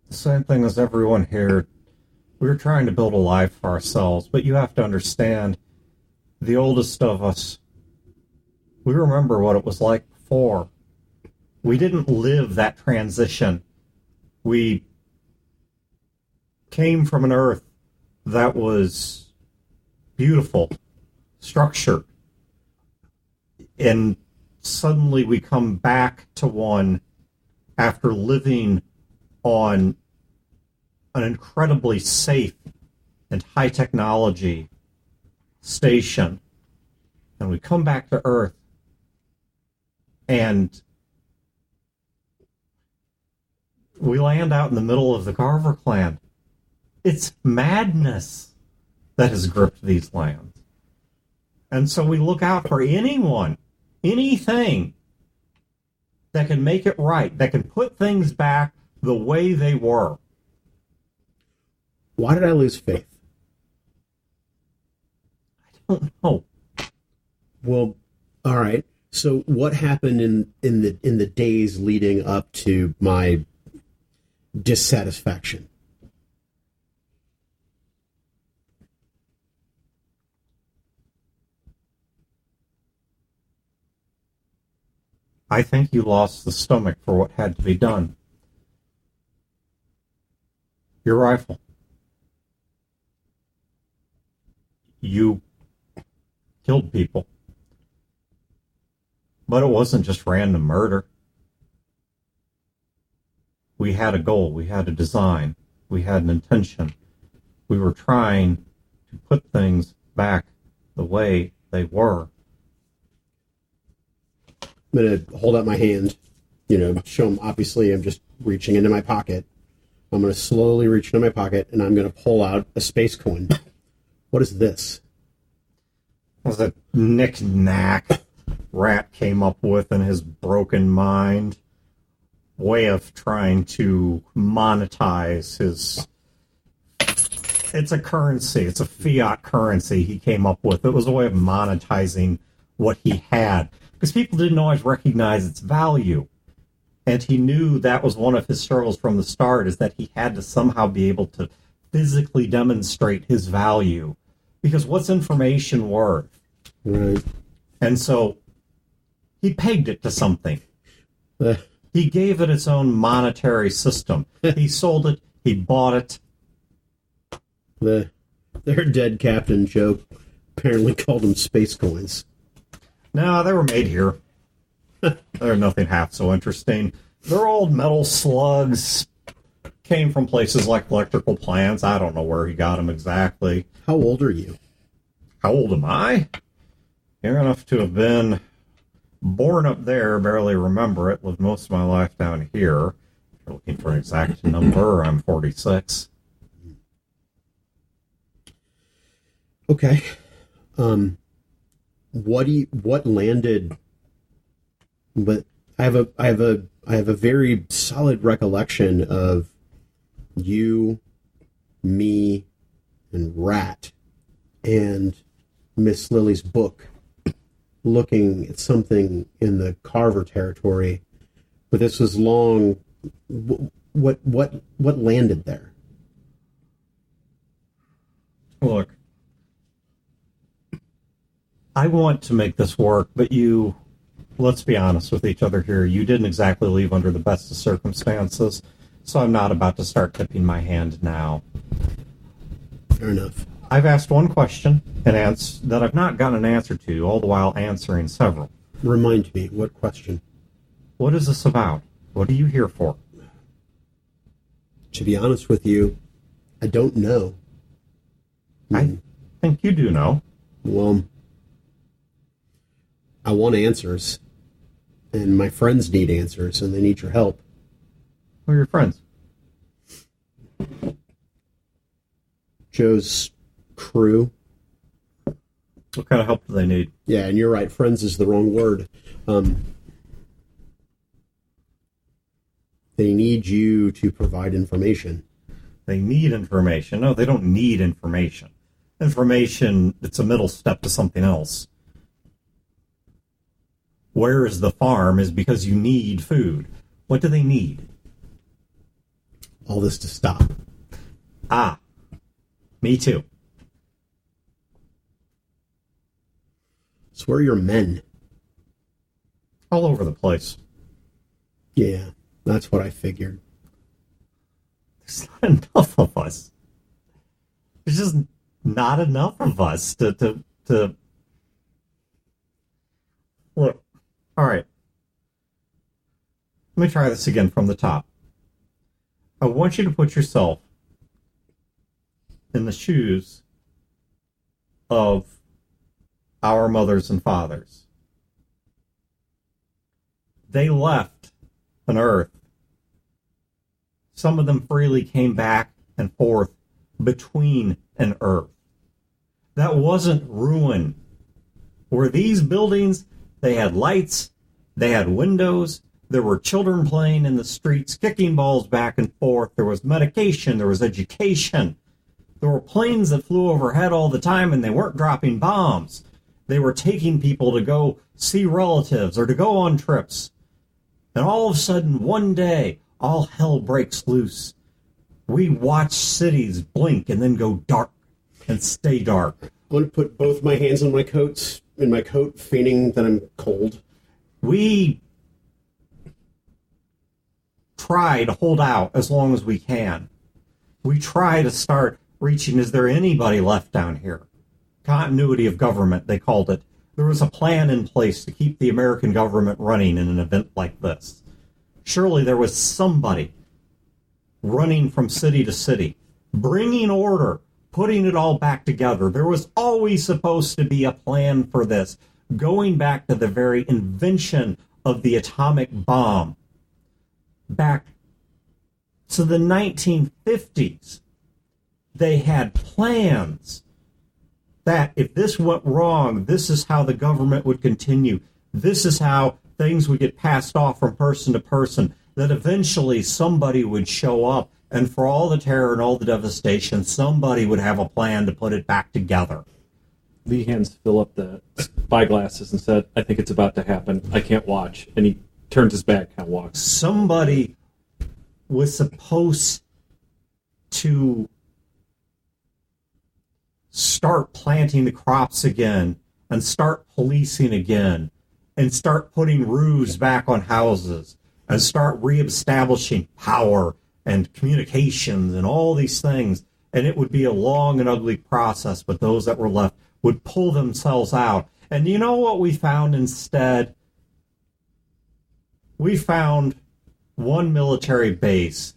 The same thing as everyone here. We were trying to build a life for ourselves, but you have to understand, the oldest of us, we remember what it was like before. We didn't live that transition. We came from an earth that was beautiful, structured, and suddenly we come back to one after living on an incredibly safe and high technology station, and we come back to Earth, and we land out in the middle of the Carver clan. It's madness that has gripped these lands. And so we look out for anyone, anything that can make it right, that can put things back the way they were. Why did I lose faith? I don't know. Well, all right. So what happened in the days leading up to my dissatisfaction? I think you lost the stomach for what had to be done. Your rifle. You killed people. But it wasn't just random murder. We had a goal. We had a design. We had an intention. We were trying to put things back the way they were. I'm going to hold out my hand, show them, obviously, I'm just reaching into my pocket. I'm going to slowly reach into my pocket, and I'm going to pull out a space coin. What is this? It was a knick-knack Rat came up with in his broken mind. Way of trying to monetize his... It's a currency. It's a fiat currency he came up with. It was a way of monetizing what he had. Because people didn't always recognize its value. And he knew that was one of his struggles from the start, is that he had to somehow be able to physically demonstrate his value. Because what's information worth? Right. And so he pegged it to something. He gave it its own monetary system. He sold it. He bought it. Their dead captain joke apparently called them space coins. No, they were made here. They're nothing half so interesting. They're old metal slugs. Came from places like electrical plants. I don't know where he got them exactly. How old are you? How old am I? Young enough to have been born up there, barely remember it. Lived most of my life down here. If you're looking for an exact number, I'm 46. Okay. What landed? But I have a very solid recollection of you, me, and Rat, and Miss Lily's book, looking at something in the Carver territory. But this was long. What landed there? Look, I want to make this work, but let's be honest with each other here, you didn't exactly leave under the best of circumstances, so I'm not about to start tipping my hand now. Fair enough. I've asked one question that I've not gotten an answer to, all the while answering several. Remind me, what question? What is this about? What are you here for? To be honest with you, I don't know. I think you do know. Well, I want answers, and my friends need answers, and they need your help. Who are your friends? Joe's crew. What kind of help do they need? Yeah, and you're right. Friends is the wrong word. They need you to provide information. They need information. No, they don't need information. Information, it's a middle step to something else. Where is the farm is because you need food. What do they need? All this to stop. Ah, me too. So where are your men? All over the place. Yeah, that's what I figured. There's not enough of us. There's just not enough of us to look. All right. Let me try this again from the top. I want you to put yourself in the shoes of our mothers and fathers. They left an earth. Some of them freely came back and forth between an earth. That wasn't ruin. Were these buildings, they had lights, they had windows, there were children playing in the streets, kicking balls back and forth, there was medication, there was education. There were planes that flew overhead all the time and they weren't dropping bombs. They were taking people to go see relatives or to go on trips. And all of a sudden, one day, all hell breaks loose. We watch cities blink and then go dark and stay dark. I'm going to put both my hands on my coat, feigning that I'm cold. We try to hold out as long as we can. We try to start reaching, is there anybody left down here? Continuity of government, they called it. There was a plan in place to keep the American government running in an event like this. Surely there was somebody running from city to city, bringing order, putting it all back together. There was always supposed to be a plan for this, going back to the very invention of the atomic bomb, back to the 1950s. They had plans that if this went wrong, this is how the government would continue. This is how things would get passed off from person to person, that eventually somebody would show up, and for all the terror and all the devastation, somebody would have a plan to put it back together. Lee hands Philip the spyglasses and said, I think it's about to happen. I can't watch. And he turns his back and walks. Somebody was supposed to start planting the crops again and start policing again and start putting roofs back on houses and start reestablishing power and communications and all these things. And it would be a long and ugly process, but those that were left would pull themselves out. And you know what we found instead? We found one military base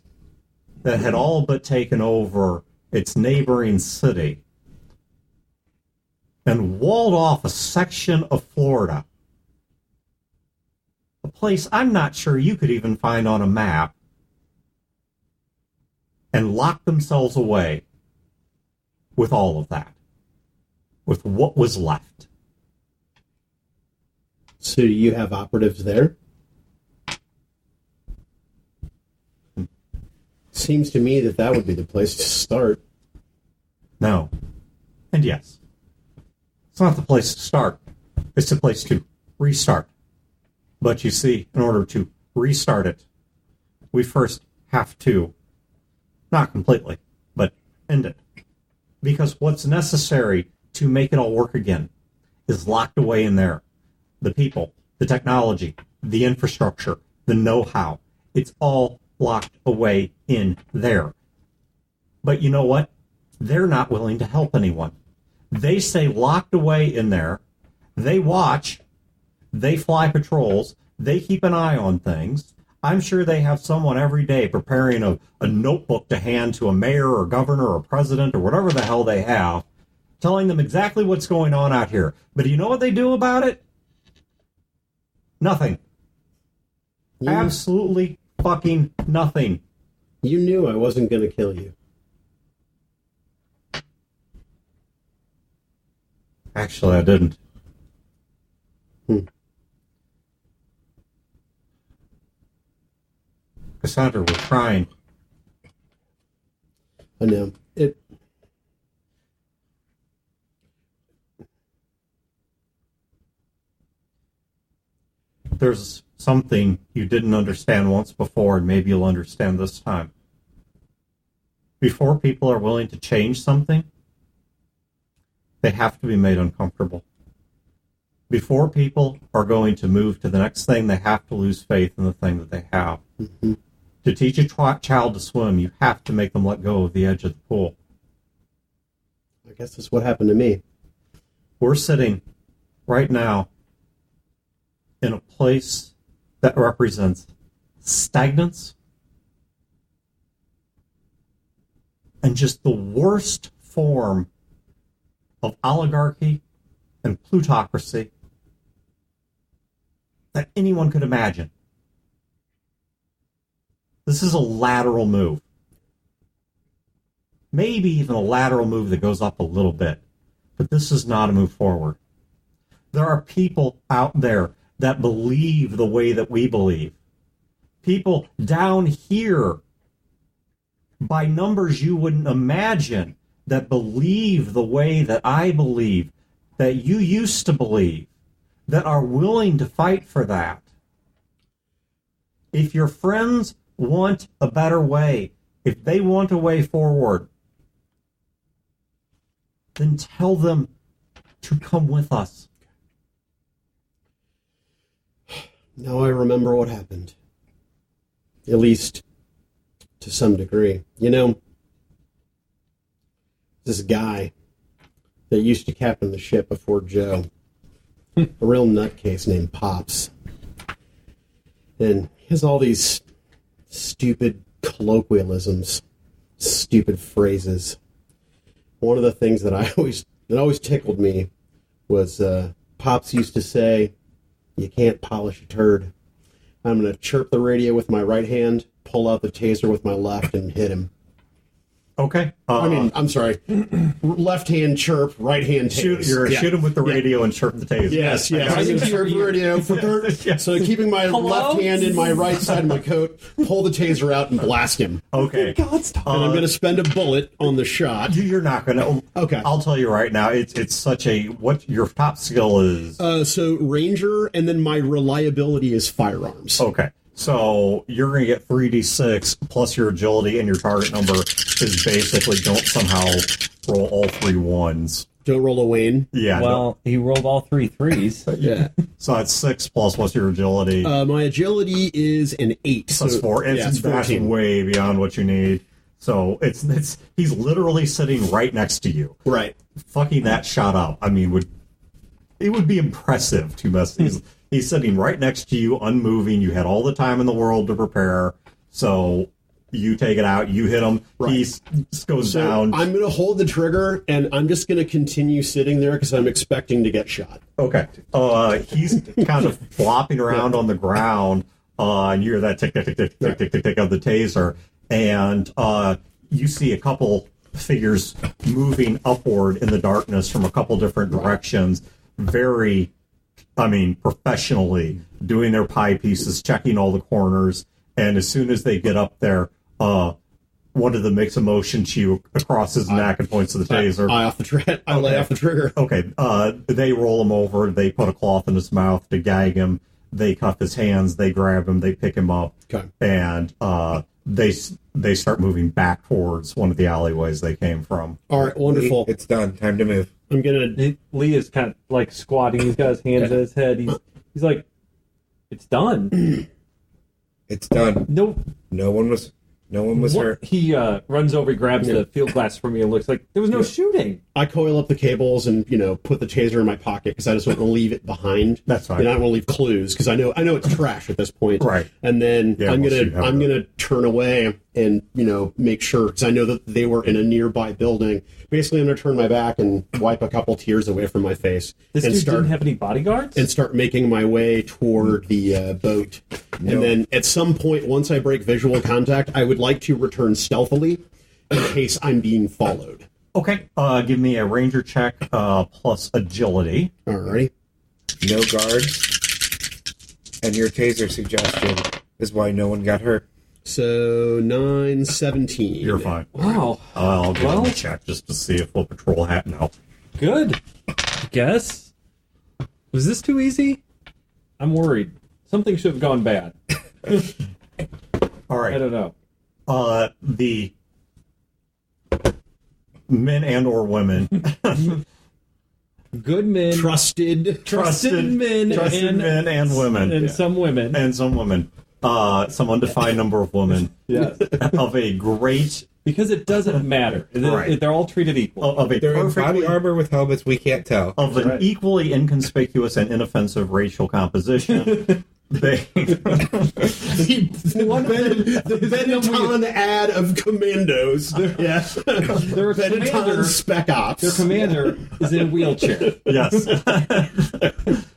that had all but taken over its neighboring city and walled off a section of Florida. A place I'm not sure you could even find on a map, and locked themselves away with all of that, with what was left. So do you have operatives there? Seems to me that would be the place to start. No. And yes. It's not the place to start. It's the place to restart. But you see, in order to restart it, we first have to, not completely, but end it. Because what's necessary to make it all work again is locked away in there. The people, the technology, the infrastructure, the know-how. It's all locked away in there. But you know what? They're not willing to help anyone. They stay locked away in there. They watch. They fly patrols. They keep an eye on things. I'm sure they have someone every day preparing a notebook to hand to a mayor or governor or president or whatever the hell they have, telling them exactly what's going on out here. But do you know what they do about it? Nothing. Absolutely fucking nothing. You knew I wasn't going to kill you. Actually, I didn't. Cassandra, we're trying. I know. There's something you didn't understand once before, and maybe you'll understand this time. Before people are willing to change something, they have to be made uncomfortable. Before people are going to move to the next thing, they have to lose faith in the thing that they have. Mm-hmm. To teach a child to swim, you have to make them let go of the edge of the pool. I guess that's what happened to me. We're sitting right now in a place that represents stagnance and just the worst form of oligarchy and plutocracy that anyone could imagine. This is a lateral move. Maybe even a lateral move that goes up a little bit. But this is not a move forward. There are people out there that believe the way that we believe. People down here, by numbers you wouldn't imagine, that believe the way that I believe, that you used to believe, that are willing to fight for that. If your friends want a better way, if they want a way forward, then tell them to come with us. Now I remember what happened. At least to some degree. You know, this guy that used to captain the ship before Joe, a real nutcase named Pops. And he has all these stupid colloquialisms, stupid phrases. One of the things that always tickled me was Pops used to say, "You can't polish a turd." I'm going to chirp the radio with my right hand, pull out the taser with my left, and hit him. Okay. I'm sorry. Left hand chirp, right hand tase. Shoot him with the radio and chirp the taser. Yes. I can chirp the radio for dirt. So keeping my left hand in my right side of my coat, pull the taser out and blast him. Okay. God, stop. And I'm going to spend a bullet on the shot. You're not going to. Okay. I'll tell you right now, it's such a, what your top skill is. So Ranger, and then my reliability is firearms. Okay. So you're going to get 3d6 plus your agility, and your target number is basically don't somehow roll all 3 ones. Don't roll a Wayne. Yeah. Well, he rolled all 3 threes. Yeah. So that's 6 plus what's your agility? My agility is an 8. So it's 4. It's 14. way beyond what you need. So it's he's literally sitting right next to you. Right. Fucking that shot up. I mean, it would be impressive to mess. He's sitting right next to you, unmoving. You had all the time in the world to prepare. So you take it out. You hit him. Right. He goes down. I'm going to hold the trigger, and I'm just going to continue sitting there because I'm expecting to get shot. Okay. He's kind of flopping around on the ground, and you hear that tick, tick, tick, tick, tick, tick, tick, tick of the taser, and you see a couple figures moving upward in the darkness from a couple different directions. Very, professionally doing their pie pieces, checking all the corners, and as soon as they get up there, one of them makes a motion to you across his neck and points to the taser. I lay off the trigger. Okay, they roll him over, they put a cloth in his mouth to gag him, they cuff his hands, they grab him, they pick him up, Okay. and they start moving back towards one of the alleyways they came from. All right, wonderful. It's done. Time to move. I'm gonna. Lee is kind of like squatting. He's got his hands at his head. He's like, it's done. It's done. No No one was hurt. He runs over, he grabs the field glass from me, and looks like there was no shooting. I coil up the cables and put the taser in my pocket because I just want to leave it behind. That's fine. And I don't want to leave clues because I know it's trash at this point. Right. And then Yeah, I'm we'll see how it gonna turn away and make sure because I know that they were in a nearby building. Basically, I'm gonna turn my back and wipe a couple tears away from my face. This and dude didn't have any bodyguards? and start making my way toward the boat. No. And then at some point, once I break visual contact, I would like to return stealthily in case I'm being followed. Okay. Give me a ranger check plus agility. Alrighty. No guards. And your taser suggestion is why no one got hurt. So 9, 17. You're fine. Wow. I'll give Well- him a check just to see if we'll patrol hat. No. Good. I guess. Was this too easy? I'm worried. Something should have gone bad. All right. I don't know. The men and or women, Good men. Trusted. Trusted men. trusted men and women, And some women. and some women, some undefined number of women Yes. of a great, Because it doesn't matter. Right. They're all treated equal. of a They're in body perfectly, armor with helmets. We can't tell. of an right. equally inconspicuous and inoffensive racial composition. They, The Benetton ad of Commandos. Yes. Their Benetton commander, Spec Ops. their commander is in a wheelchair. yes,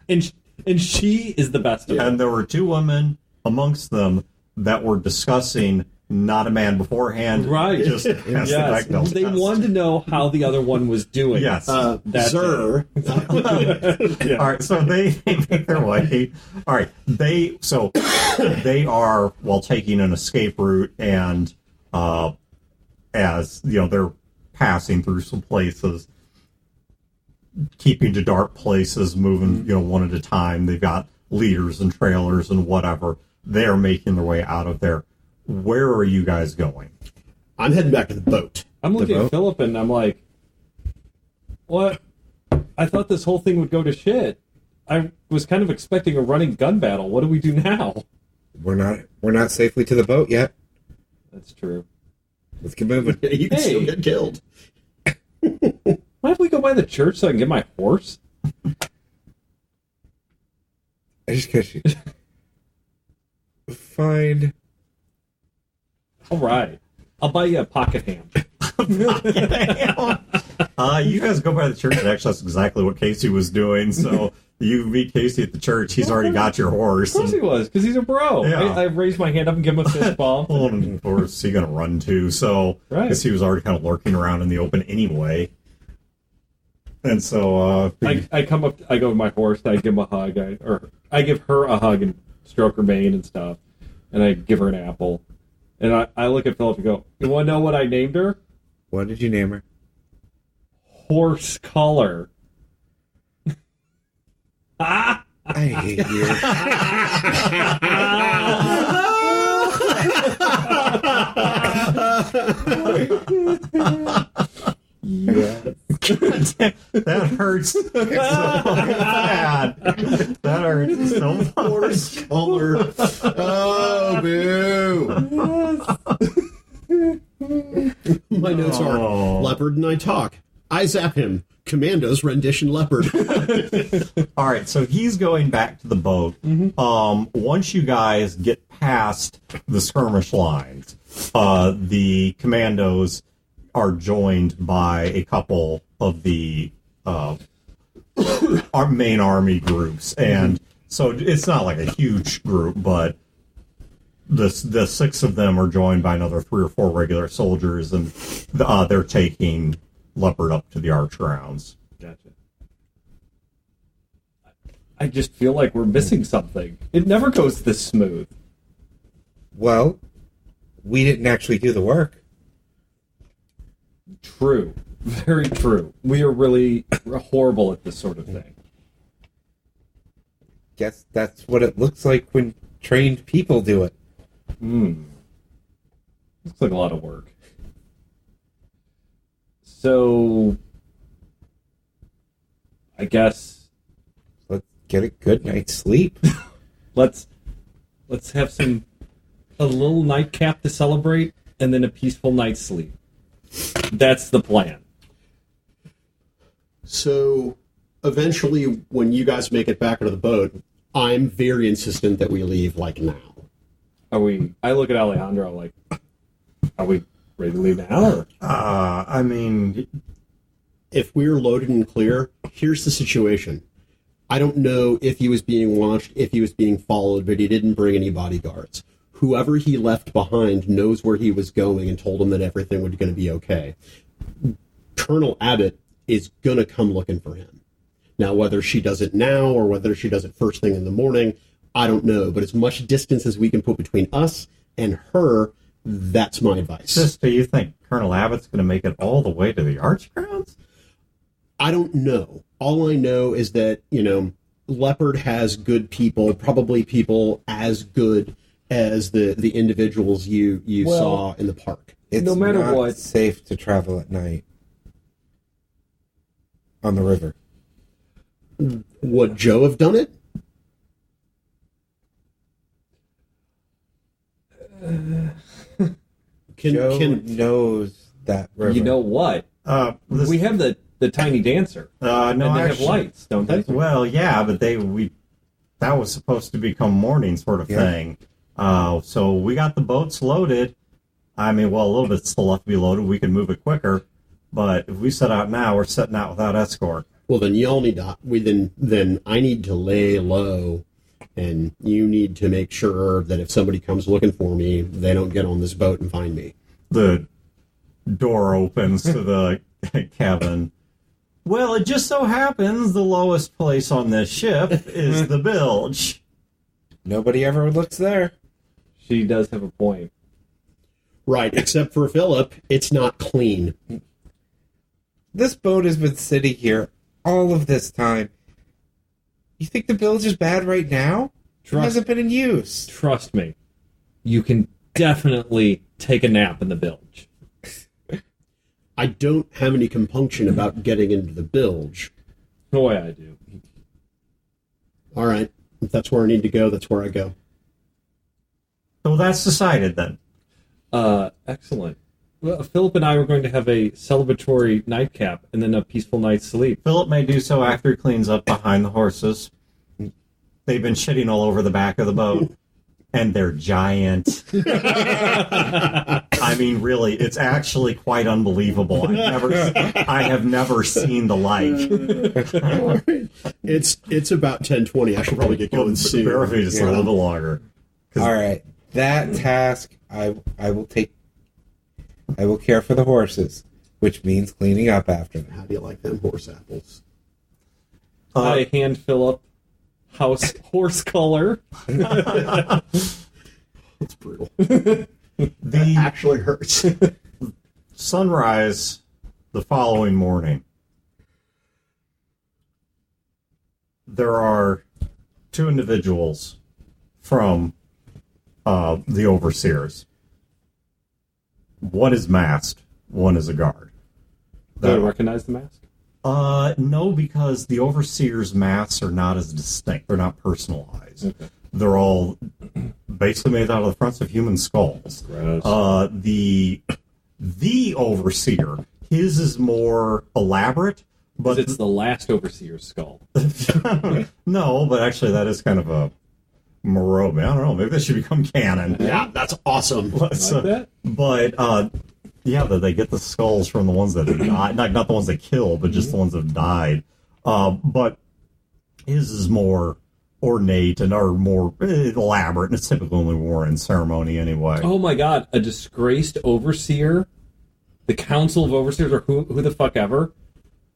And she is the best of them. and there were two women amongst them that were discussing not a man beforehand, Right. Just pass the Yes. Bechdel They test. wanted to know how the other one was doing. Yes. That's Sir. Yeah. All right, so they make their way. All right, they are taking an escape route, and as they're passing through some places, keeping to dark places, moving one at a time. They've got leaders and trailers and whatever. They're making their way out of there. Where are you guys going? I'm heading back to the boat. I'm looking boat? at Philip and I'm like, what? I thought this whole thing would go to shit. I was kind of expecting a running gun battle. What do we do now? We're not safely to the boat yet. That's true. Let's get moving. You can still Hey. get killed. Why don't we go by the church so I can get my horse? I just catch you. Find. All right. I'll buy you a pocket ham. You guys go by the church, and actually that's exactly what Casey was doing. So you meet Casey at the church. He's already got your horse. Of course he was, because he's a bro. Yeah. I raised my hand up and give him a fist bump. Well, and of course, he's going to run too. So, Right. because he was already kind of lurking around in the open anyway. And so, I come up, I go to my horse, I give him a hug, I give her a hug and stroke her mane and stuff, and I give her an apple. And I look at Philip and go, you want to know what I named her? What did you name her? Horse Color. I hate you. that hurts so bad. That hurts so much. Horse color. Oh, boo. My notes are Oh. leopard and I talk. I zap him. Commandos rendition leopard. All right, so he's going back to the boat. Once you guys get past the skirmish lines, the commandos are joined by a couple of the our main army groups, and so it's not like a huge group, but the six of them are joined by another 3 or 4 regular soldiers, and they're taking Leopard up to the arch grounds. Gotcha. I just feel like we're missing something. It never goes this smooth. Well, we didn't actually do the work. True. Very true. We are really horrible at this sort of thing. Guess that's what it looks like when trained people do it. Looks like a lot of work. So, I guess Let's get a good night's sleep. let's have a little nightcap to celebrate, and then a peaceful night's sleep. That's the plan. So eventually, when you guys make it back into the boat, I'm very insistent that we leave like now. Are we? I look at Alejandro like, are we ready to leave now? Or? I mean, If we're loaded and clear, here's the situation. I don't know if he was being watched, if he was being followed, but he didn't bring any bodyguards. Whoever he left behind knows where he was going and told him that everything was going to be okay. Colonel Abbott is going to come looking for him. Now, whether she does it now or whether she does it first thing in the morning, I don't know. But as much distance as we can put between us and her, that's my advice. sister, you think Colonel Abbott's going to make it all the way to the Arch Grounds? I don't know. All I know is that, Leopard has good people, probably people as good as the individuals you Well, saw in the park. It's No matter not what- safe to travel at night on the river. Would Joe have done it? Joe Can knows that river. You know what? We have the tiny dancer, no, and they have actually, lights, don't they? well, yeah, but that was supposed to become morning sort of Yeah. thing. So we got the boats loaded. I mean, well, a little bit still left to be loaded. We could move it quicker, but if we set out now, we're setting out without escort. Well, then y'all need to. Then I need to lay low, and you need to make sure that if somebody comes looking for me, they don't get on this boat and find me. The door opens to the cabin. Well, it just so happens the lowest place on this ship is the bilge. Nobody ever looks there. She does have a point. Right, except for Philip, it's not clean. This boat has been sitting here all of this time. You think the bilge is bad right now? It Trust- hasn't been in use. Trust me, you can definitely take a nap in the bilge. I don't have any compunction about getting into the bilge. No way I do. All right, if that's where I need to go, that's where I go. So that's decided then. Excellent. Well, Philip and I were going to have a celebratory nightcap and then a peaceful night's sleep. Philip may do so after he cleans up behind the horses. They've been shitting all over the back of the boat, and they're giant. I mean, really, it's actually quite unbelievable. I have never seen the like. It's about 10:20. I should probably get going soon. Bear with me just a little bit longer. All right, that task I will take. I will care for the horses, which means cleaning up after them. How do you like them horse apples? I hand Philip horse color. It's brutal. The Actually hurts. sunrise the following morning. There are two individuals from the overseers. One is masked, one is a guard. Do I recognize the mask? No, because the overseers' masks are not as distinct. They're not personalized. Okay. They're all basically made out of the fronts of human skulls. Gross. The overseer, his is more elaborate, but It's the last overseer's skull. no, but actually that is kind of a Morobe. I don't know. Maybe that should become canon. Yeah, that's awesome. Like that? But yeah, they get the skulls from the ones that have died. Not the ones they kill, but just the ones that have died. But his is more ornate and are more elaborate, and it's typically only worn in ceremony anyway. Oh my god, a disgraced overseer, the Council of Overseers, or who the fuck ever,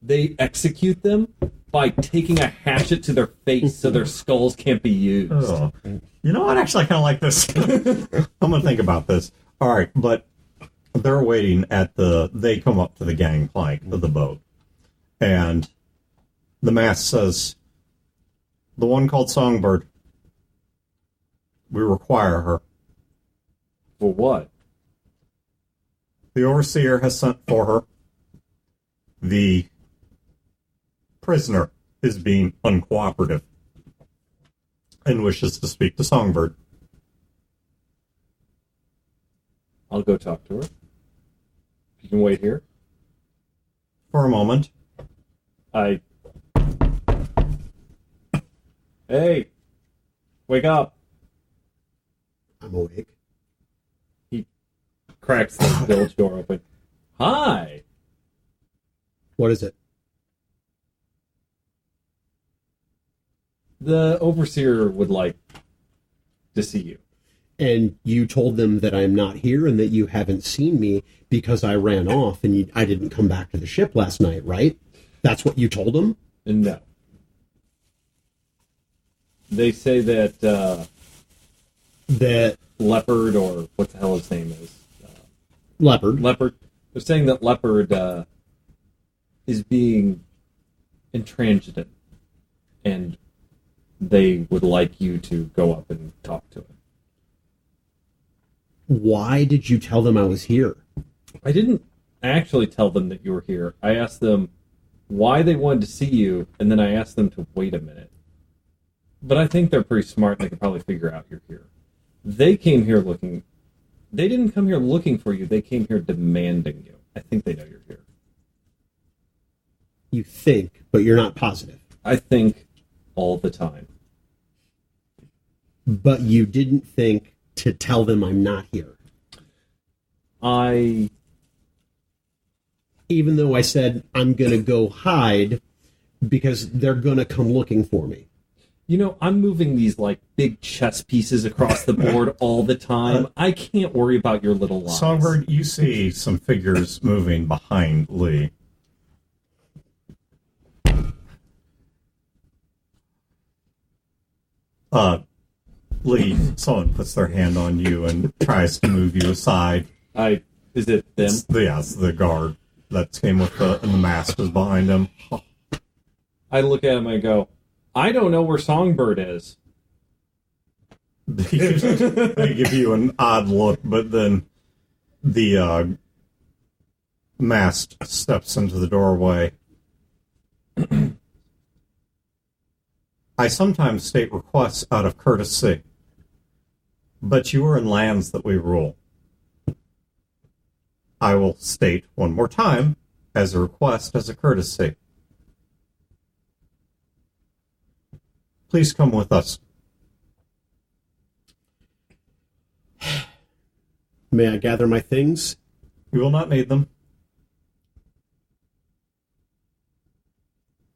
they execute them by taking a hatchet to their face so their skulls can't be used. Oh. You know what? Actually, I kind of like this. I'm going to think about this. All right, but they're waiting at they come up to the gangplank of the boat, and the mask says, the one called Songbird, we require her. For what? The overseer has sent for her. The prisoner is being uncooperative and wishes to speak to Songbird. I'll go talk to her. You can wait here. For a moment. Hey! Wake up! I'm awake. He cracks the village door open. Hi! What is it? The overseer would like to see you. And you told them that I'm not here and that you haven't seen me because I ran off and I didn't come back to the ship last night, right? That's what you told them? No. They say that That Leopard, or what the hell his name is? Leopard. Leopard. They're saying that Leopard is being intransigent, and they would like you to go up and talk to him. Why did you tell them I was here? I didn't actually tell them that you were here. I asked them why they wanted to see you, and then I asked them to wait a minute. But I think they're pretty smart, and they can probably figure out you're here. They came here looking... They didn't come here looking for you. They came here demanding you. I think they know you're here. You think, but you're not positive. I think all the time. But you didn't think to tell them I'm not here. Even though I said I'm going to go hide because they're going to come looking for me. You know, I'm moving these, like, big chess pieces across the board all the time. I can't worry about your little lies. Songbird, you see some figures moving behind Lee. Lee, someone puts their hand on you and tries to move you aside. Is it them? It's the guard that came with and the mask was behind him. I look at him and I go, I don't know where Songbird is. They give you an odd look, but then the masked steps into the doorway. I sometimes state requests out of courtesy, but you are in lands that we rule. I will state one more time, as a request, as a courtesy. Please come with us. May I gather my things? You will not need them.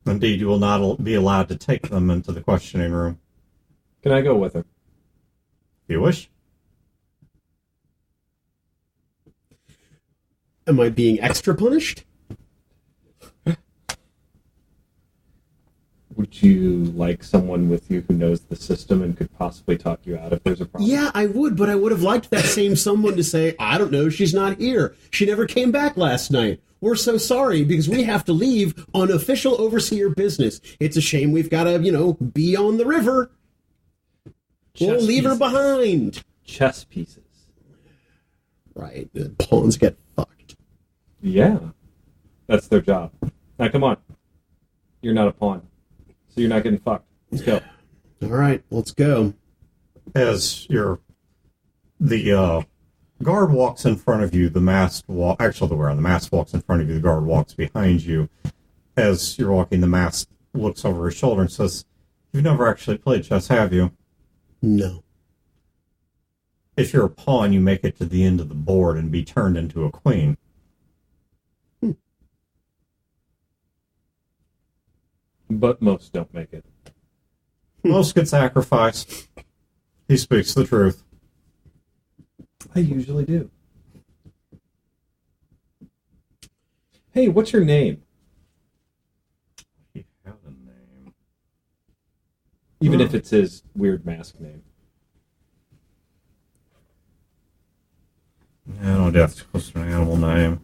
Indeed, you will not be allowed to take them into the questioning room. Can I go with her? If you wish. Am I being extra punished? Would you like someone with you who knows the system and could possibly talk you out if there's a problem? Yeah, I would, but I would have liked that same someone to say, I don't know, she's not here. She never came back last night. We're so sorry because we have to leave on official overseer business. It's a shame we've got to, be on the river. We'll leave her behind. Chess pieces. Right, the pawns get fucked. Yeah. That's their job. Now, come on. You're not a pawn. So you're not getting fucked. Let's go. All right, let's go. As the guard walks in front of you, the masked the mask walks in front of you, the guard walks behind you. As you're walking, the mask looks over his shoulder and says, "You've never actually played chess, have you?" No. If you're a pawn, you make it to the end of the board and be turned into a queen. But most don't make it. Most get sacrificed. He speaks the truth. I usually do. Hey, what's your name? He had a name. Even if it's his weird mask name. I don't know if it's close to an animal name.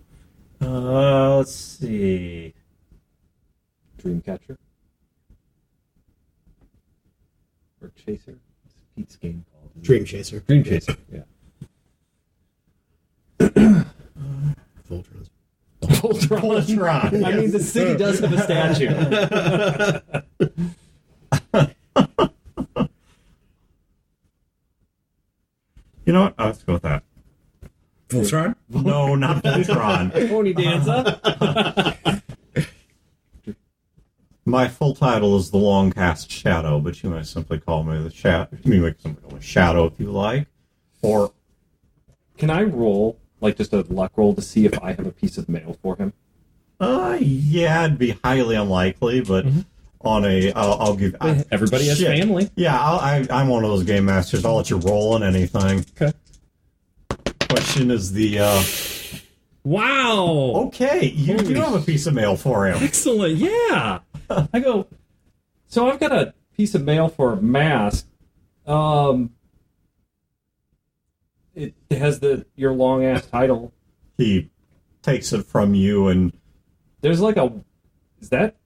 Let's see. Dreamcatcher? Or Chaser? What's Pete's game called? Dream Chaser. Dream Chaser, yeah. Voltron's. Voltron. I mean, the city does have a statue. You know what? Let's go with that. Voltron? No, not Voltron. Pony dancer. My full title is The Long Cast Shadow, but you may simply call me the Shadow. You may simply call me Shadow if you like. Or Can I roll, like just a luck roll, to see if I have a piece of mail for him? yeah, it'd be highly unlikely, but on a, I'll give. Everybody has family. Yeah, I'm one of those game masters. I'll let you roll on anything. Okay. Question is the. Wow. Okay, you do have a piece of mail for him. Excellent. Yeah. I go. So I've got a piece of mail for a mask. It has your long ass title. He takes it from you and. There's like a. Is that?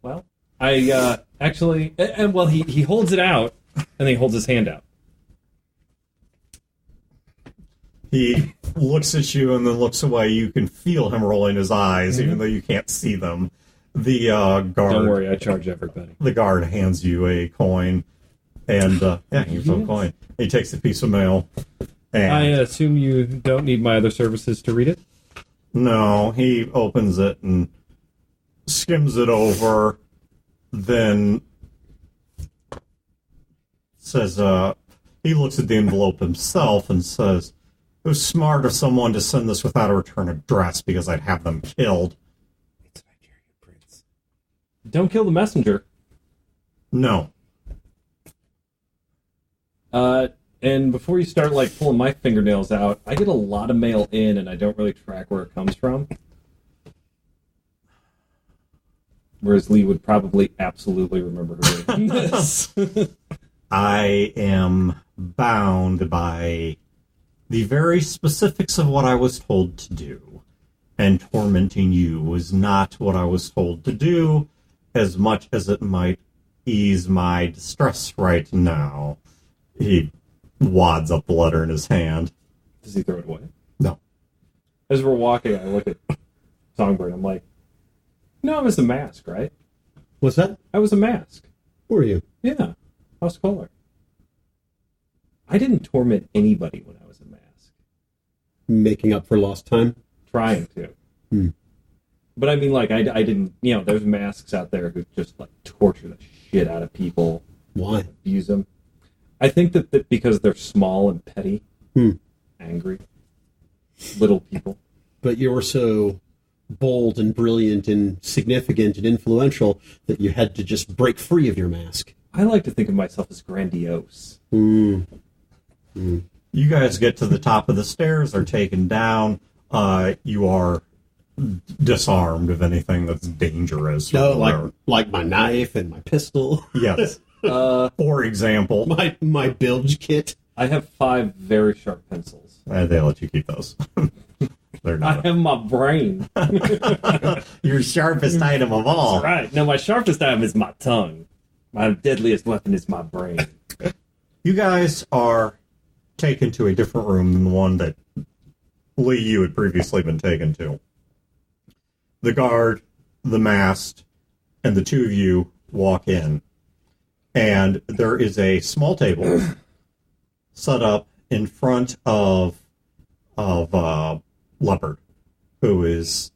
Well, I actually, and well, he holds it out, and then he holds his hand out. He looks at you and then looks away. You can feel him rolling his eyes, even though you can't see them. The guard. Don't worry, I charge everybody. The guard hands you a coin, and here's a coin. He takes a piece of mail. And I assume you don't need my other services to read it? no, he opens it and skims it over, then says, he looks at the envelope himself and says, it was smart of someone to send this without a return address because I'd have them killed. It's Nigerian Prince. Don't kill the messenger. No. And before you start, like, pulling my fingernails out, I get a lot of mail in, and I don't really track where it comes from. Whereas Lee would probably absolutely remember her doing this. I am bound by the very specifics of what I was told to do. And tormenting you was not what I was told to do, as much as it might ease my distress right now. He wads up the letter in his hand. Does he throw it away? No. As we're walking, I look at Songbird. I'm like, no, I was a mask, right? What's that? I was a mask. Who are you? Yeah. House Caller. I didn't torment anybody when I was a mask. Making up for lost time? Trying to. Hmm. But I mean, like, I didn't, there's masks out there who just, like, torture the shit out of people. Why? Abuse them. I think that because they're small and petty, angry, little people. But you were so bold and brilliant and significant and influential that you had to just break free of your mask. I like to think of myself as grandiose. You guys get to the top of the stairs, are taken down. You are disarmed of anything that's dangerous. No, like my knife and my pistol. Yes. For example. My bilge kit. I have 5 very sharp pencils. They let you keep those. They're I not. have my brain. Your sharpest item of all. That's right. No, my sharpest item is my tongue. My deadliest weapon is my brain. You guys are taken to a different room than the one that Lee, you had previously been taken to. The guard, the masked, and the two of you walk in. And there is a small table set up in front of Leopard, who is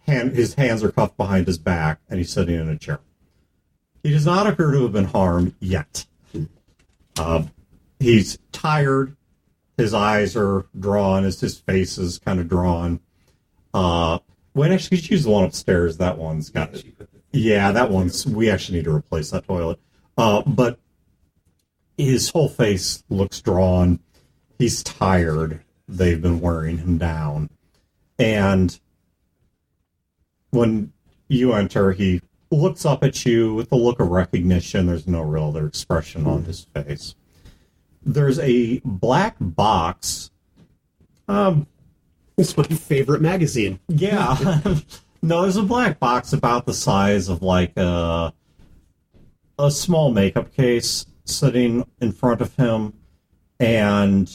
his hands are cuffed behind his back, and he's sitting in a chair. He does not appear to have been harmed yet. He's tired. His eyes are drawn. His face is kind of drawn. Wait, actually, could you use the one upstairs? That one's got it. Yeah, that one's... We actually need to replace that toilet. But his whole face looks drawn. He's tired. They've been wearing him down. And when you enter, he looks up at you with a look of recognition. There's no real other expression on his face. There's a black box. It's my favorite magazine. Yeah. No, there's a black box about the size of like a small makeup case sitting in front of him, and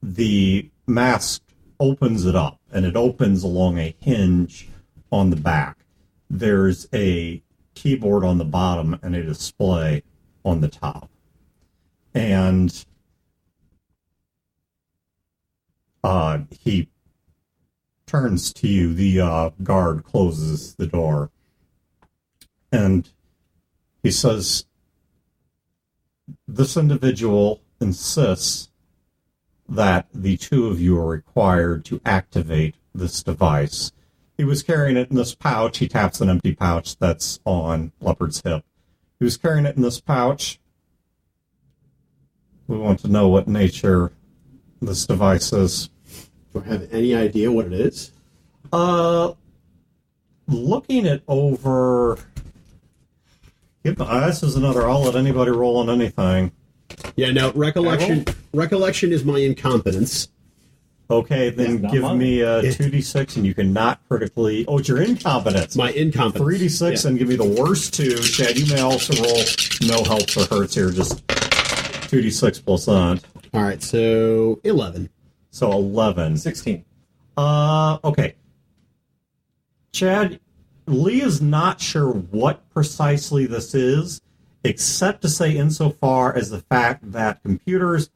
the masked opens it up, and it opens along a hinge on the back. There's a keyboard on the bottom and a display on the top. And he turns to you. The guard closes the door. And he says, this individual insists that the two of you are required to activate this device. He was carrying it in this pouch. He taps an empty pouch that's on Leopard's hip. He was carrying it in this pouch. We want to know what nature this device is. Do I have any idea what it is? Looking it over... This is another, I'll let anybody roll on anything. Yeah, no, recollection is my incompetence. Okay, then give me a 2d6 and you cannot critically... Oh, it's your incompetence. My incompetence. 3d6 and give me the worst two. Chad, you may also roll no helps or hurts here, just 2d6 plus that. All right, so 11. So 11. 16. Okay. Chad, Lee is not sure what precisely this is, except to say insofar as the fact that computers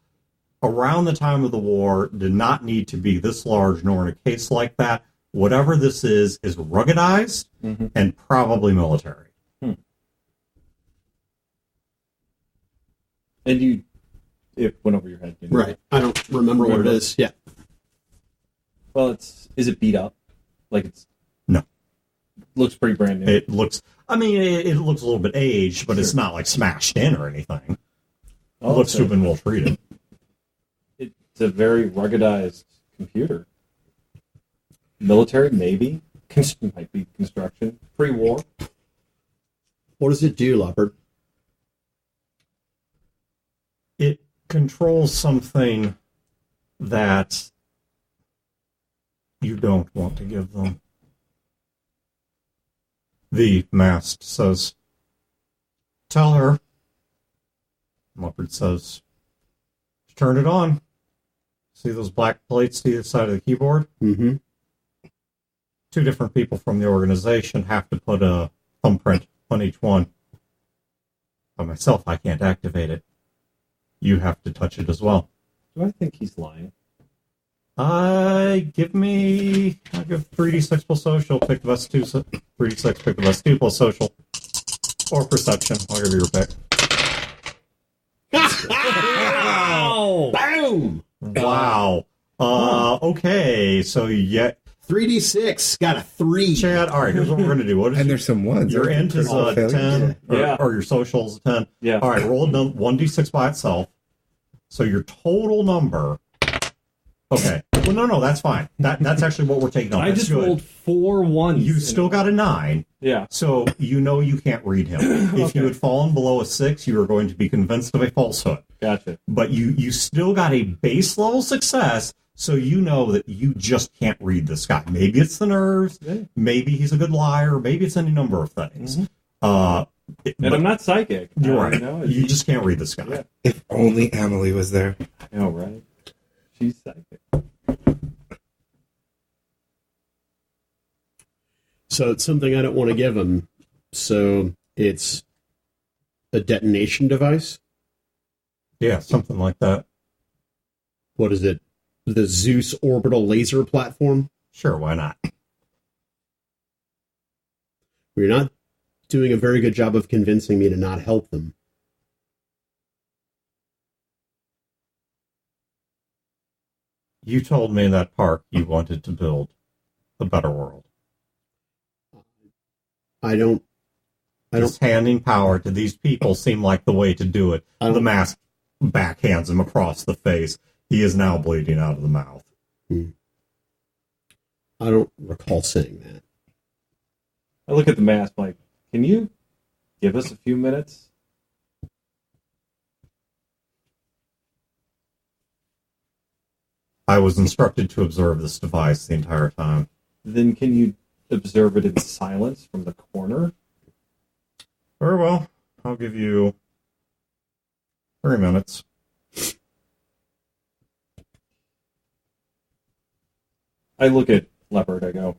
around the time of the war did not need to be this large, nor in a case like that. Whatever this is ruggedized and probably military. And it went over your head. Didn't Right. I don't remember what it is. Yeah. Well, is it beat up? Like it's... No. Looks pretty brand new. It looks, I mean, it looks a little bit aged, but it's not like smashed in or anything. It looks to have been well treated. It's a very ruggedized computer. Military, maybe. Might be construction. Pre-war. What does it do, Leopard? It controls something that you don't want to give them. The mast says, tell her. Leopard says, turn it on. See those black plates to the side of the keyboard? Mm-hmm. Two different people from the organization have to put a thumbprint on each one. By myself, I can't activate it. You have to touch it as well. Do I think he's lying? I'll give 3d6 plus social, pick the best two, 3d6, pick the best two plus social. Or perception, I'll give you your pick. Wow! Boom! Wow. Okay, so yet 3d6 got a 3. Chad, alright, here's what we're going to do. What is And there's some ones. your int is a 10, Yeah. or your social is a 10. Yeah. Alright, roll a 1d6 by itself. So your total number... Okay. Well, no, that's fine. That's actually what we're taking on. I That's just good. rolled 4 ones. You still got a 9. Yeah. So you know you can't read him. If you had fallen below a 6, you were going to be convinced of a falsehood. Gotcha. But you still got a base level success, so you know that you just can't read this guy. Maybe it's the nerves, maybe he's a good liar, maybe it's any number of things. And I'm not psychic. You're right. Know, you just can't read this guy. Yeah. If only Emily was there. I know, right? She's psychic. So it's something I don't want to give him. So it's a detonation device? Yeah, something like that. What is it? The Zeus orbital laser platform? Sure, why not? You're not doing a very good job of convincing me to not help them. You told me in that park you wanted to build a better world. Just handing power to these people seemed like the way to do it. The mask backhands him across the face. He is now bleeding out of the mouth. I don't recall saying that. I look at the mask like, can you give us a few minutes? I was instructed to observe this device the entire time. Then can you observe it in silence from the corner? Very well. I'll give you 3 minutes. I look at Leopard, I go,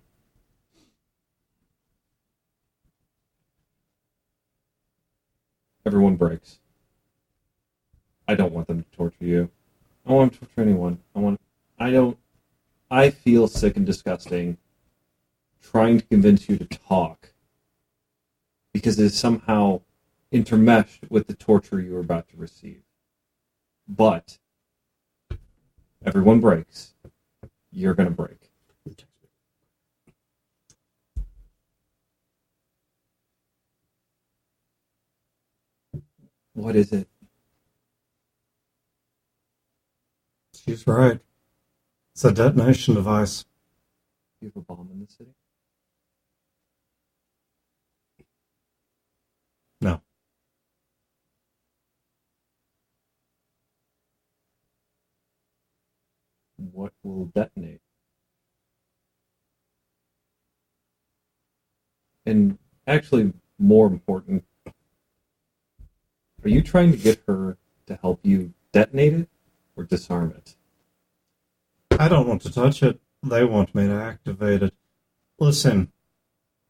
everyone breaks. I don't want them to torture you. I don't want them to torture anyone. I feel sick and disgusting trying to convince you to talk because it is somehow intermeshed with the torture you are about to receive. But everyone breaks. You're going to break. What is it? She's right. It's a detonation device. You have a bomb in the city? No. What will detonate? And actually, more important, are you trying to get her to help you detonate it or disarm it? I don't want to touch it. They want me to activate it. Listen,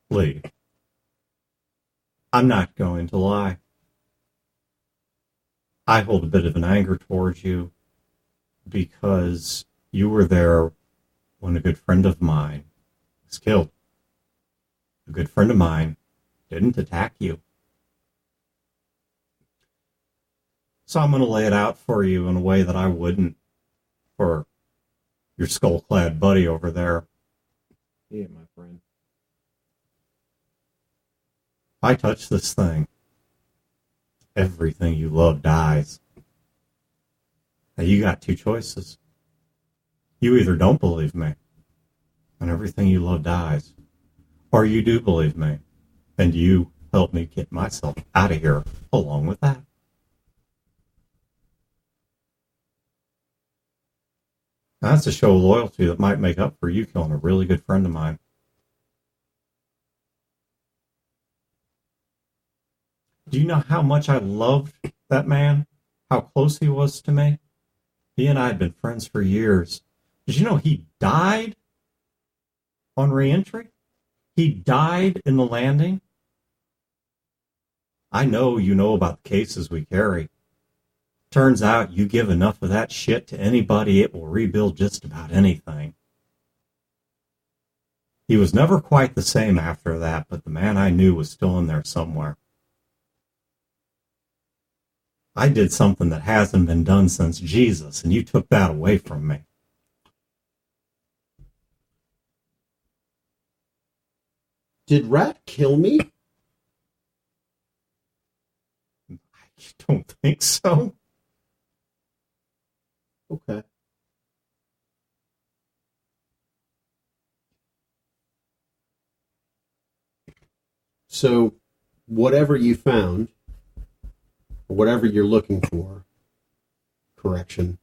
Lee. I'm not going to lie. I hold a bit of an anger towards you because you were there when a good friend of mine was killed. A good friend of mine didn't attack you. So I'm going to lay it out for you in a way that I wouldn't for your skull-clad buddy over there. Yeah, my friend. If I touch this thing, everything you love dies. Now you got two choices. You either don't believe me, and everything you love dies, or you do believe me, and you help me get myself out of here along with that. That's a show of loyalty that might make up for you killing a really good friend of mine. Do you know how much I loved that man? How close he was to me? He and I had been friends for years. Did you know he died on re-entry? He died in the landing? I know you know about the cases we carry. Turns out you give enough of that shit to anybody, it will rebuild just about anything. He was never quite the same after that, but the man I knew was still in there somewhere. I did something that hasn't been done since Jesus, and you took that away from me. Did Rat kill me? I don't think so. Okay. So, whatever you found, or whatever you're looking for, correction,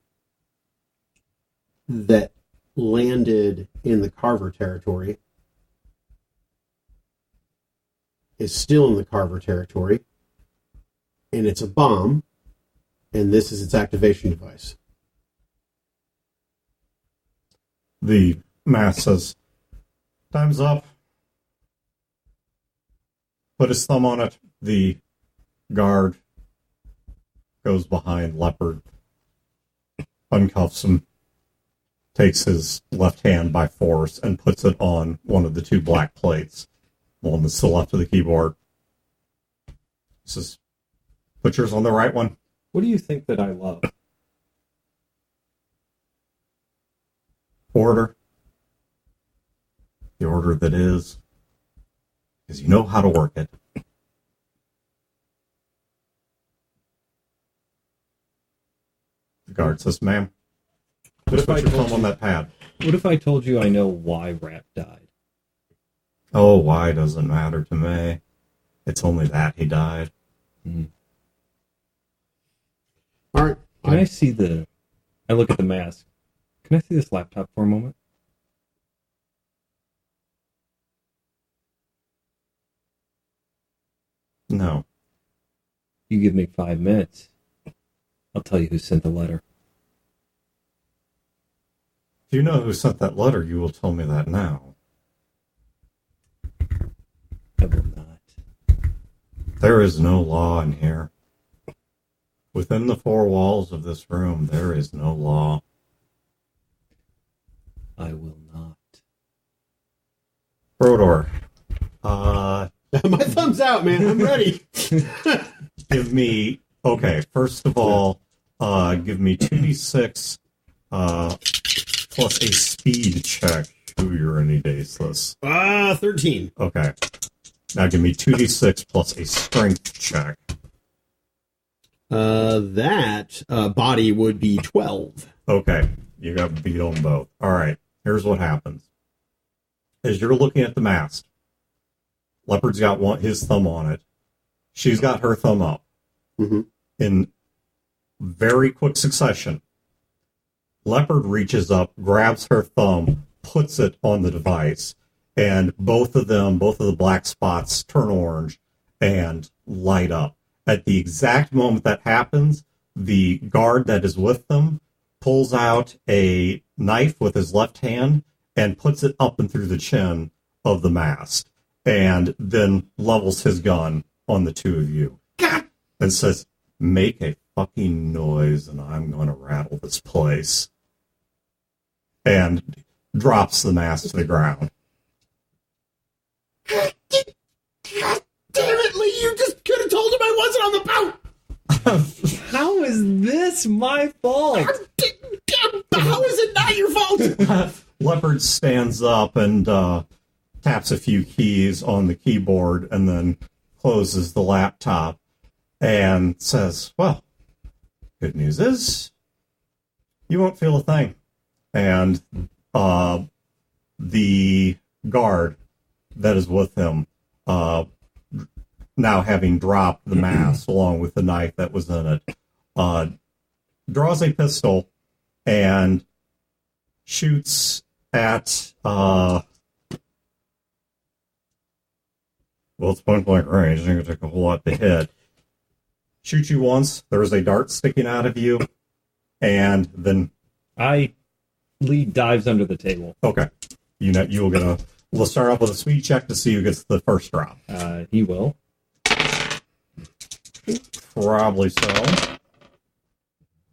that landed in the Carver territory is still in the Carver territory, and it's a bomb, and this is its activation device. The mask says, "Time's up." Put his thumb on it. The guard goes behind Leopard, uncuffs him, takes his left hand by force, and puts it on one of the two black plates, the one that's to the left of the keyboard. He says, "Put yours on the right one." What do you think that I love? Order. The order that is. Because you know how to work it. The guard says, "Ma'am, just put your thumb on that pad." What if I told you I know why Rat died? Oh, why doesn't matter to me. It's only that he died. All right. Can I see the... I look at the mask. Can I see this laptop for a moment? No. You give me 5 minutes. I'll tell you who sent the letter. If you know who sent that letter, you will tell me that now. I will not. There is no law in here. Within the four walls of this room, there is no law. I will not. Brodor, My thumb's out, man. I'm ready. give me... Okay, first of all, give me 2d6 plus a speed check. Ooh, you're any daceless. 13. Okay. Now give me 2d6 plus a strength check. That body would be 12. Okay, you got beat on both. All right, here's what happens. As you're looking at the mast, Leopard's got his thumb on it. She's got her thumb up. Mm-hmm. In very quick succession, Leopard reaches up, grabs her thumb, puts it on the device, and both of the black spots turn orange and light up. At the exact moment that happens, the guard that is with them pulls out a knife with his left hand and puts it up and through the chin of the mast, and then levels his gun on the two of you and says, "Make a fucking noise and I'm going to rattle this place." And drops the mast to the ground. God damn it, Lee, you just could have told him I wasn't on the boat. How is this my fault? How is it not your fault? Leopard stands up and taps a few keys on the keyboard and then closes the laptop and says, "Well, good news is you won't feel a thing." And the guard that is with him, now having dropped the mask along with the knife that was in it, draws a pistol and shoots at, well, it's point blank range. It's going to take a whole lot to hit. Shoots you once. There's a dart sticking out of you. And then... Lee dives under the table. Okay. You'll get a... We'll start off with a speed check to see who gets the first drop. He will. Probably so.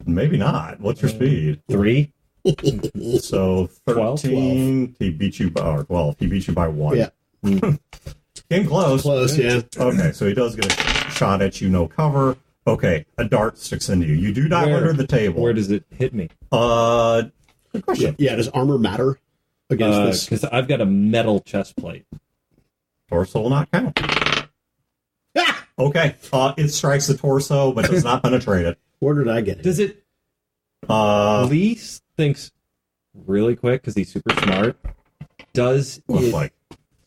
Maybe not. What's your speed? 3. So 13. He beat you by, or 12. He beat you by 1. Yeah. Getting close. Close, yeah. Okay, so he does get a shot at you, no cover. Okay, a dart sticks into you. You do dive under the table. Where does it hit me? Good question. Yeah, does armor matter against this? Because I've got a metal chest plate. Torso will not count. Ah! Okay, it strikes the torso, but does not penetrate it. Where did I get it? Does it? Lee thinks really quick because he's super smart. Does Looks it? like.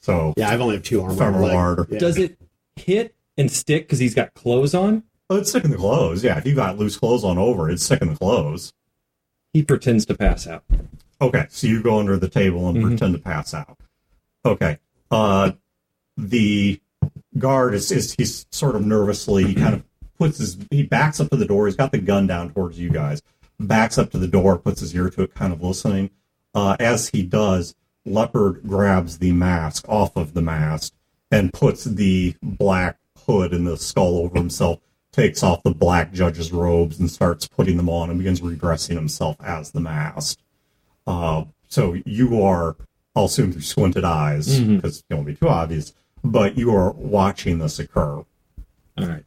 So, Yeah, I've only have 2 armor. femoral leg. art. Yeah. Does it hit and stick because he's got clothes on? Oh, it's sticking the clothes. Yeah, if you got loose clothes on over, it's sticking the clothes. He pretends to pass out. Okay, so you go under the table and pretend to pass out. Okay. The guard he's sort of nervously, he kind of he backs up to the door. He's got the gun down towards you guys. Backs up to the door, puts his ear to it, kind of listening. As he does, Leopard grabs the mask off of the mast and puts the black hood and the skull over himself, takes off the black judge's robes and starts putting them on and begins redressing himself as the mast. So you are, I'll assume through squinted eyes, because it won't be too obvious, but you are watching this occur. All right.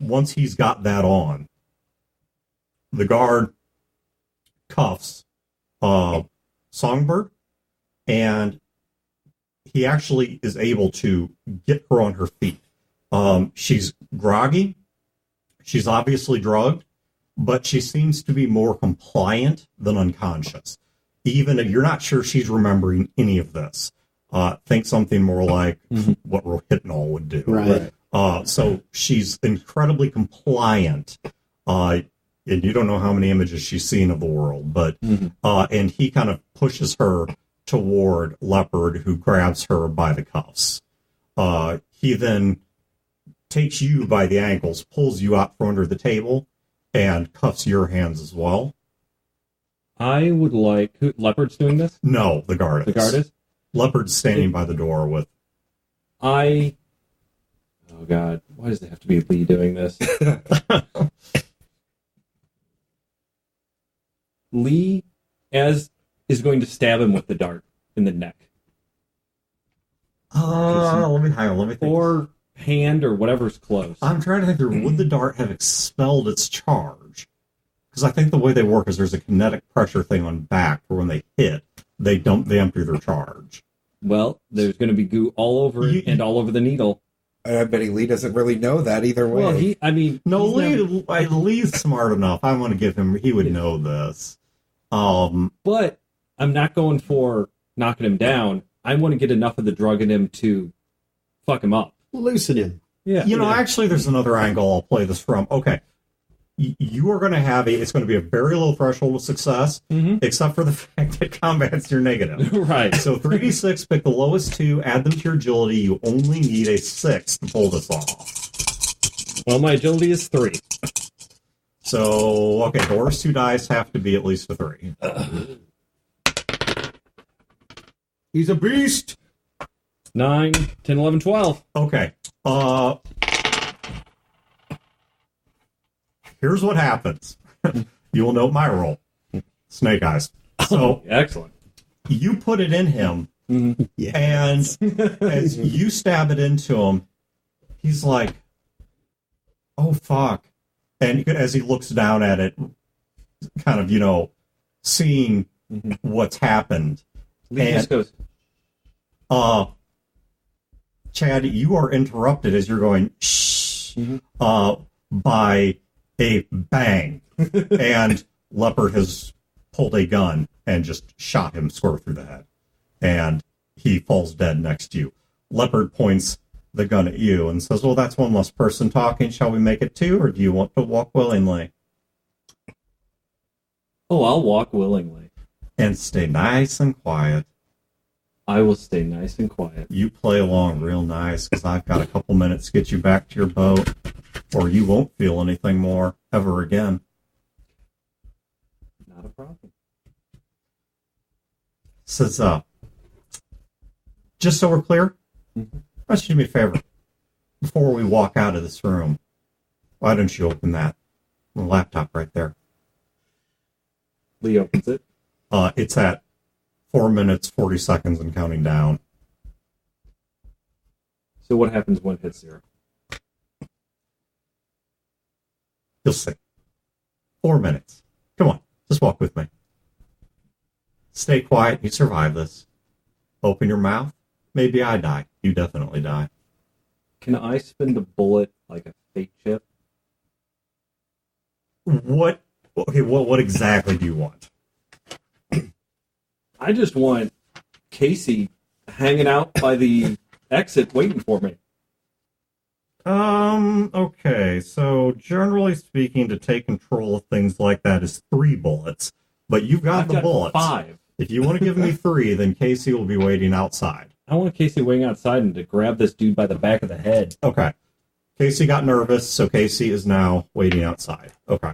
Once he's got that on, the guard cuffs Songbird, and he actually is able to get her on her feet. She's groggy. She's obviously drugged, but she seems to be more compliant than unconscious. Even if you're not sure she's remembering any of this. Think something more like what Rohypnol would do. Right. So she's incredibly compliant. And you don't know how many images she's seen of the world, but and he kind of pushes her toward Leopard, who grabs her by the cuffs. He then takes you by the ankles, pulls you out from under the table, and cuffs your hands as well. I would like... Leopard's doing this? No, the guard is. The guard is? Leopard's standing by the door with... Oh, God. Why does it have to be Lee doing this? Lee is going to stab him with the dart in the neck. Let me think. Or hand or whatever's close. I'm trying to think through, would the dart have expelled its charge? Because I think the way they work is there's a kinetic pressure thing on back for when they hit, they empty their charge. Well, there's going to be goo all over it and all over the needle. And I bet Lee doesn't really know that either way. Well, Lee's smart enough. I want to give him, he would know this. But I'm not going for knocking him down. I want to get enough of the drug in him to fuck him up. Loosen him. Yeah. Actually, there's another angle I'll play this from. Okay. You are going to have it's going to be a very low threshold of success, except for the fact that combat's your negative. Right. So 3d6, pick the lowest two, add them to your agility. You only need a 6 to pull this off. Well, my agility is 3. So, okay, the worst 2 dice have to be at least a 3. He's a beast! 9, 10, 11, 12. Okay. Here's what happens. You will note my roll. Snake eyes. So Excellent. you put it in him, and as you stab it into him, he's like, oh, fuck. And as he looks down at it, kind of, seeing what's happened. Lee just goes, Chad, you are interrupted as you're going, shh, by a bang. And Leopard has pulled a gun and just shot him square through the head. And he falls dead next to you. Leopard points the gun at you and says, well, that's one less person talking. Shall we make it 2, or do you want to walk willingly? oh, I'll walk willingly. And stay nice and quiet. I will stay nice and quiet. You play along real nice, because I've got a couple minutes to get you back to your boat, or you won't feel anything more ever again. Not a problem. Says, just so we're clear, why don't you do me a favor? Before we walk out of this room, why don't you open that laptop right there? Lee opens it. It's at 4 minutes, 40 seconds and counting down. So what happens when it hits 0? You'll see. 4 minutes. Come on, just walk with me. Stay quiet. You survive this. Open your mouth. Maybe I die. You definitely die. Can I spin the bullet like a fate chip? What? Okay, what exactly do you want? I just want Casey hanging out by the exit waiting for me. Okay, so generally speaking, to take control of things like that is 3 bullets, but you've got the bullets. 5. If you want to give me 3, then Casey will be waiting outside. I want Casey waiting outside and to grab this dude by the back of the head. Okay. Casey got nervous, so Casey is now waiting outside. Okay.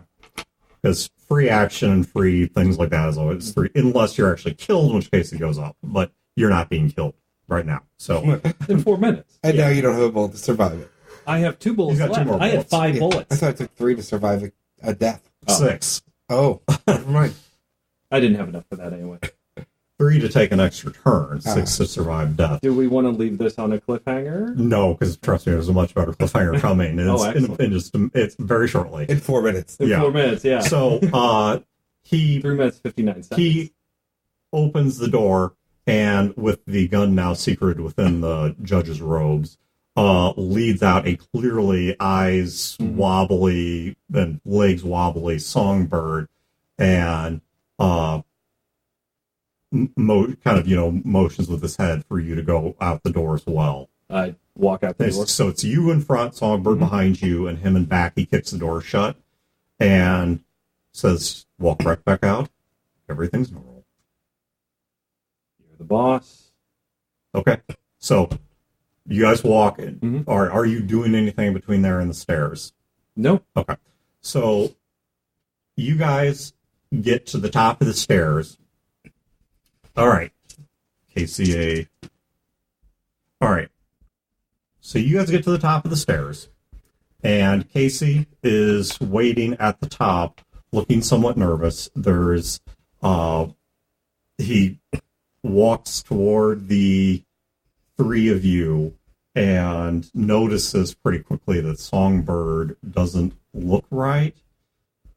Because free action and free things like that is always 3, unless you're actually killed, in which case it goes up. But you're not being killed right now. So In 4 minutes. And now you don't have a bullet to survive it. I have 2 bullets He's got 2 left. more I had bullets. 5 I bullets. thought it took 3 to survive a death. 6. Oh, never mind. I didn't have enough for that anyway. 3 to take an extra turn. 6 to survive death. Do we want to leave this on a cliffhanger? No, because trust me, there's a much better cliffhanger coming. And excellent. it's very shortly. In 4 minutes. In 4 minutes, yeah. So 3 minutes, 59 seconds. he opens the door and, with the gun now secreted within the judge's robes, leads out a clearly eyes wobbly and legs wobbly songbird, and motions with his head for you to go out the door as well. I walk out the door. So it's you in front, songbird behind you, and him in back. He kicks the door shut and says, walk right back out. Everything's normal. You're the boss. Okay. So you guys walk in. Are you doing anything between there and the stairs? Nope. Okay. So you guys get to the top of the stairs. All right. KCA. All right. So you guys get to the top of the stairs, and Casey is waiting at the top, looking somewhat nervous. There's, he walks toward the three of you and notices pretty quickly that Songbird doesn't look right.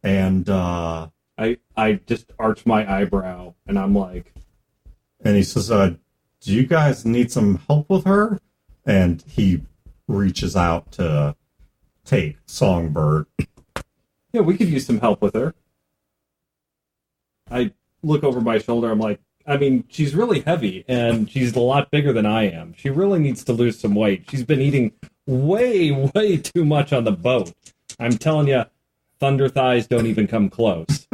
And I just arch my eyebrow, and I'm like... And he says, do you guys need some help with her? And he reaches out to take Songbird. Yeah, we could use some help with her. I look over my shoulder, I'm like, I mean, she's really heavy, and she's a lot bigger than I am. She really needs to lose some weight. She's been eating way, way too much on the boat. I'm telling you, thunder thighs don't even come close.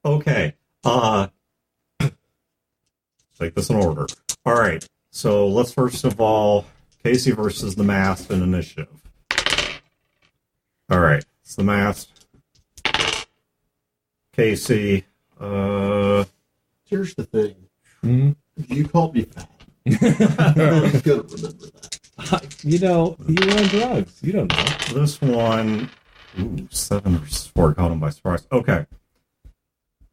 Okay. Take this in order. All right. So let's first of all, Casey versus the Masked in initiative. All right. It's the Masked. Casey. Here's the thing. Hmm? You called me fat. I'm really gonna remember that. You know, you were on drugs. You don't know. This one. Ooh, 7 versus 4. Caught him by surprise. Okay.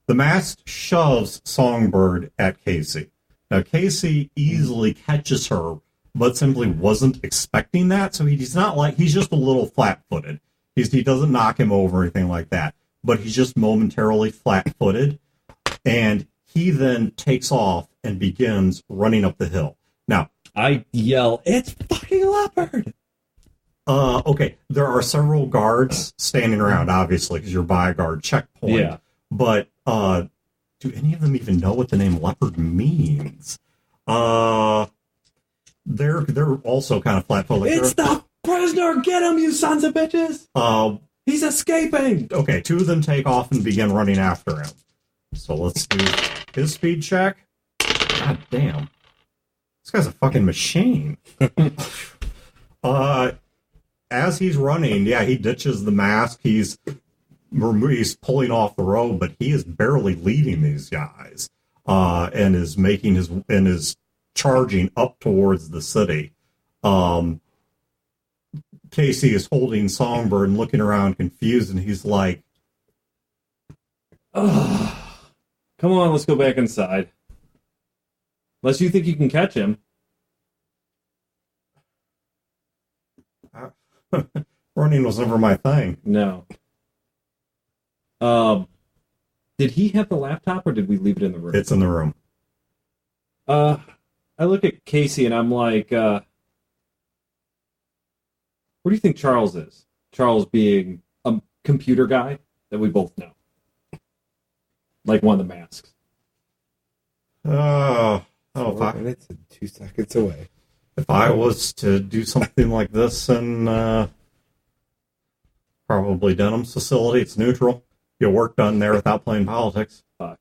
The Masked shoves Songbird at Casey. Now, Casey easily catches her, but simply wasn't expecting that. So he's not like, he's just a little flat-footed. He doesn't knock him over or anything like that, but he's just momentarily flat-footed. And he then takes off and begins running up the hill. Now, I yell, it's fucking leopard! okay, there are several guards standing around, obviously, because you're by a guard checkpoint. Yeah. But, do any of them even know what the name leopard means? They're also kind of flat-footed. Like It's the prisoner! Get him, you sons of bitches! He's escaping! Okay, 2 of them take off and begin running after him. So let's do his speed check. God damn. This guy's a fucking machine. As he's running, yeah, he ditches the mask. He's pulling off the road, but he is barely leading these guys, and is charging up towards the city. Casey is holding Songbird and looking around confused, and he's like, Ugh. Come on, let's go back inside. Unless you think you can catch him. running was never my thing. No. Did he have the laptop, or did we leave it in the room? It's in the room. I look at Casey and I'm like, what do you think Charles is? Charles being a computer guy that we both know. Like one of the masks. 4 If minutes and 2 seconds away. I was to do something like this in probably Denham's facility, it's neutral. Get work done there without playing politics. Fuck.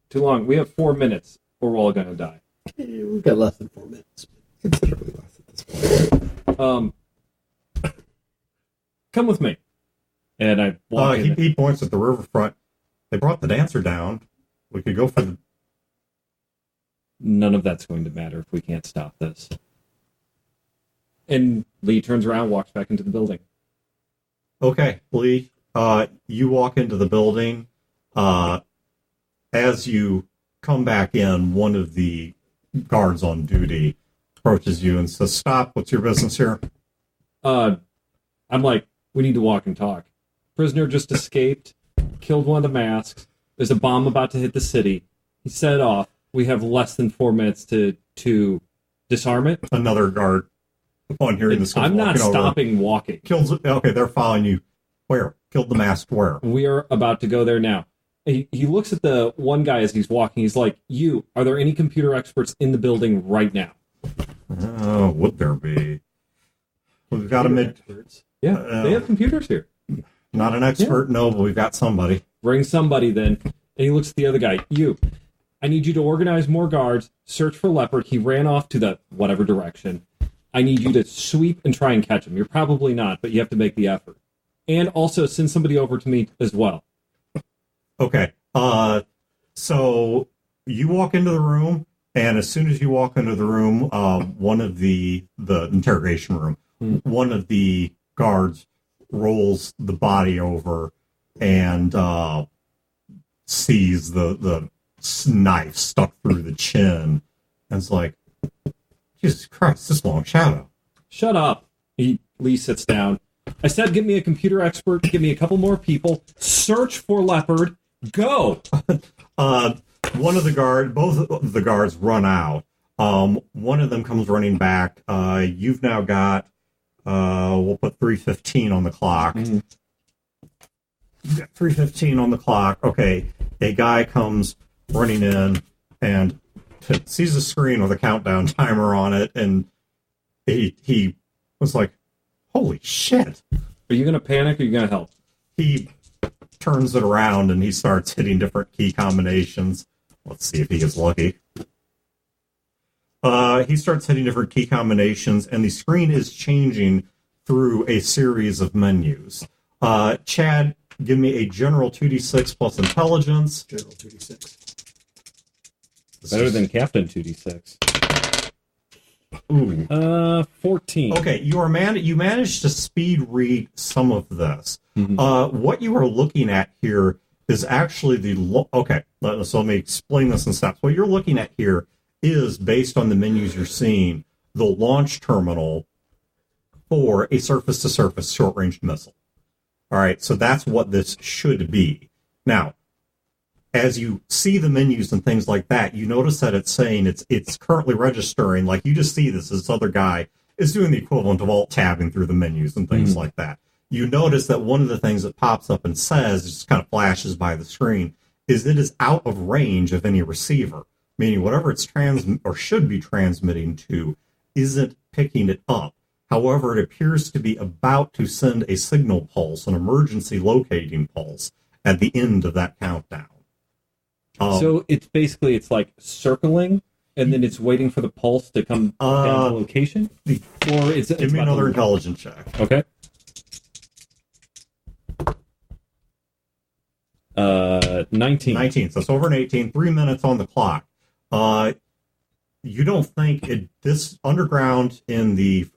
Too long. We have 4 minutes or we're all gonna die. We've got less than 4 minutes. Considerably less at this point. Come with me. And I walk in. He points at the riverfront. They brought the dancer down. We could go for the... None of that's going to matter if we can't stop this. And Lee turns around, walks back into the building. Okay, Lee, you walk into the building. As you come back in, one of the guards on duty approaches you and says, "Stop, what's your business here?" I'm like, we need to walk and talk. Prisoner just escaped, killed one of the masks. There's a bomb about to hit the city. He set it off. We have less than 4 minutes to disarm it. Another guard, upon hearing this, I'm not walking over. stopping walking. Okay, they're following you. Where? Killed the masked where? We are about to go there now. He looks at the one guy as he's walking. He's like, are there any computer experts in the building right now? Would there be? We've got experts. Yeah, they have computers here. Not an expert, no, but we've got somebody. Bring somebody then. And he looks at the other guy. I need you to organize more guards, search for Leopard. He ran off to the whatever direction. I need you to sweep and try and catch him. You're probably not, but you have to make the effort. and also send somebody over to me as well. Okay. So you walk into the room, and as soon as you walk into the room, one of the interrogation room, one of the guards rolls the body over and sees the knife stuck through the chin, and it's like, Jesus Christ, this long shadow. Shut up. Lee sits down. I said, give me a computer expert, give me a couple more people, search for Leopard, go. Both of the guards run out. One of them comes running back. You've now got, we'll put 3:15 on the clock. Mm-hmm. You've got 3:15 on the clock. Okay, a guy comes running in and sees a screen with a countdown timer on it, and he was like, holy shit. Are you going to panic or are you going to help? He turns it around and he starts hitting different key combinations. Let's see if he gets lucky. He starts hitting different key combinations, and the screen is changing through a series of menus. Chad, give me a general 2d6 plus intelligence. General 2d6. Better than Captain 2d6. Ooh. 14. Okay, you managed to speed read some of this. Mm-hmm. What you are looking at here is actually okay, so let me explain this in steps. What you're looking at here is, based on the menus you're seeing, the launch terminal for a surface-to-surface short-range missile. All right, so that's what this should be. Now, as you see the menus and things like that, you notice that it's saying it's currently registering. Like, you just see this other guy is doing the equivalent of alt-tabbing through the menus and things like that. You notice that one of the things that pops up and says, just kind of flashes by the screen, is it is out of range of any receiver, meaning whatever it's should be transmitting to isn't picking it up. However, it appears to be about to send a signal pulse, an emergency locating pulse, at the end of that countdown. So it's like circling, and then it's waiting for the pulse to come down to location? Or it's give me another intelligence check. Okay. 19. 19, so it's over an 18, 3 minutes on the clock. You don't think this underground in the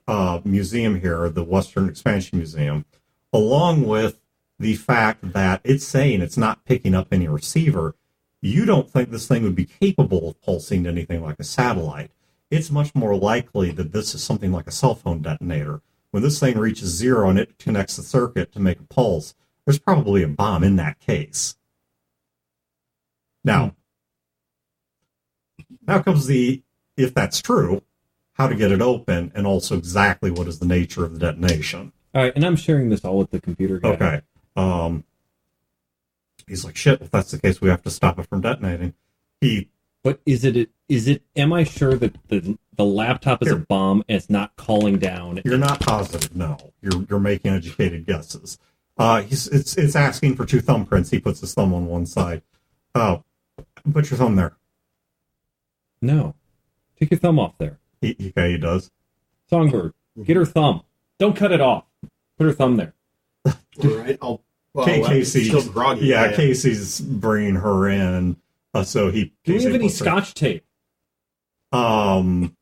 museum here, the Western Expansion Museum, along with the fact that it's saying it's not picking up any receiver, you don't think this thing would be capable of pulsing anything like a satellite. It's much more likely that this is something like a cell phone detonator. When this thing reaches zero and it connects the circuit to make a pulse, there's probably a bomb in that case. Now comes if that's true, how to get it open, and also exactly what is the nature of the detonation. All right, and I'm sharing this all with the computer guy. Okay. He's like, shit, if that's the case, we have to stop it from detonating. But is it, am I sure that the laptop is a bomb and it's not calling down? You're not positive, no. You're making educated guesses. It's asking for 2 thumbprints. He puts his thumb on one side. Oh, put your thumb there. No. Take your thumb off there. He does. Songbird, get her thumb. Don't cut it off. Put her thumb there. All right, Casey, still groggy. Yeah, Casey's bringing her in. So Do we have any scotch tape? Now.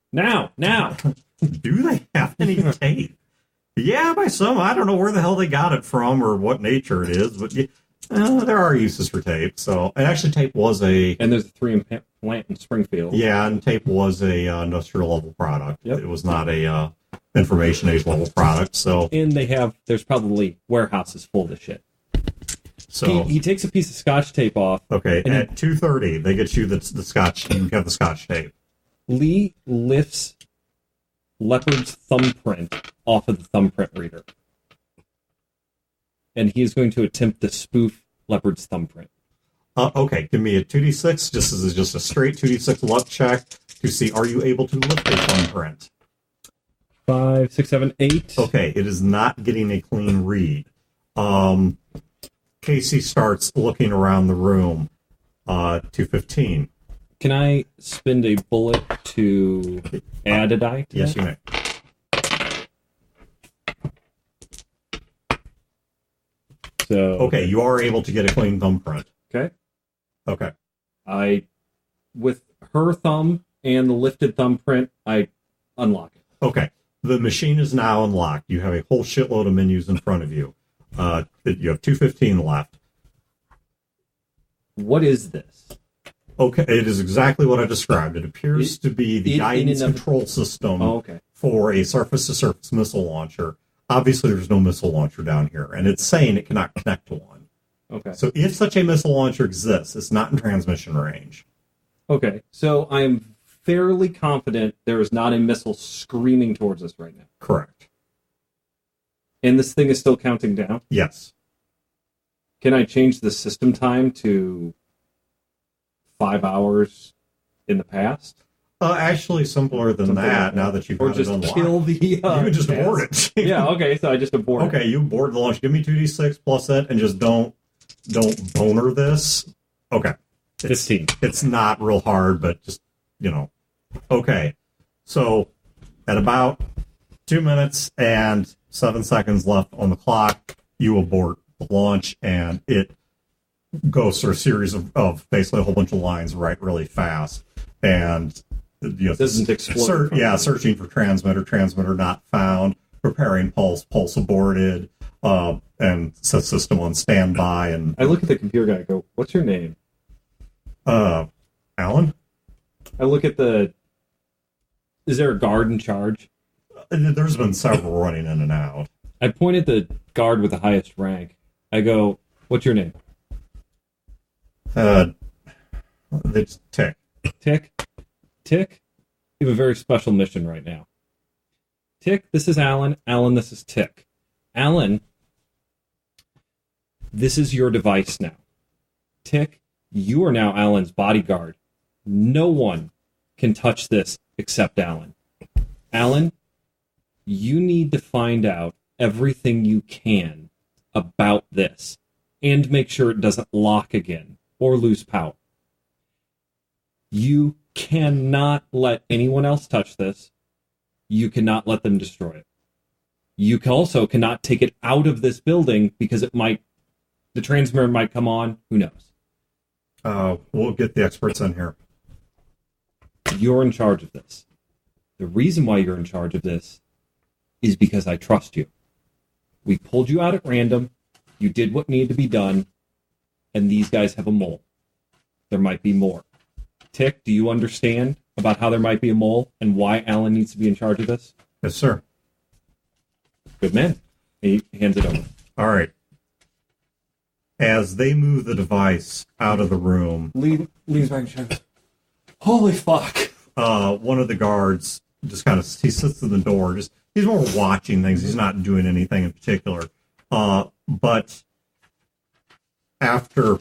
Do they have any tape? Yeah, by some. I don't know where the hell they got it from or what nature it is, but there are uses for tape. So, and actually, tape was and there's a 3 plant in Springfield. Yeah, and tape was a industrial level product. Yep. It was not a information age level product. So, and there's probably warehouses full of shit. So he takes a piece of scotch tape off. Okay, and at 2:30, they get you the scotch. You have the scotch tape. Lee lifts Leopard's thumbprint off of the thumbprint reader, and he is going to attempt to spoof Leopard's thumbprint. Okay, give me a 2d6. Just a straight 2d6 luck check to see, are you able to lift a thumbprint? 5, 6, 7, 8. Okay, it is not getting a clean read. Casey starts looking around the room. 2:15. Can I spend a bullet to add a die to Yes, that? you may. So Okay, you are able to get a clean thumbprint. Okay. Okay. With her thumb and the lifted thumbprint, I unlock it. Okay. The machine is now unlocked. You have a whole shitload of menus in front of you. You have 215 left. What is this? Okay, it is exactly what I described. It appears to be the guidance control system for a surface-to-surface missile launcher. Obviously, there's no missile launcher down here, and it's saying it cannot connect to one. Okay. So if such a missile launcher exists, it's not in transmission range. Okay, so I'm fairly confident there is not a missile screaming towards us right now. Correct. And this thing is still counting down? Yes. Can I change the system time to 5 hours in the past? Actually, simpler than that, now that you've got it unlocked. Kill the... you can just abort it. Yeah, okay, so I just abort it. Okay, you abort the launch. Give me 2d6 plus it, and just don't boner this. Okay. 15. It's not real hard, but just, Okay. So, at about 2 minutes and 7 seconds left on the clock, you abort the launch, and it goes through a series of basically a whole bunch of lines really fast. And, doesn't explode. Searching for transmitter not found, preparing pulse aborted, and set system on standby. And I look at the computer guy and go, what's your name? Alan? I look at is there a guard in charge? There's been several running in and out. I point at the guard with the highest rank. I go, what's your name? It's Tick. Tick? Tick? You have a very special mission right now. Tick, this is Alan. Alan, this is Tick. Alan, this is your device now. Tick, you are now Alan's bodyguard. No one can touch this except Alan. Alan, you need to find out everything you can about this and make sure it doesn't lock again or lose power. You cannot let anyone else touch this. You cannot let them destroy it. You also cannot take it out of this building because the transmitter might come on. Who knows? We'll get the experts in here. You're in charge of this. The reason why you're in charge of this is because I trust you. We pulled you out at random. You did what needed to be done. And these guys have a mole. There might be more. Tick, do you understand about how there might be a mole and why Alan needs to be in charge of this? Yes, sir. Good man. He hands it over. All right. As they move the device out of the room, Leaves back and shouts, holy fuck. One of the guards just he sits in the door. He's more watching things. He's not doing anything in particular. But after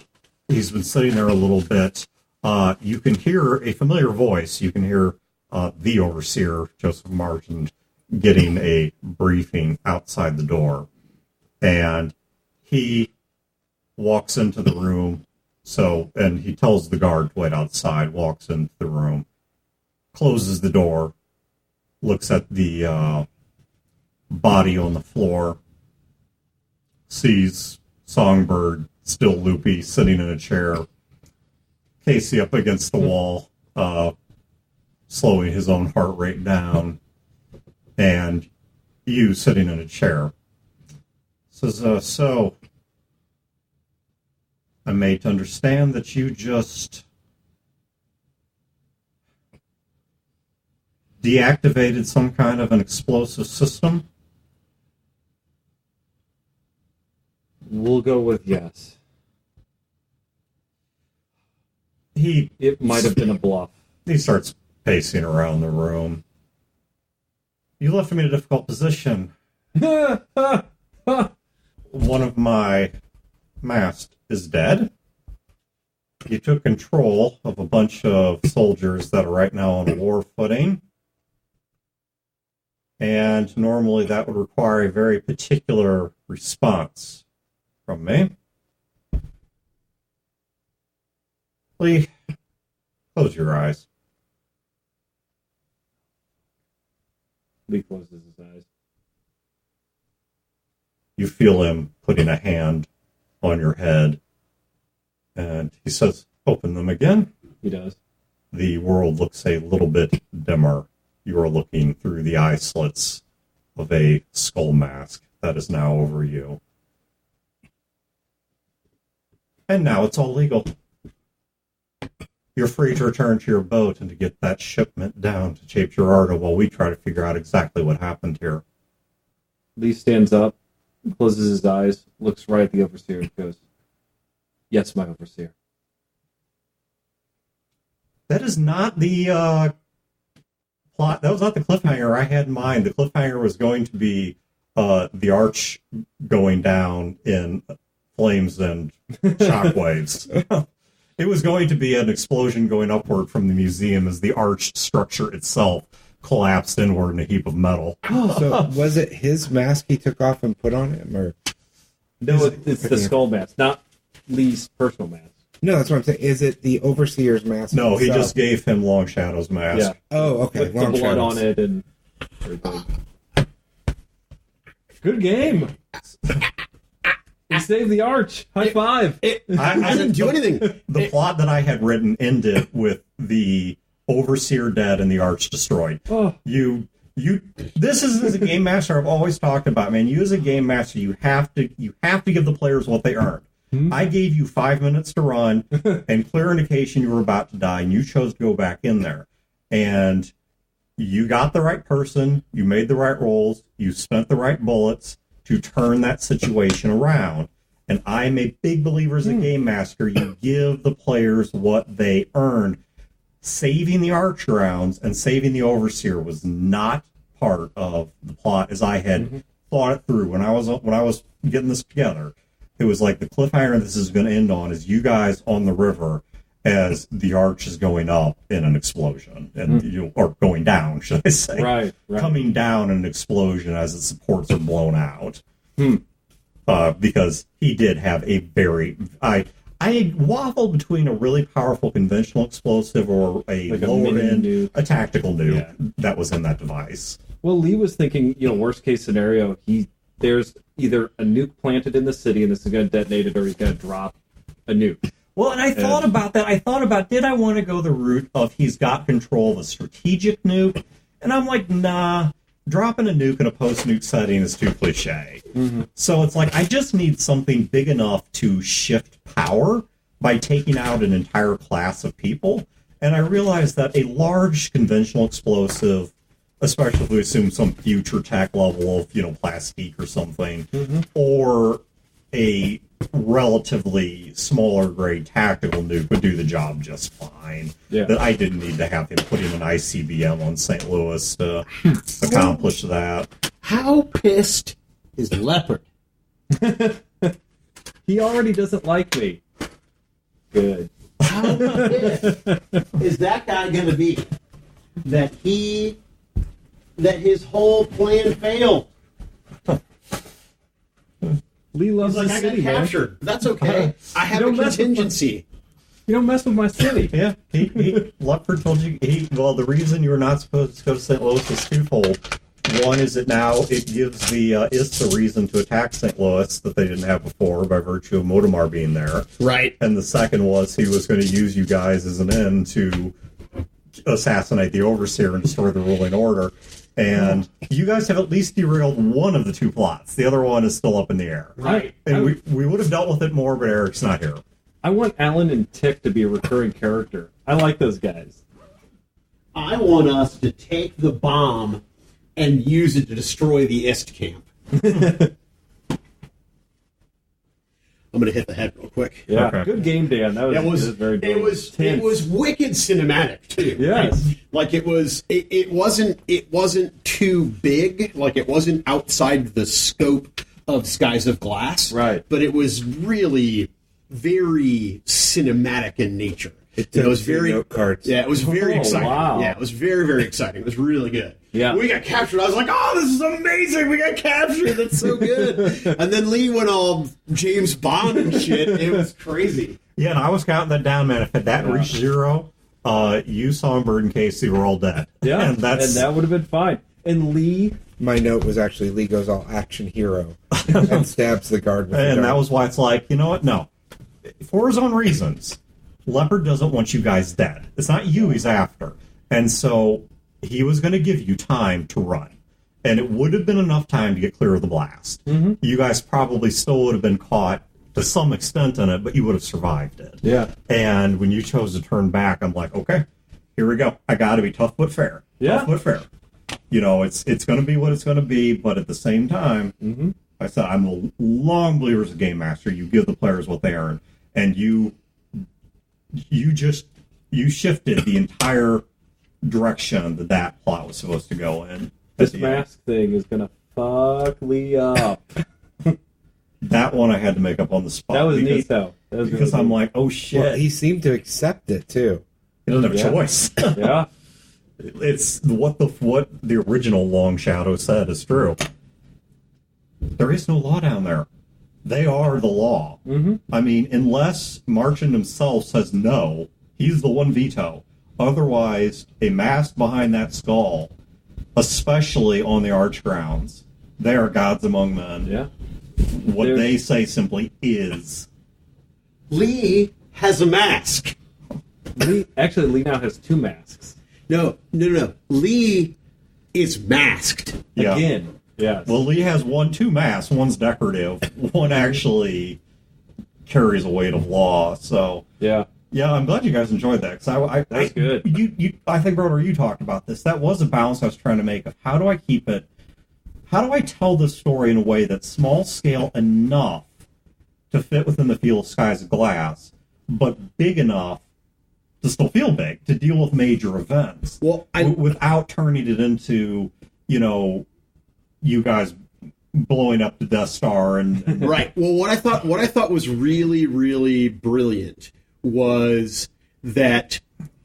he's been sitting there a little bit, you can hear a familiar voice. You can hear the overseer, Joseph Martin, getting a briefing outside the door. And he walks into the room. And he tells the guard to wait outside, walks into the room, closes the door, looks at the body on the floor, sees Songbird, still loopy, sitting in a chair, Casey up against the wall, slowing his own heart rate down, and you sitting in a chair. Says, so, I'm made to understand that you just deactivated some kind of an explosive system? We'll go with yes. It might have been a bluff. He starts pacing around the room. You left me in a difficult position. One of my mast is dead. You took control of a bunch of soldiers that are right now on war footing. And normally that would require a very particular response from me. Lee, close your eyes. Lee closes his eyes. You feel him putting a hand on your head. And he says, open them again. He does. The world looks a little bit dimmer. You are looking through the eye slits of a skull mask that is now over you. And now it's all legal. You're free to return to your boat and to get that shipment down to Cape Girardeau while we try to figure out exactly what happened here. Lee stands up, closes his eyes, looks right at the overseer, and goes, "Yes, my overseer." That is not the plot. That was not the cliffhanger I had in mind. The cliffhanger was going to be the arch going down in flames and shockwaves. It was going to be an explosion going upward from the museum as the arched structure itself collapsed inward in a heap of metal. So was it his mask he took off and put on him, or No, it's the skull mask, not Lee's personal mask. no? That's what I'm saying. Is it the overseer's mask? No, he himself? just gave him Long Shadow's mask. Yeah, Oh, okay. with the Long blood Shadows. on it and everything. Good game. We saved the arch. High five. I didn't do anything. The plot that I had written ended with the overseer dead and the arch destroyed. Oh. This is a game master I've always talked about, man. You as a game master, you have to give the players what they earned. I gave you 5 minutes to run and clear indication you were about to die, and you chose to go back in there. And you got the right person, you made the right rolls, you spent the right bullets to turn that situation around. And I'm a big believer as a game master, you give the players what they earned. Saving the arch rounds and saving the overseer was not part of the plot as I had thought it through when I was getting this together. It was like the cliffhanger this is going to end on is you guys on the river as the arch is going up in an explosion and or going down, should I say? Right. Coming down in an explosion as its supports are blown out. Because he did have a very I waffled between a really powerful conventional explosive or a Like a lower mini end, nuke. a tactical nuke that was in that device. Well, Lee was thinking, worst case scenario, there's either a nuke planted in the city and this is going to detonate it, or he's going to drop a nuke. Well, and I thought about that. I thought about, did I want to go the route of he's got control of a strategic nuke? And I'm like, nah, dropping a nuke in a post-nuke setting is too cliche. So it's like, I just need something big enough to shift power by taking out an entire class of people. And I realized that a large conventional explosive, especially if we assume some future tech level of, plastique or something, or a relatively smaller grade tactical nuke would do the job just fine. Yeah. That I didn't need to have him put in an ICBM on St. Louis to accomplish that. How pissed is Leopard? He already doesn't like me. Good. How pissed is that guy going to be that his whole plan failed? Lee loves He's like, the I got city, man. captured. That's okay. I have a don't mess with contingency. You don't mess with my city. Yeah, Luckford told you. The reason you were not supposed to go to St. Louis is twofold. One is it gives the IST a reason to attack St. Louis that they didn't have before by virtue of Motomar being there. Right. And the second was he was going to use you guys as an end to assassinate the Overseer and destroy the ruling order. And you guys have at least derailed one of the two plots. The other one is still up in the air. Right. And we would have dealt with it more, but Eric's not here. I want Alan and Tick to be a recurring character. I like those guys. I want us to take the bomb and use it to destroy the IST camp. I'm going to hit the head real quick. Yeah, Okay. good game, Dan. That was very good. It was Tense. wicked cinematic too. Yes. right? Like it wasn't too big. Like it wasn't outside the scope of Skies of Glass. Right. But it was really very cinematic in nature. It was very note cards. Yeah, it was very Oh, exciting. wow. Yeah, it was very, very exciting. It was really good. Yeah. We got captured. I was like, oh, this is amazing. We got captured. That's so good. And then Lee went all James Bond and shit. It was crazy. Yeah, and I was counting that down, man. If that reached zero, you, Songbird, and Casey were all dead. Yeah, and and that would have been fine. And Lee, My note was actually Lee goes all action hero and stabs the guard with the And dart. that was why it's like, you know what? No. For his own reasons, Leopard doesn't want you guys dead. It's not you he's after. And so he was going to give you time to run. And it would have been enough time to get clear of the blast. Mm-hmm. You guys probably still would have been caught to some extent in it, but you would have survived it. Yeah. And when you chose to turn back, I'm like, okay, here we go. I got to be tough but fair. Yeah. Tough but fair. You know, it's going to be what it's going to be, but at the same time, I said I'm a long believer as a game master. You give the players what they earn, and you shifted the entire direction that plot was supposed to go in. this mask thing is gonna fuck Lee up. That one I had to make up on the spot. That was because, neat though. That was because really I'm neat. like, oh shit, Well, he seemed to accept it too. he doesn't have a Yeah. choice. Yeah. It's what the original Long Shadow said is true. There is no law down there. They are the law. Mm-hmm. I mean, unless Marchand himself says no, he's the one veto. Otherwise, a mask behind that skull, especially on the arch grounds, they are gods among men. Yeah. What They're- they say simply is. Lee has a mask. Lee now has 2 masks. No. Lee is masked. Yeah. Again. Yes. Well, Lee has 2 masks. One's decorative. One actually carries a weight of law. So, yeah. yeah, I'm glad you guys enjoyed that. Because That's good. I think, Broder, you talked about this. That was a balance I was trying to make of how do I keep it. How do I tell this story in a way that's small scale enough to fit within the field of Skies of Glass, but big enough to still feel big, to deal with major events, Well, without turning it into, you guys blowing up the Death Star and right. Well, what I thought was really, really brilliant was that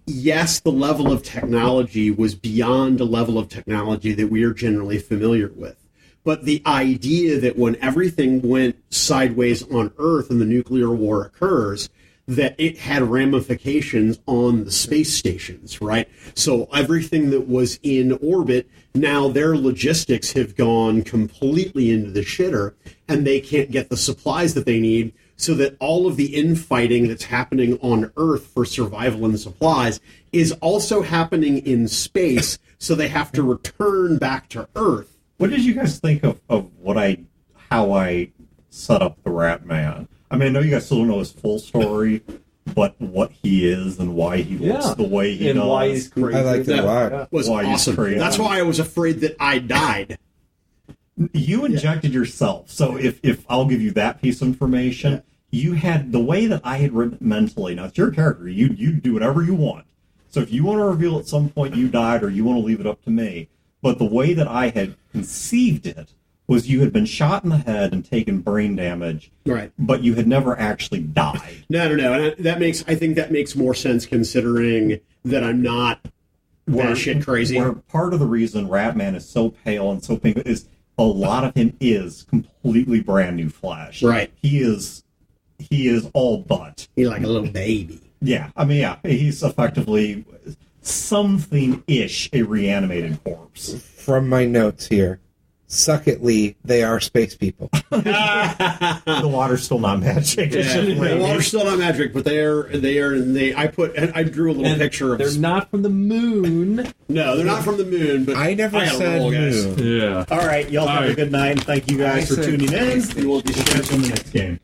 yes, the level of technology was beyond a level of technology that we are generally familiar with. But the idea that when everything went sideways on Earth and the nuclear war occurs, that it had ramifications on the space stations, right? So everything that was in orbit, now their logistics have gone completely into the shitter, and they can't get the supplies that they need, so that all of the infighting that's happening on Earth for survival and supplies is also happening in space, so they have to return back to Earth. What did you guys think of how I set up the Rat Man? I mean, I know you guys still don't know his full story, but what he is and why he looks the way he and does. why he's crazy. I liked it a lot. Yeah. Was Why he's awesome. crazy. That's why I was afraid that I died. You injected yourself, so if I'll give you that piece of information, you had the way that I had written it mentally. Now it's your character; you do whatever you want. So if you want to reveal at some point you died, or you want to leave it up to me, but the way that I had conceived it was you had been shot in the head and taken brain damage, Right. but you had never actually died. No. And I think that makes more sense considering that I'm not batshit crazy. Where part of the reason Ratman is so pale and so pink is a lot of him is completely brand new flesh. Right. He is all but. He's like a little baby. Yeah. I mean, yeah. He's effectively something-ish a reanimated corpse. From my notes here, suck it, Lee. They are space people. The water's still not magic. It's just The raining. water's still not magic, but they I drew a little And picture of. they're not from the moon. No, they're not from the moon. But I never gotta said roll, guys. moon. Yeah. All right. Y'all have a right. good night, and thank you guys I for said tuning in. space We'll catch you in the next game.